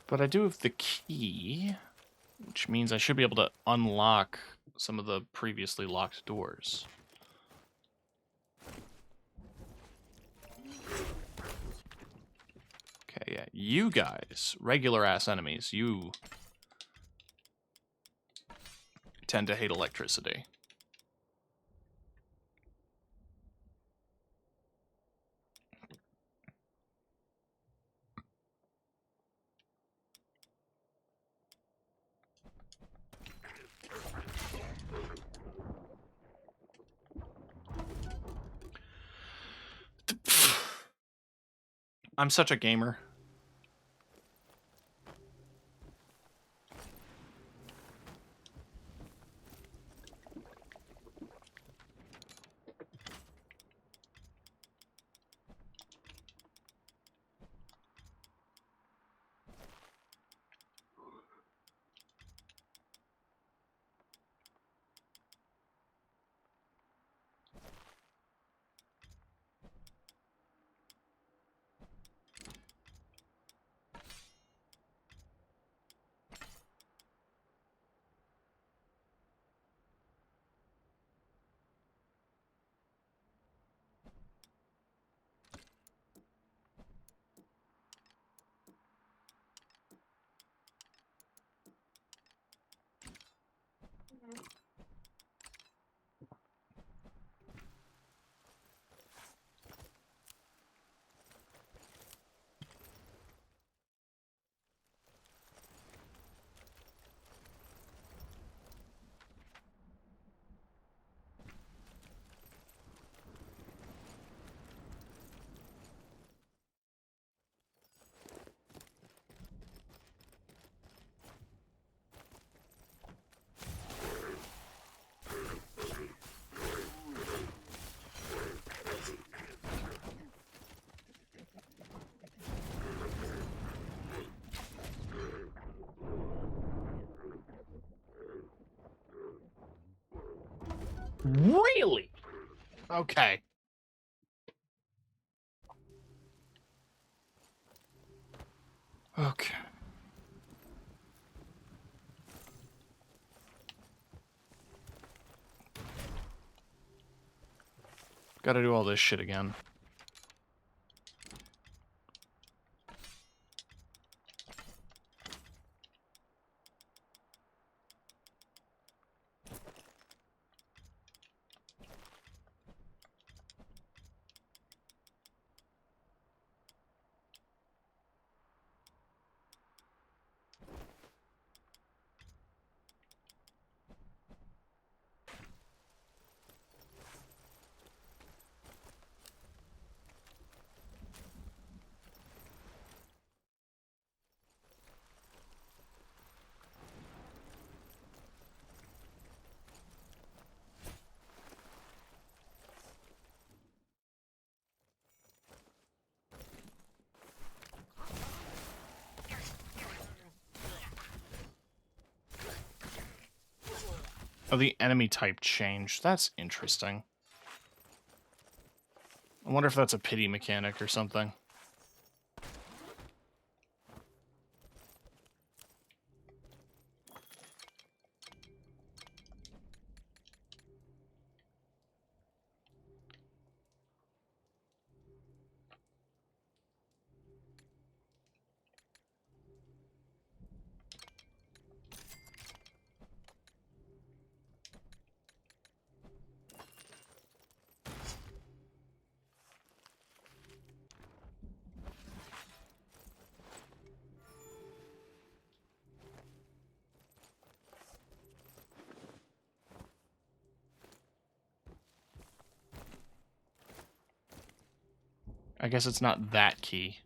But I do have the key, which means I should be able to unlock some of the previously locked doors. Okay, yeah. You guys, regular ass enemies, you tend to hate electricity. I'm such a gamer. Really? Okay. Okay. Gotta do all this shit again. Oh, the enemy type changed. That's interesting. I wonder if that's a pity mechanic or something. I guess it's not that key.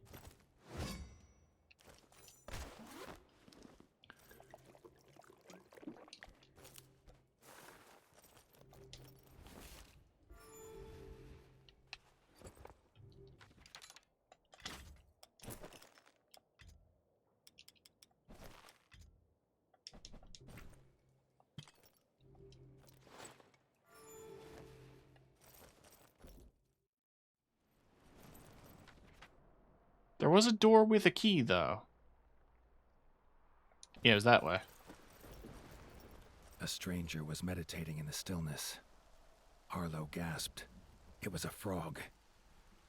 There was a door with a key, though. Yeah, it was that way. A stranger was meditating in the stillness. Arlo gasped. It was a frog.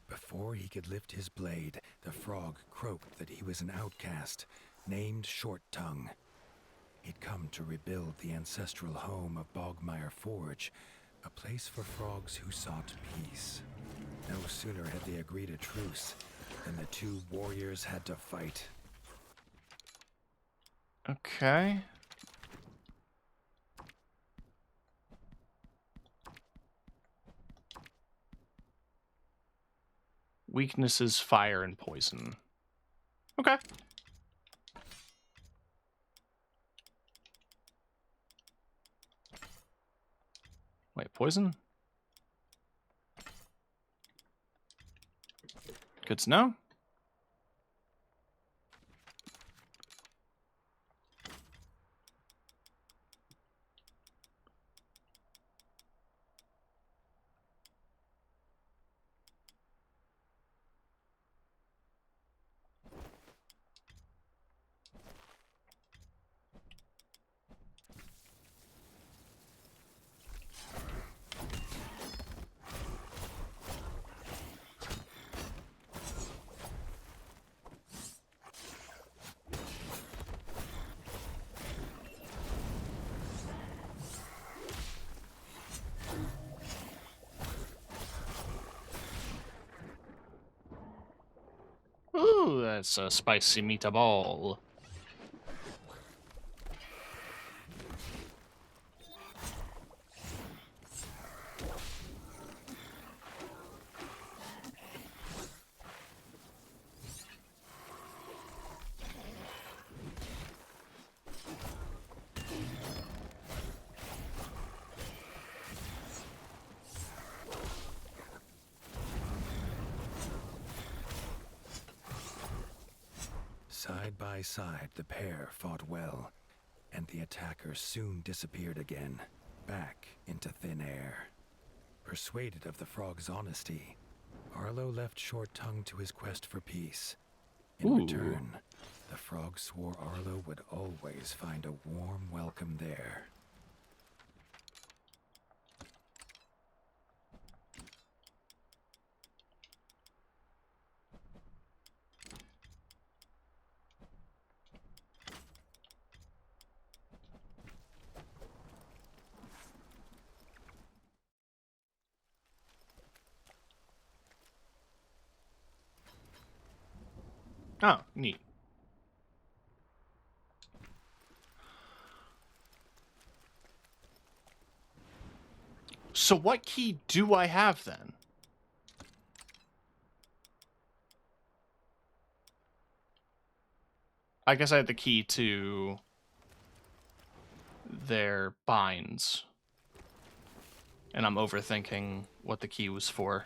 Before he could lift his blade, the frog croaked that he was an outcast, named Short Tongue. He'd come to rebuild the ancestral home of Bogmire Forge, a place for frogs who sought peace. No sooner had they agreed a truce than the two warriors had to fight. Okay. Weaknesses, fire, and poison. Okay. Wait, poison? Good to know. Ooh, that's a spicy meatball. Side by side, the pair fought well, and the attacker soon disappeared again, back into thin air. Persuaded of the frog's honesty, Arlo left Short Tongue to his quest for peace. In Ooh. return, the frog swore Arlo would always find a warm welcome there. Oh, neat. So what key do I have then? I guess I had the key to their binds. And I'm overthinking what the key was for.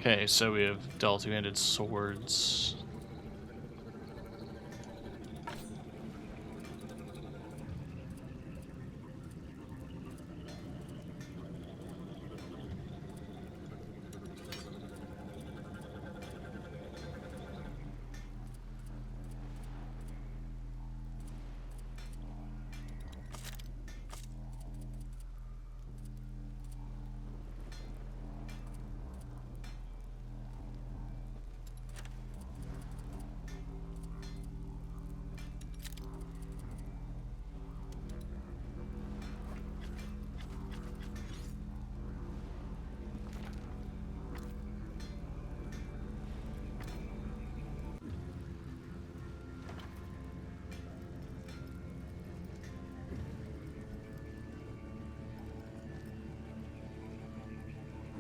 Okay, so we have dull two-handed swords.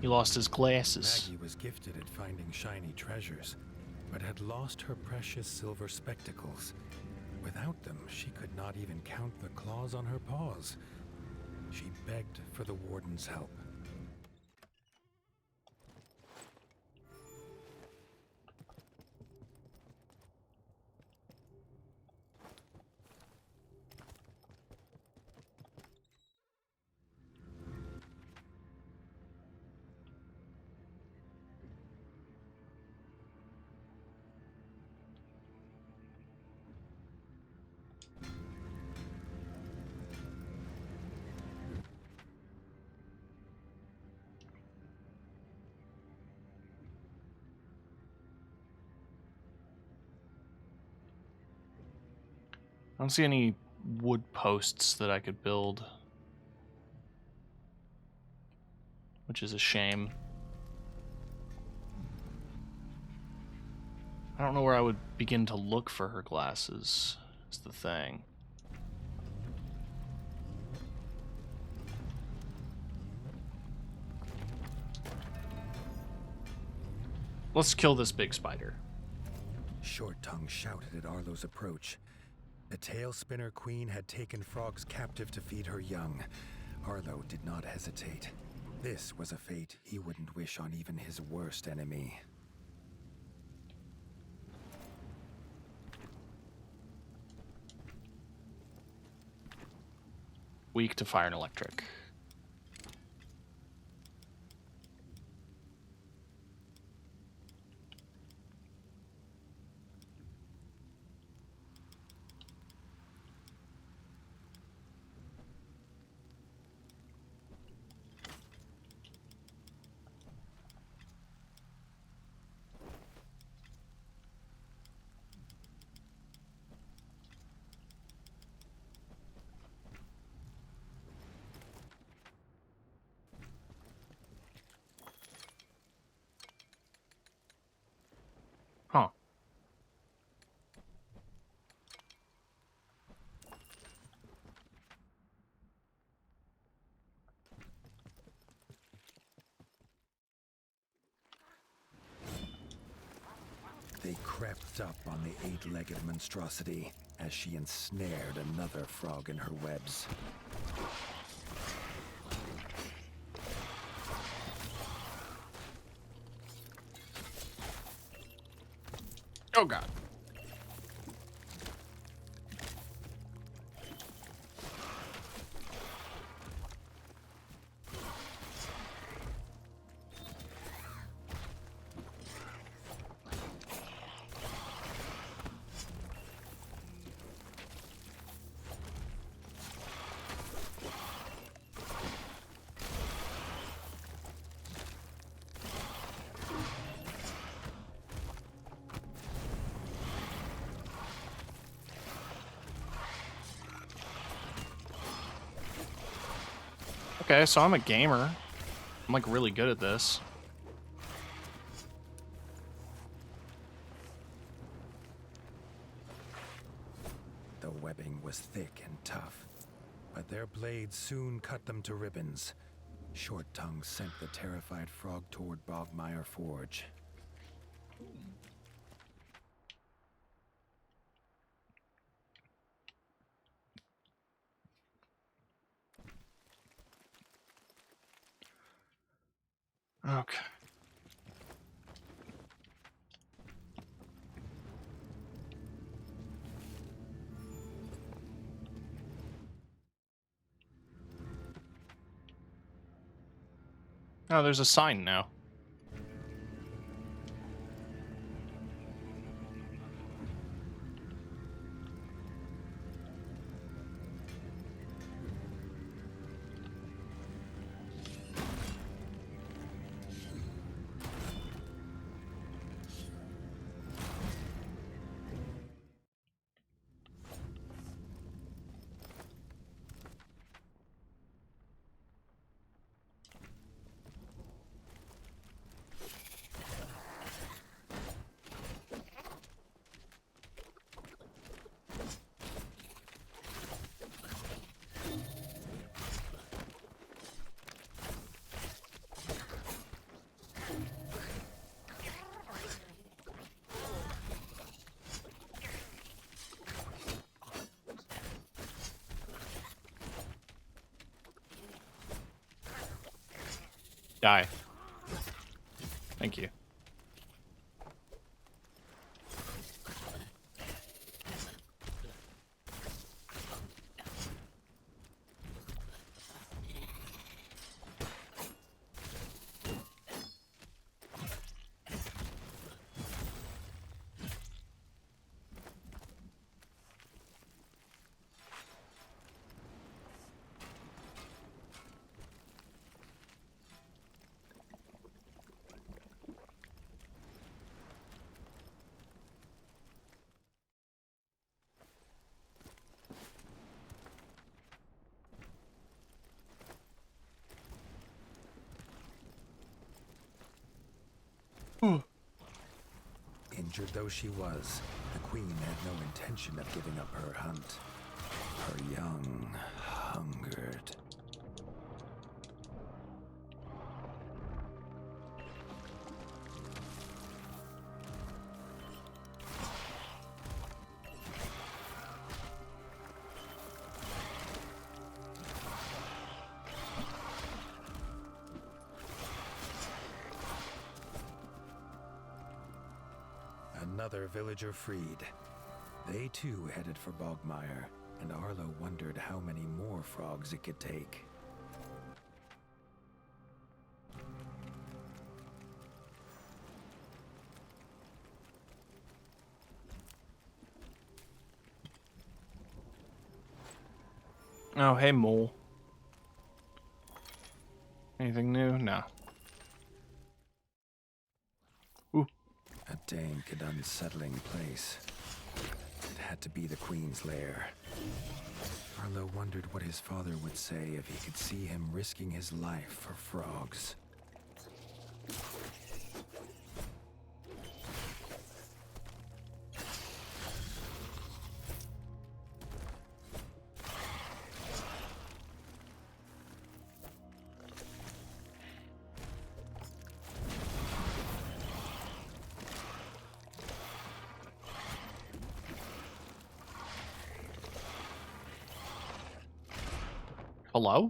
He lost his glasses. Maggie was gifted at finding shiny treasures, but had lost her precious silver spectacles. Without them, she could not even count the claws on her paws. She begged for the warden's help. I don't see any wood posts that I could build, which is a shame. I don't know where I would begin to look for her glasses, is the thing. Let's kill this big spider. Short Tongue shouted at Arlo's approach. The tail spinner queen had taken frogs captive to feed her young. Arlo did not hesitate. This was a fate he wouldn't wish on even his worst enemy. Weak to fire and electric. Huh. They crept up on the eight-legged monstrosity as she ensnared another frog in her webs. Oh god. Okay, so I'm a gamer. I'm like really good at this. The webbing was thick and tough, but their blades soon cut them to ribbons. Short Tongue sent the terrified frog toward Bogmire Forge. Okay. Oh, there's a sign now. Die. Thank you. Injured though she was, the queen had no intention of giving up her hunt. Her young hungered. Another villager freed. They too headed for Bogmire, and Arlo wondered how many more frogs it could take. Oh, hey, mole. Anything new? No. Ooh. A dank and unsettling place. It had to be the Queen's lair. Arlo wondered what his father would say if he could see him risking his life for frogs. Hello?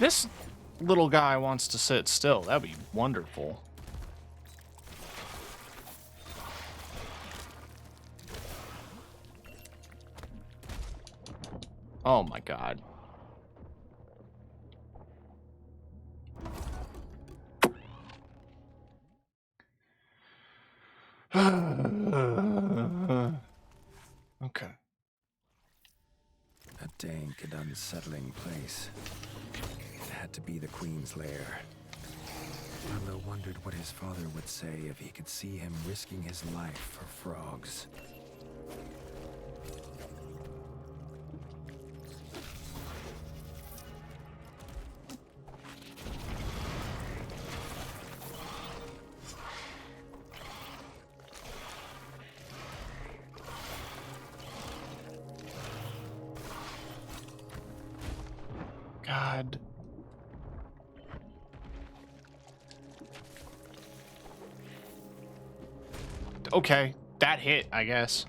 This little guy wants to sit still. That'd be wonderful. Oh my god. Okay. A dank and unsettling place. It had to be the Queen's lair. Arlo wondered what his father would say if he could see him risking his life for frogs. God. Okay, that hit, I guess.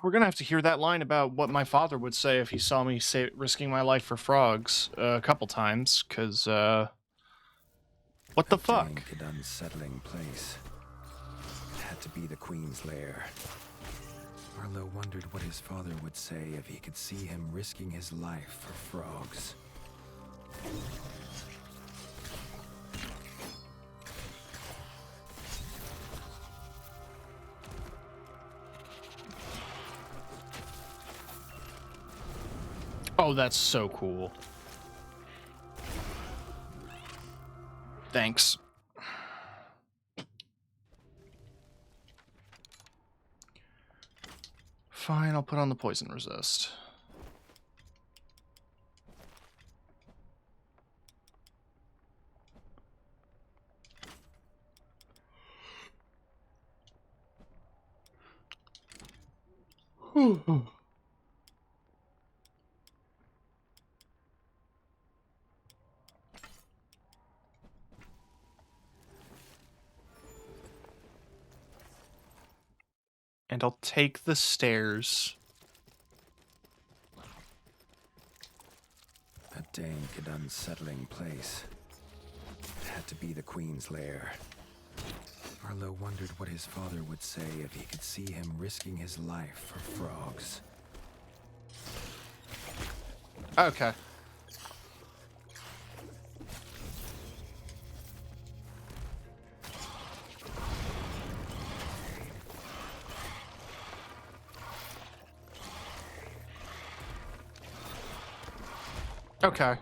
We're gonna have to hear that line about what my father would say if he saw me risking my life for frogs a couple times, because, what the fuck? Dank and unsettling place. It had to be the Queen's lair. Arlo wondered what his father would say if he could see him risking his life for frogs. Oh, that's so cool. Thanks. Fine, I'll put on the poison resist. And I'll take the stairs. A dank and unsettling place. It had to be the Queen's lair. Arlo wondered what his father would say if he could see him risking his life for frogs. Okay. Okay.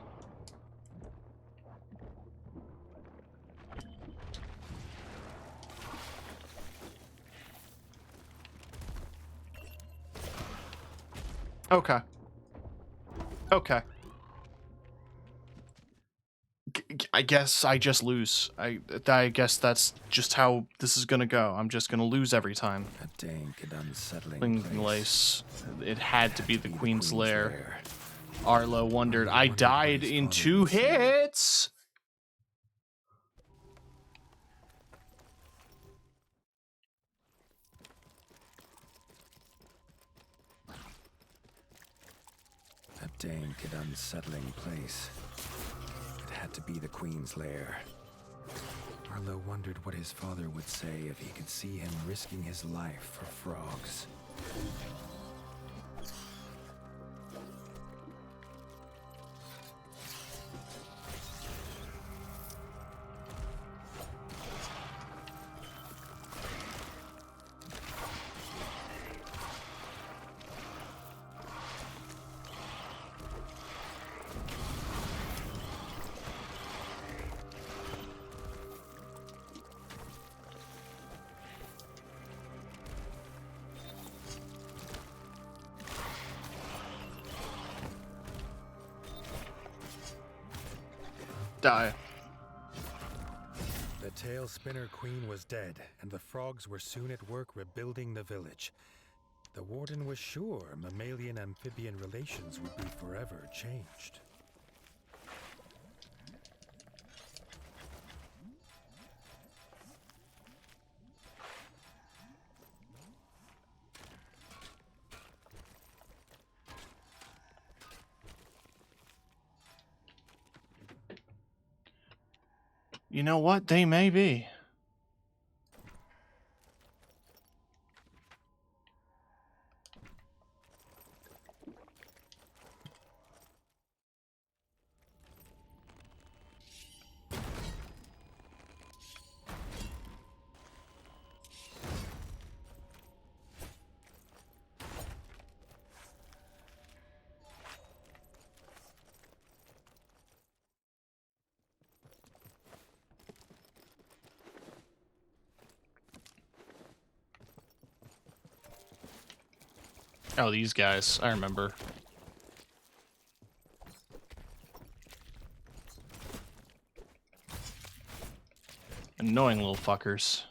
Okay. Okay. I guess I just lose. I guess that's just how this is gonna go. I'm just gonna lose every time. A dank and unsettling Clinging place. Lace. It had to be the Queen's lair. lair. Arlo wondered. I died in 2 hits! A dank and unsettling place. It had to be the Queen's lair. Arlo wondered what his father would say if he could see him risking his life for frogs. Die. The Tail Spinner Queen was dead, and the frogs were soon at work rebuilding the village. The Warden was sure mammalian-amphibian relations would be forever changed. You know what? They may be. Oh, these guys. I remember. Annoying little fuckers.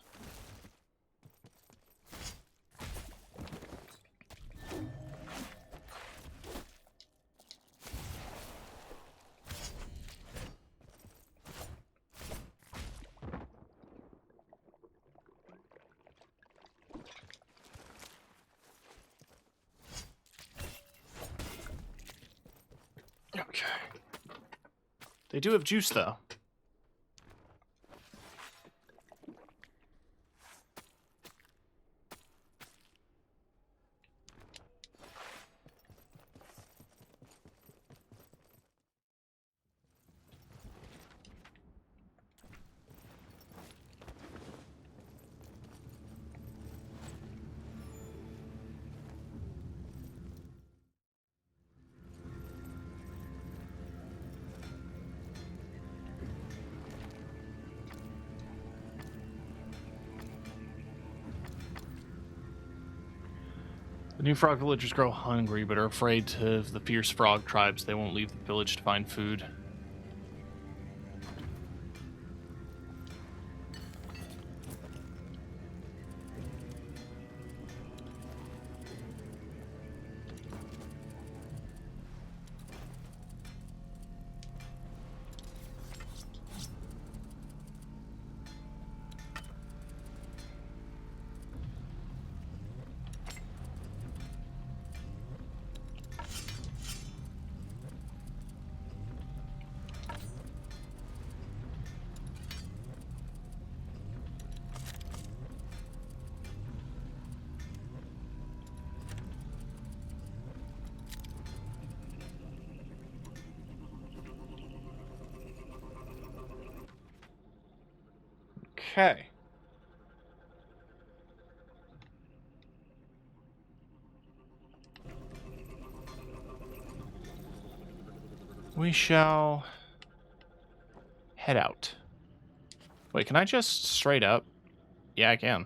They do have juice, though. The new frog villagers grow hungry, but are afraid of the fierce frog tribes. They won't leave the village to find food. Okay. We shall head out. Wait, can I just straight up? Yeah, I can.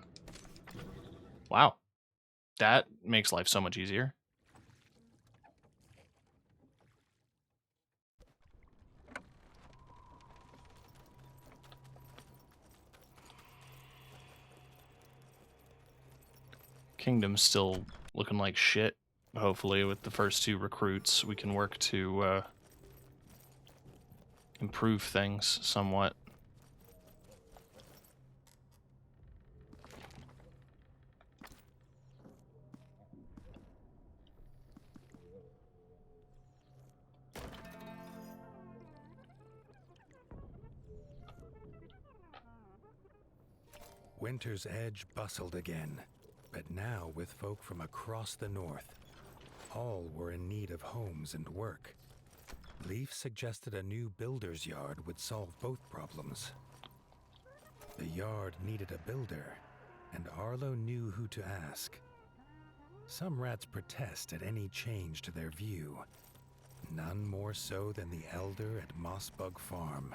Wow. That makes life so much easier. Kingdom's still looking like shit. Hopefully, with the first 2 recruits, we can work to improve things somewhat. Winter's Edge bustled again, but now with folk from across the north. All were in need of homes and work. Leaf suggested a new builder's yard would solve both problems. The yard needed a builder, and Arlo knew who to ask. Some rats protest at any change to their view. None more so than the elder at Mossbug Farm.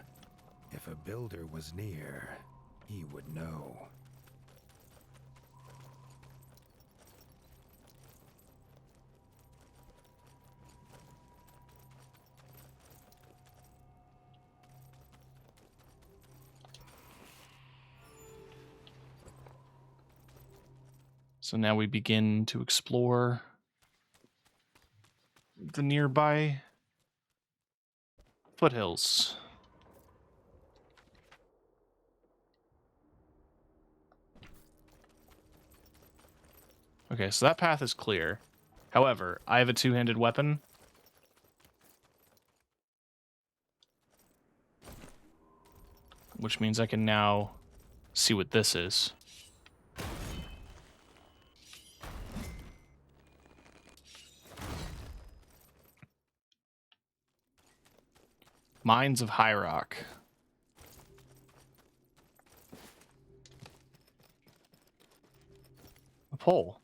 If a builder was near, he would know. So now we begin to explore the nearby foothills. Okay, so that path is clear. However, I have a 2-handed weapon. Which means I can now see what this is. Mines of High Rock. A pole.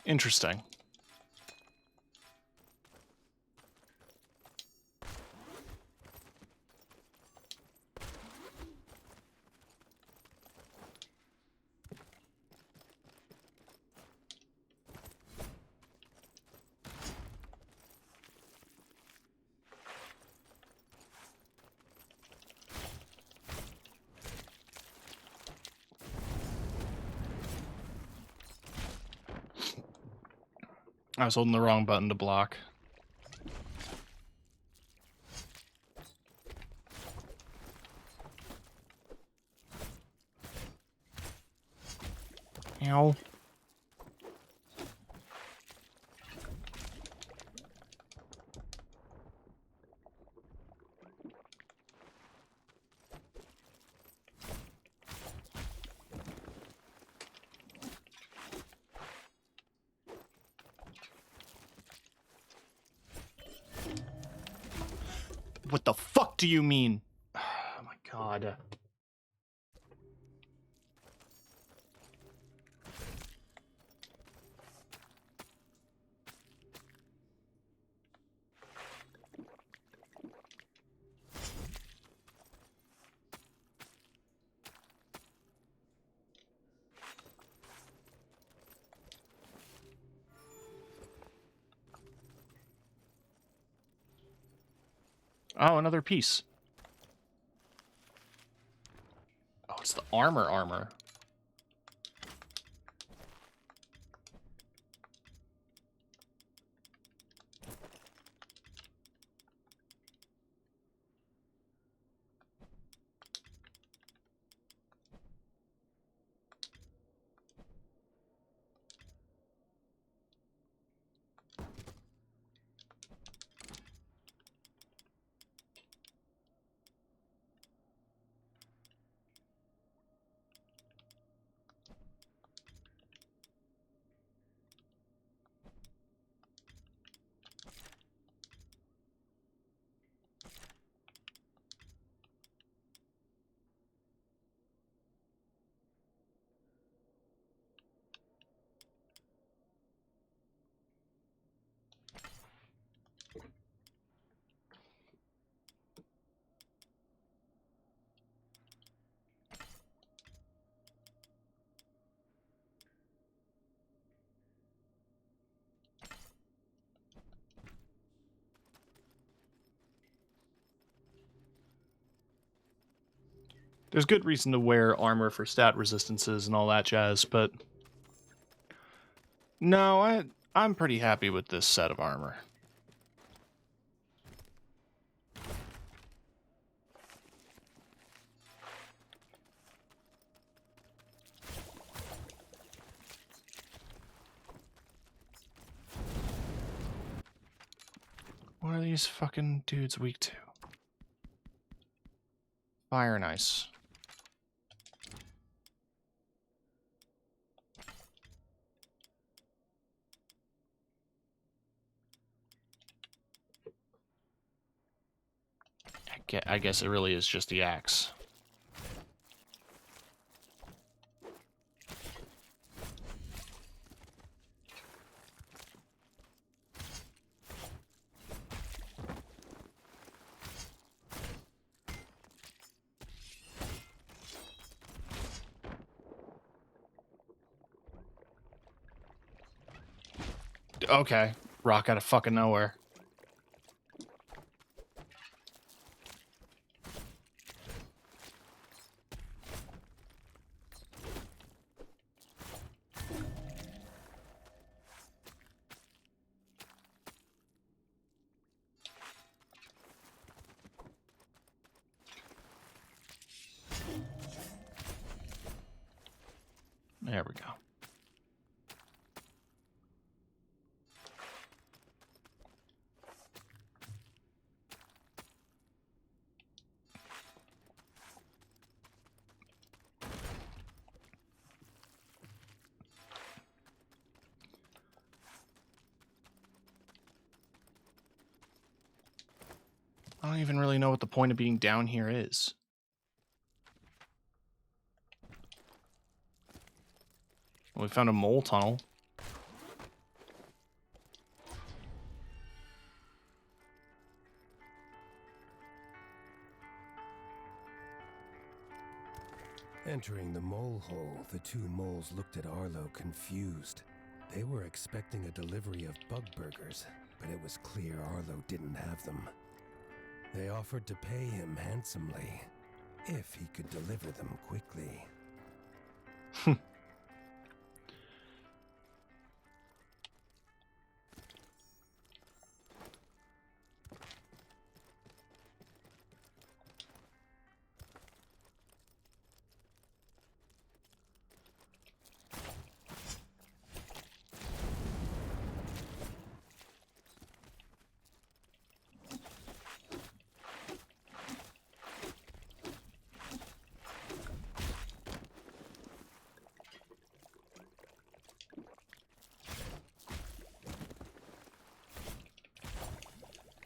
Interesting. I was holding the wrong button to block. Ow. What the fuck do you mean? Oh my god. Oh, another piece. Oh, it's the armor. There's good reason to wear armor for stat resistances and all that jazz, but no, I'm pretty happy with this set of armor. What are these fucking dudes weak to? Fire and ice. I guess it really is just the axe. Okay, rock out of fucking nowhere. There we go. I don't even really know what the point of being down here is. Well, we found a mole tunnel. Entering the mole hole, the two moles looked at Arlo confused. They were expecting a delivery of bug burgers, but it was clear Arlo didn't have them. They offered to pay him handsomely if he could deliver them quickly.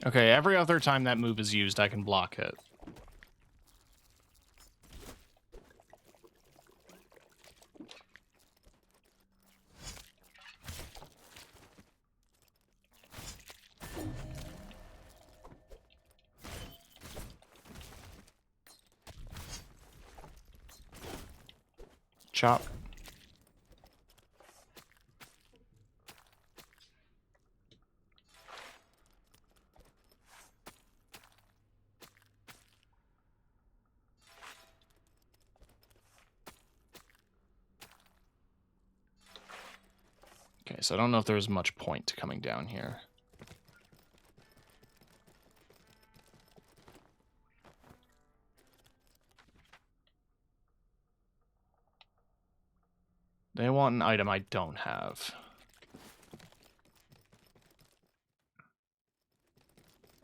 Okay, every other time that move is used, I can block it. Chop. Okay, so I don't know if there's much point to coming down here. They want an item I don't have.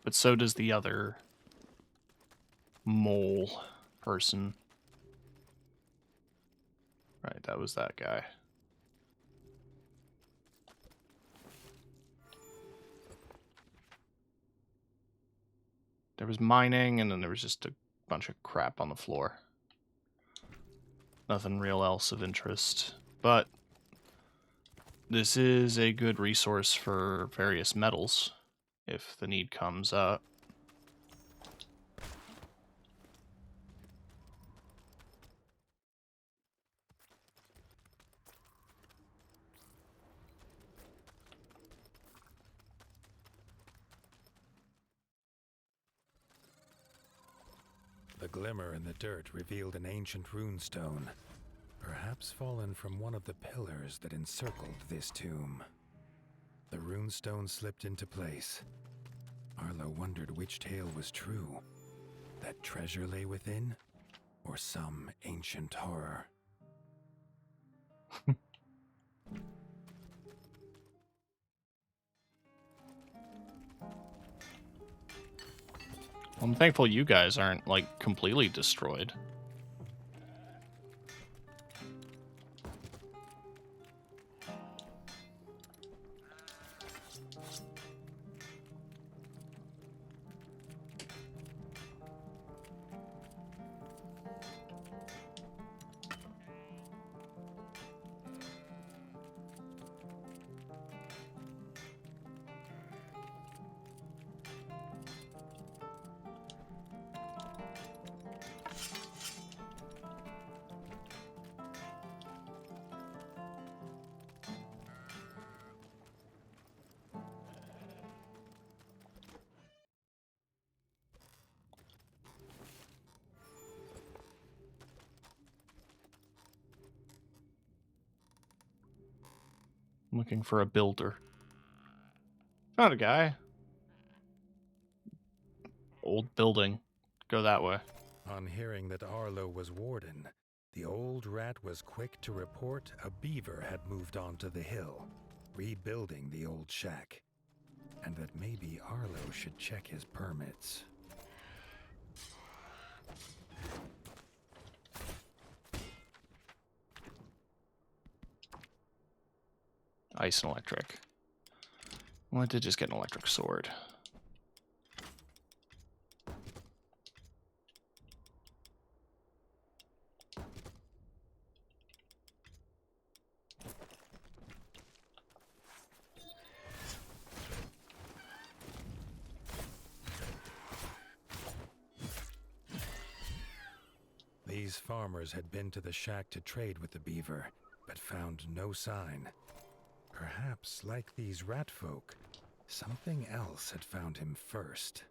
But so does the other mole person. Right, that was that guy. There was mining, and then there was just a bunch of crap on the floor. Nothing real else of interest. But this is a good resource for various metals, if the need comes up. The glimmer in the dirt revealed an ancient runestone, perhaps fallen from one of the pillars that encircled this tomb. The runestone slipped into place. Arlo wondered which tale was true. That treasure lay within, or some ancient horror. I'm thankful you guys aren't, like, completely destroyed. I'm looking for a builder. Found a guy. Old building. Go that way. On hearing that Arlo was warden, the old rat was quick to report a beaver had moved onto the hill, rebuilding the old shack, and that maybe Arlo should check his permits. Ice and electric. Well, I did just get an electric sword. These farmers had been to the shack to trade with the beaver, but found no sign. Perhaps, like these rat folk, something else had found him first.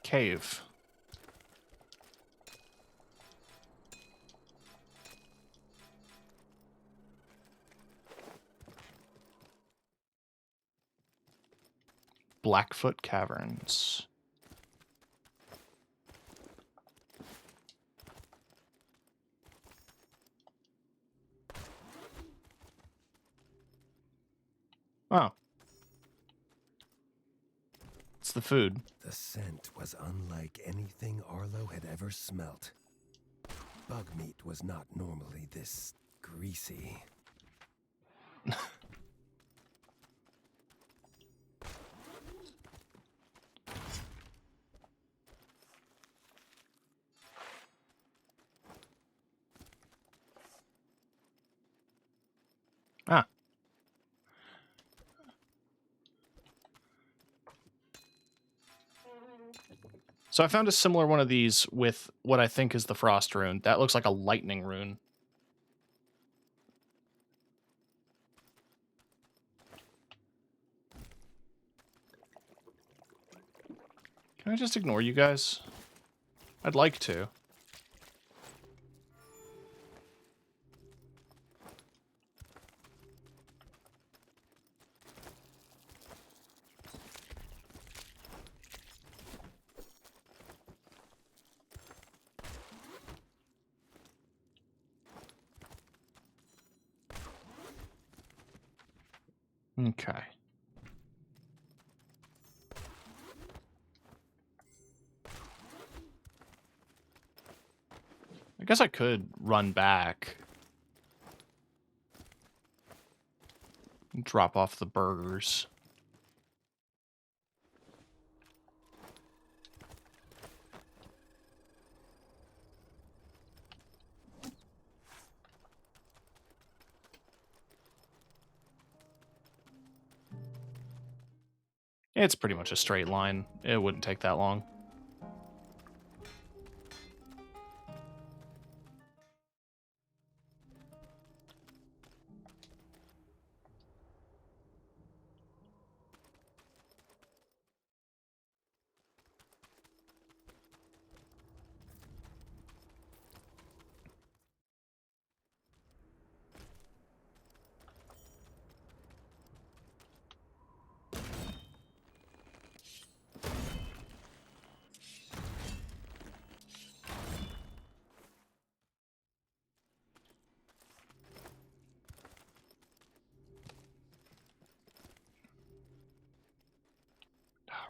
Cave. Blackfoot Caverns. Oh. It's the food. The scent was unlike anything Arlo had ever smelt. Bug meat was not normally this greasy. So I found a similar one of these with what I think is the Frost Rune. That looks like a lightning rune. Can I just ignore you guys? I'd like to. Okay. I guess I could run back. And drop off the burgers. It's pretty much a straight line. It wouldn't take that long.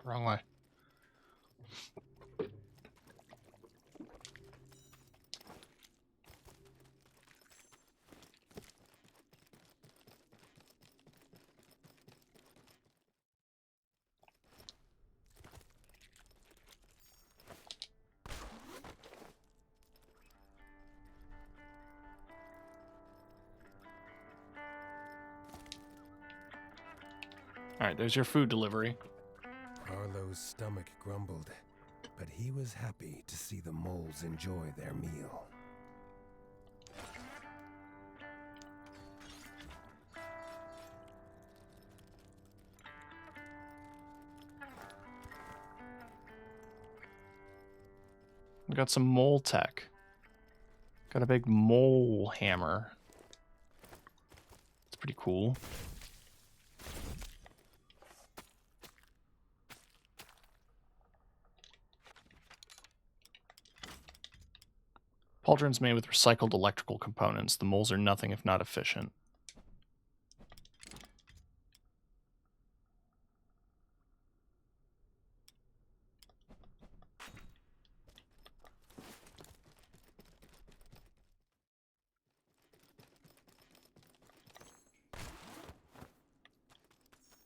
Wrong way. Alright, there's your food delivery. Arlo's stomach grumbled, but he was happy to see the moles enjoy their meal. We got some mole tech. Got a big mole hammer. It's pretty cool. Pauldron's made with recycled electrical components. The moles are nothing if not efficient.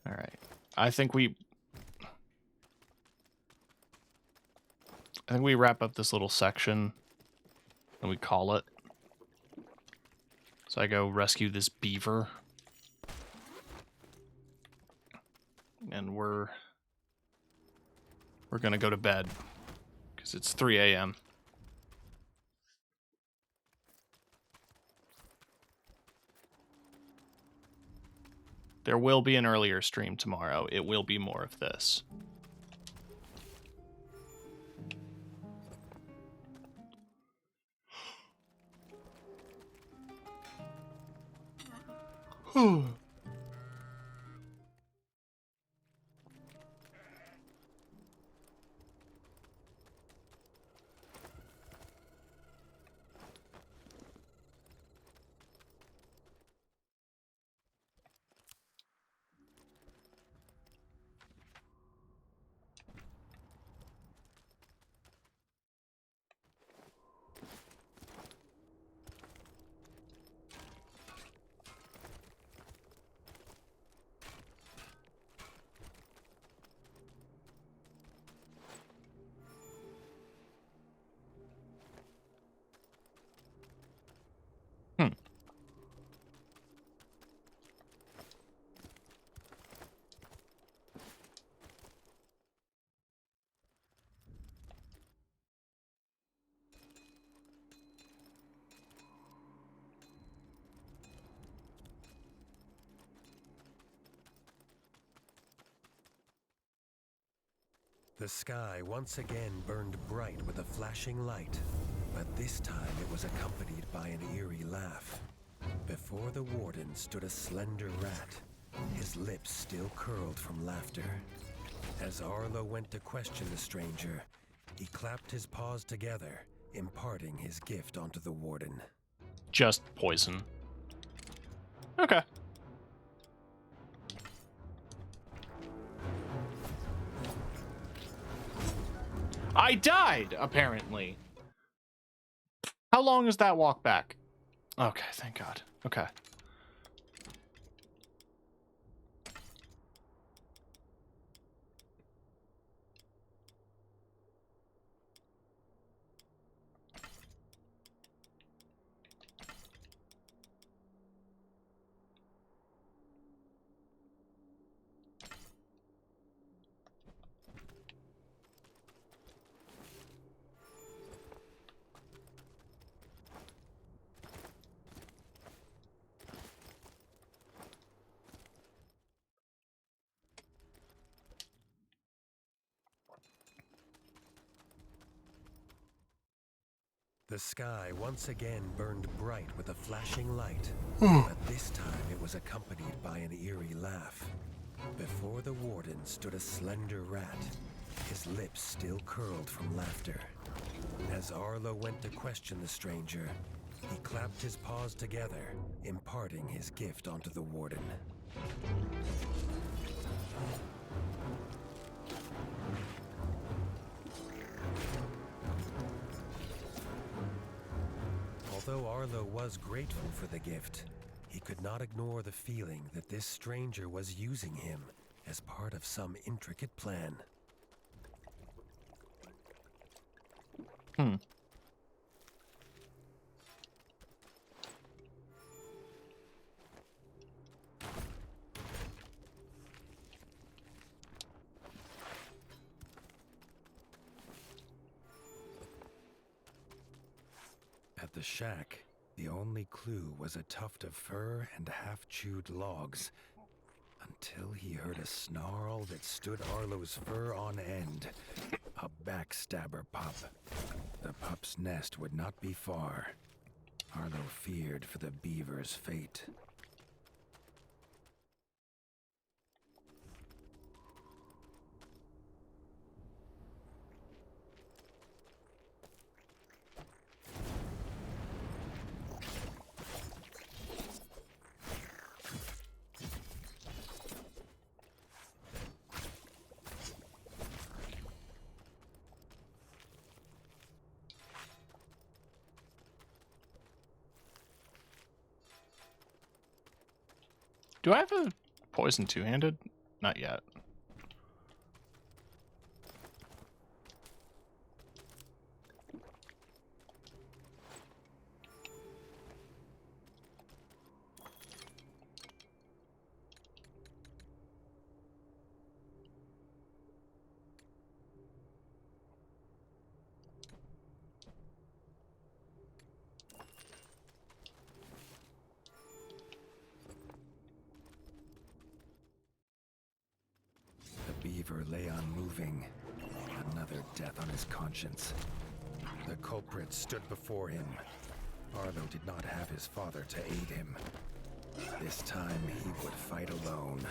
All right. I think we wrap up this little section and we call it. So I go rescue this beaver. And we're going to go to bed because it's 3 a.m. There will be an earlier stream tomorrow. It will be more of this. The sky once again burned bright with a flashing light, but this time it was accompanied by an eerie laugh. Before the warden stood a slender rat, his lips still curled from laughter. As Arlo went to question the stranger, he clapped his paws together, imparting his gift onto the warden. Just poison. Okay. I died, apparently. How long is that walk back? Okay, thank God. Okay. The sky once again burned bright with a flashing light, but this time it was accompanied by an eerie laugh. Before the warden stood a slender rat, his lips still curled from laughter. As Arlo went to question the stranger, he clapped his paws together, imparting his gift onto the warden. Although Arlo was grateful for the gift, he could not ignore the feeling that this stranger was using him as part of some intricate plan. At the shack, the only clue was a tuft of fur and half-chewed logs, until he heard a snarl that stood Arlo's fur on end. A backstabber pup. The pup's nest would not be far. Arlo feared for the beaver's fate. Do I have a poison two-handed? Not yet. Beaver lay unmoving, another death on his conscience. The culprit stood before him. Arlo did not have his father to aid him. This time he would fight alone.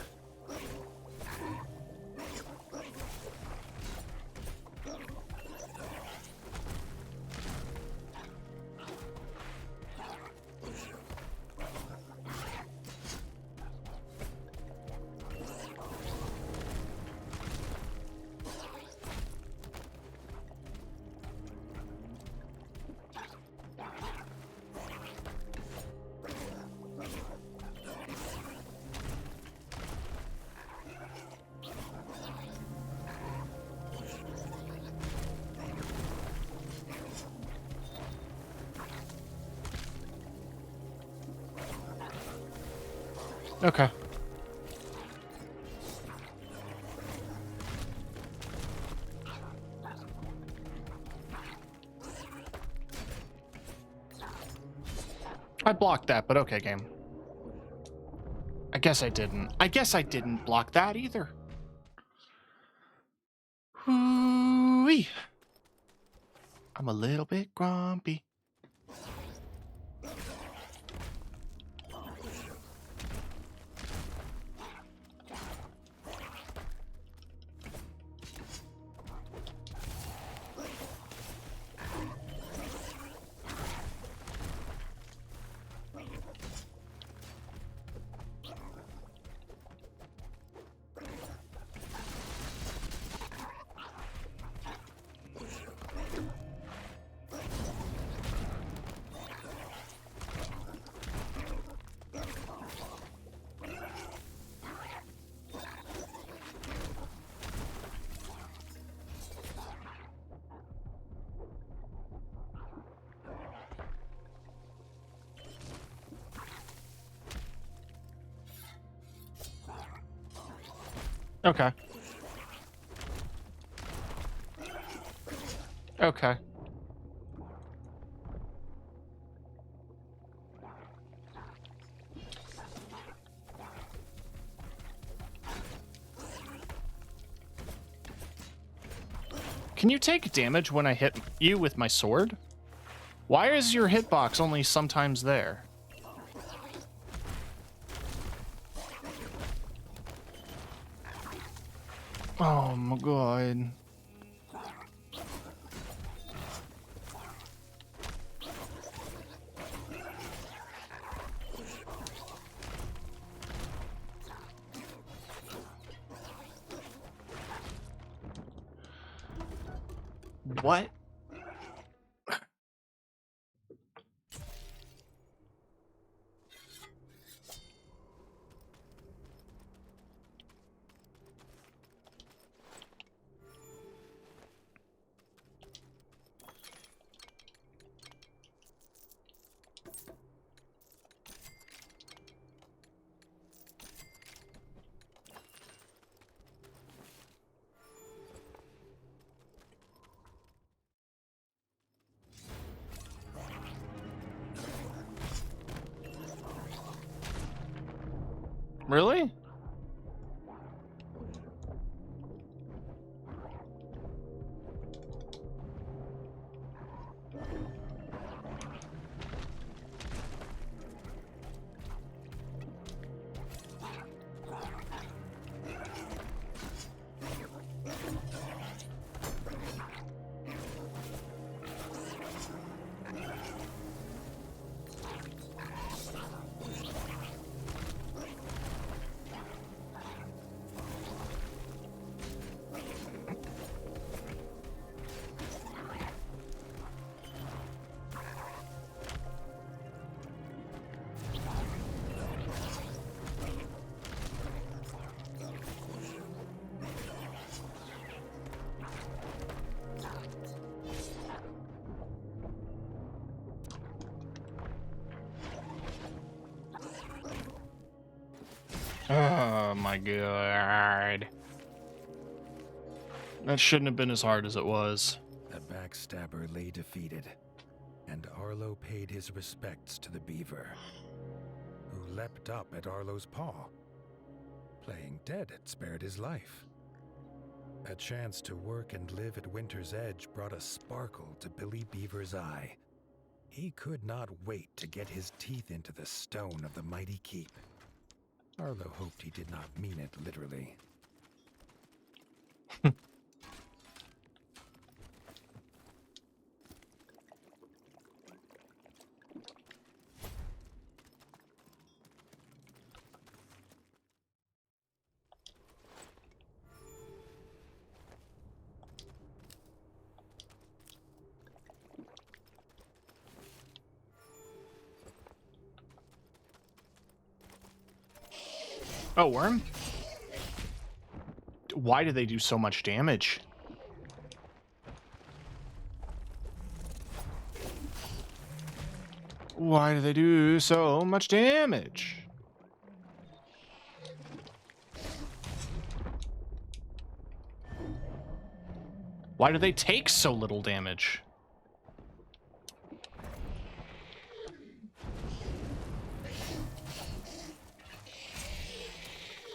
Okay. I blocked that, but okay, game. I guess I didn't. I guess I didn't block that either. Hoo-wee. I'm a little bit grumpy. Okay. Okay. Can you take damage when I hit you with my sword? Why is your hitbox only sometimes there? Oh my god. What? Really? Oh my god. That shouldn't have been as hard as it was. The backstabber lay defeated, and Arlo paid his respects to the beaver, who leapt up at Arlo's paw. Playing dead had spared his life. A chance to work and live at Winter's Edge brought a sparkle to Billy Beaver's eye. He could not wait to get his teeth into the stone of the mighty keep. Arlo hoped he did not mean it literally. Oh, worm? Why do they do so much damage? Why do they do so much damage? Why do they take so little damage?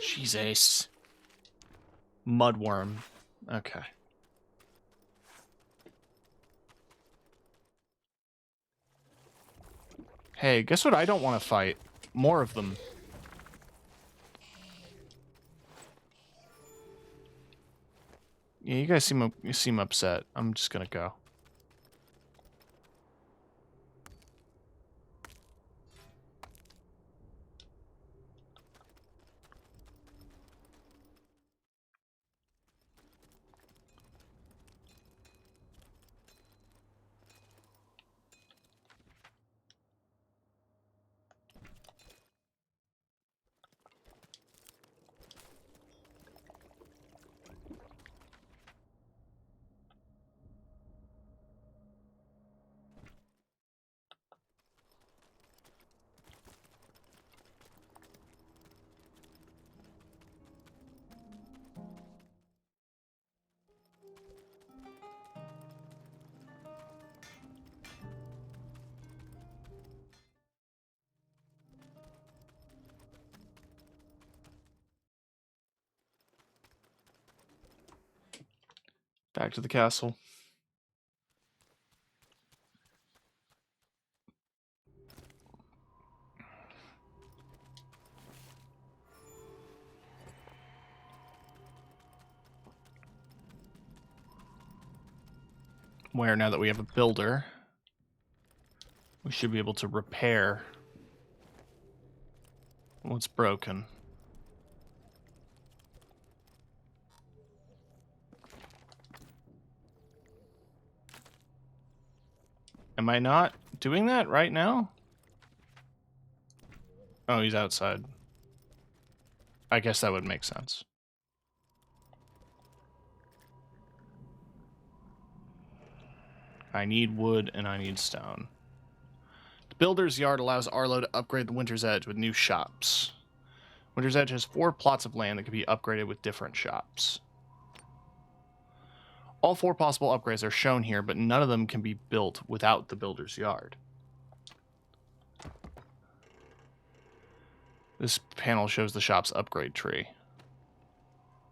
Jesus. Mudworm. Okay. Hey, guess what I don't want to fight? More of them. Yeah, you guys seem upset. I'm just gonna go. Back to the castle. Where now that we have a builder, we should be able to repair what's broken. Am I not doing that right now? Oh, he's outside. I guess that would make sense. I need wood and I need stone. The Builder's Yard allows Arlo to upgrade the Winter's Edge with new shops. Winter's Edge has 4 plots of land that can be upgraded with different shops. All 4 possible upgrades are shown here, but none of them can be built without the Builder's Yard. This panel shows the shop's upgrade tree.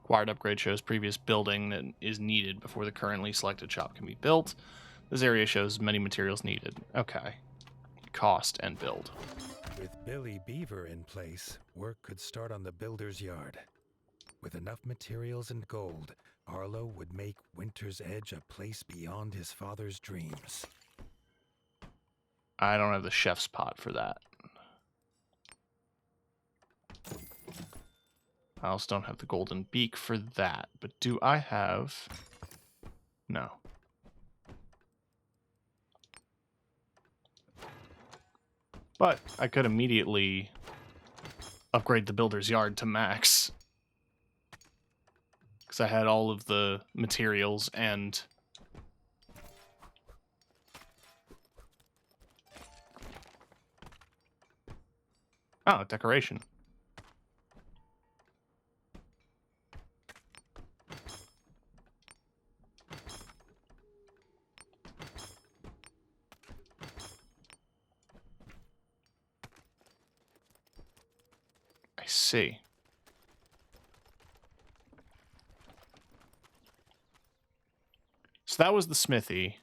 Required upgrade shows previous building that is needed before the currently selected shop can be built. This area shows many materials needed. Okay. Cost and build. With Billy Beaver in place, work could start on the Builder's Yard. With enough materials and gold, Arlo would make Winter's Edge a place beyond his father's dreams. I don't have the chef's pot for that. I also don't have the golden beak for that. But do I have... No. But I could immediately upgrade the Builder's Yard to max. Because I had all of the materials and... Oh, decoration. I see. So that was the smithy.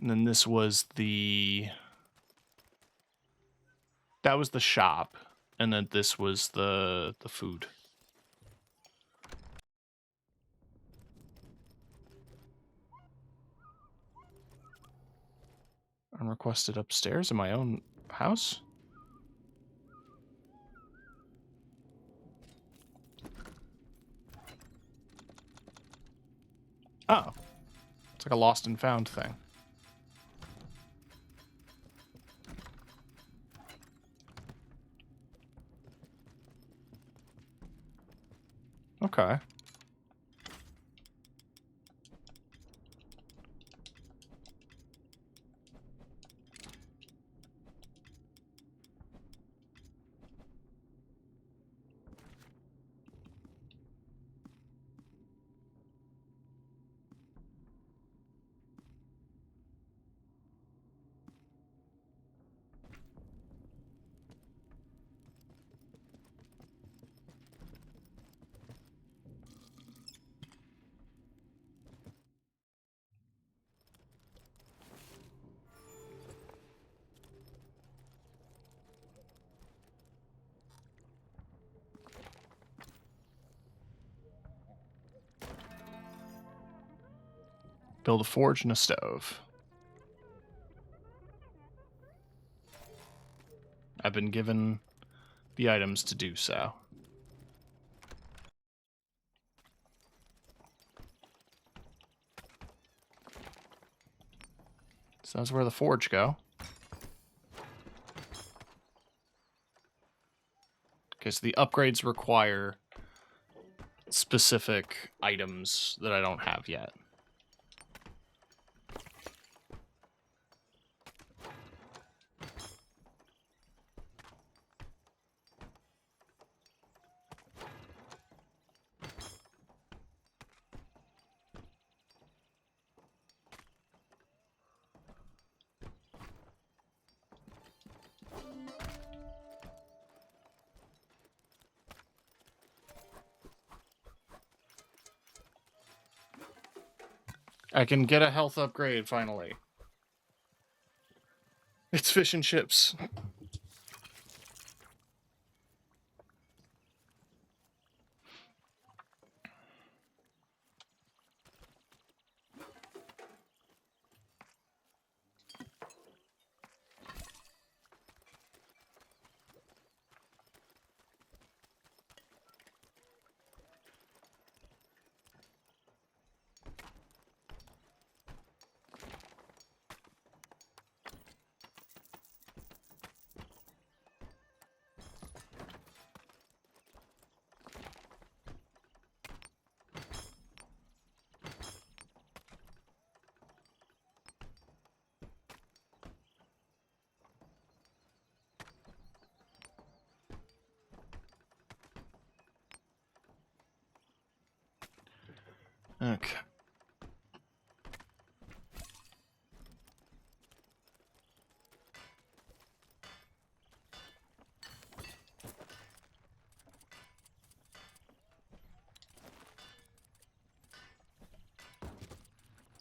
And then this was the... That was the shop. And then this was the food. I'm requested upstairs in my own house? Oh. It's like a lost and found thing. Okay. Build a forge and a stove. I've been given the items to do so. So that's where the forge go. Okay, so the upgrades require specific items that I don't have yet. I can get a health upgrade, finally. It's fish and chips. Okay.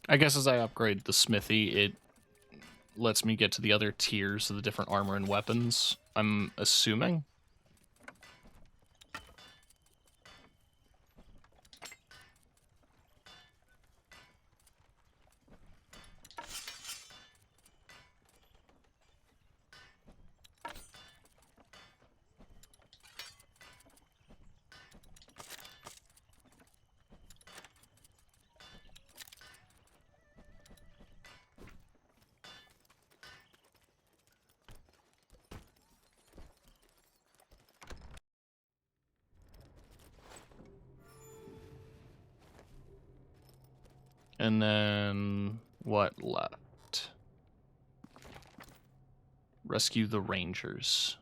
I guess as I upgrade the smithy, it lets me get to the other tiers of the different armor and weapons, I'm assuming. And then what left? Rescue the Rangers.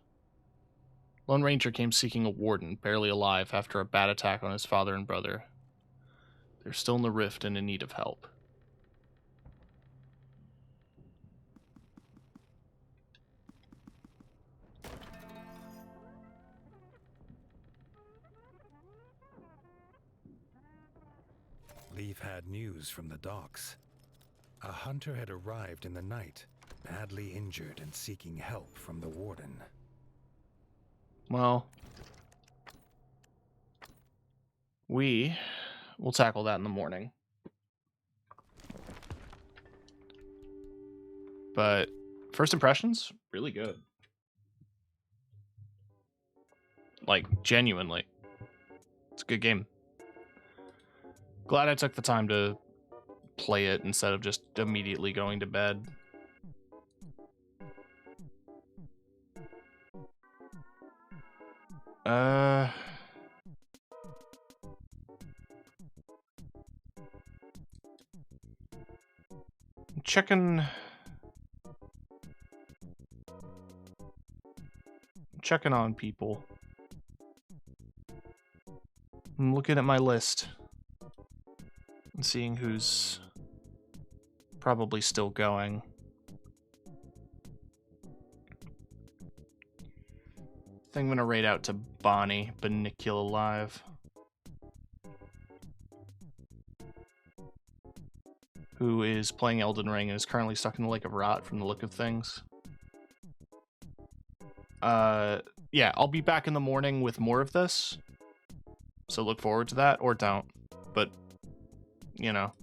Lone Ranger came seeking a warden, barely alive, after a bad attack on his father and brother. They're still in the rift and in need of help. Leaf had news from the docks. A hunter had arrived in the night, badly injured and seeking help from the warden. Well, we will tackle that in the morning. But first impressions, really good. Like, genuinely. It's a good game. Glad I took the time to play it instead of just immediately going to bed. Checking on people. I'm looking at my list and seeing who's probably still going. I think I'm gonna raid out to Bonnie, Benicula Live. Who is playing Elden Ring and is currently stuck in the Lake of Rot from the look of things. Yeah, I'll be back in the morning with more of this. So look forward to that, or don't. But, you know,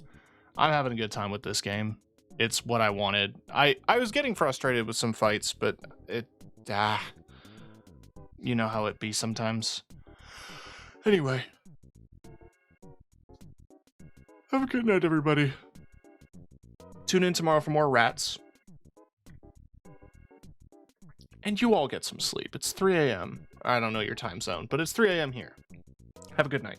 I'm having a good time with this game. It's what I wanted. I was getting frustrated with some fights, but you know how it be sometimes. Anyway, have a good night, everybody. Tune in tomorrow for more rats. And you all get some sleep. It's 3 a.m. I don't know your time zone, but it's 3 a.m. here. Have a good night.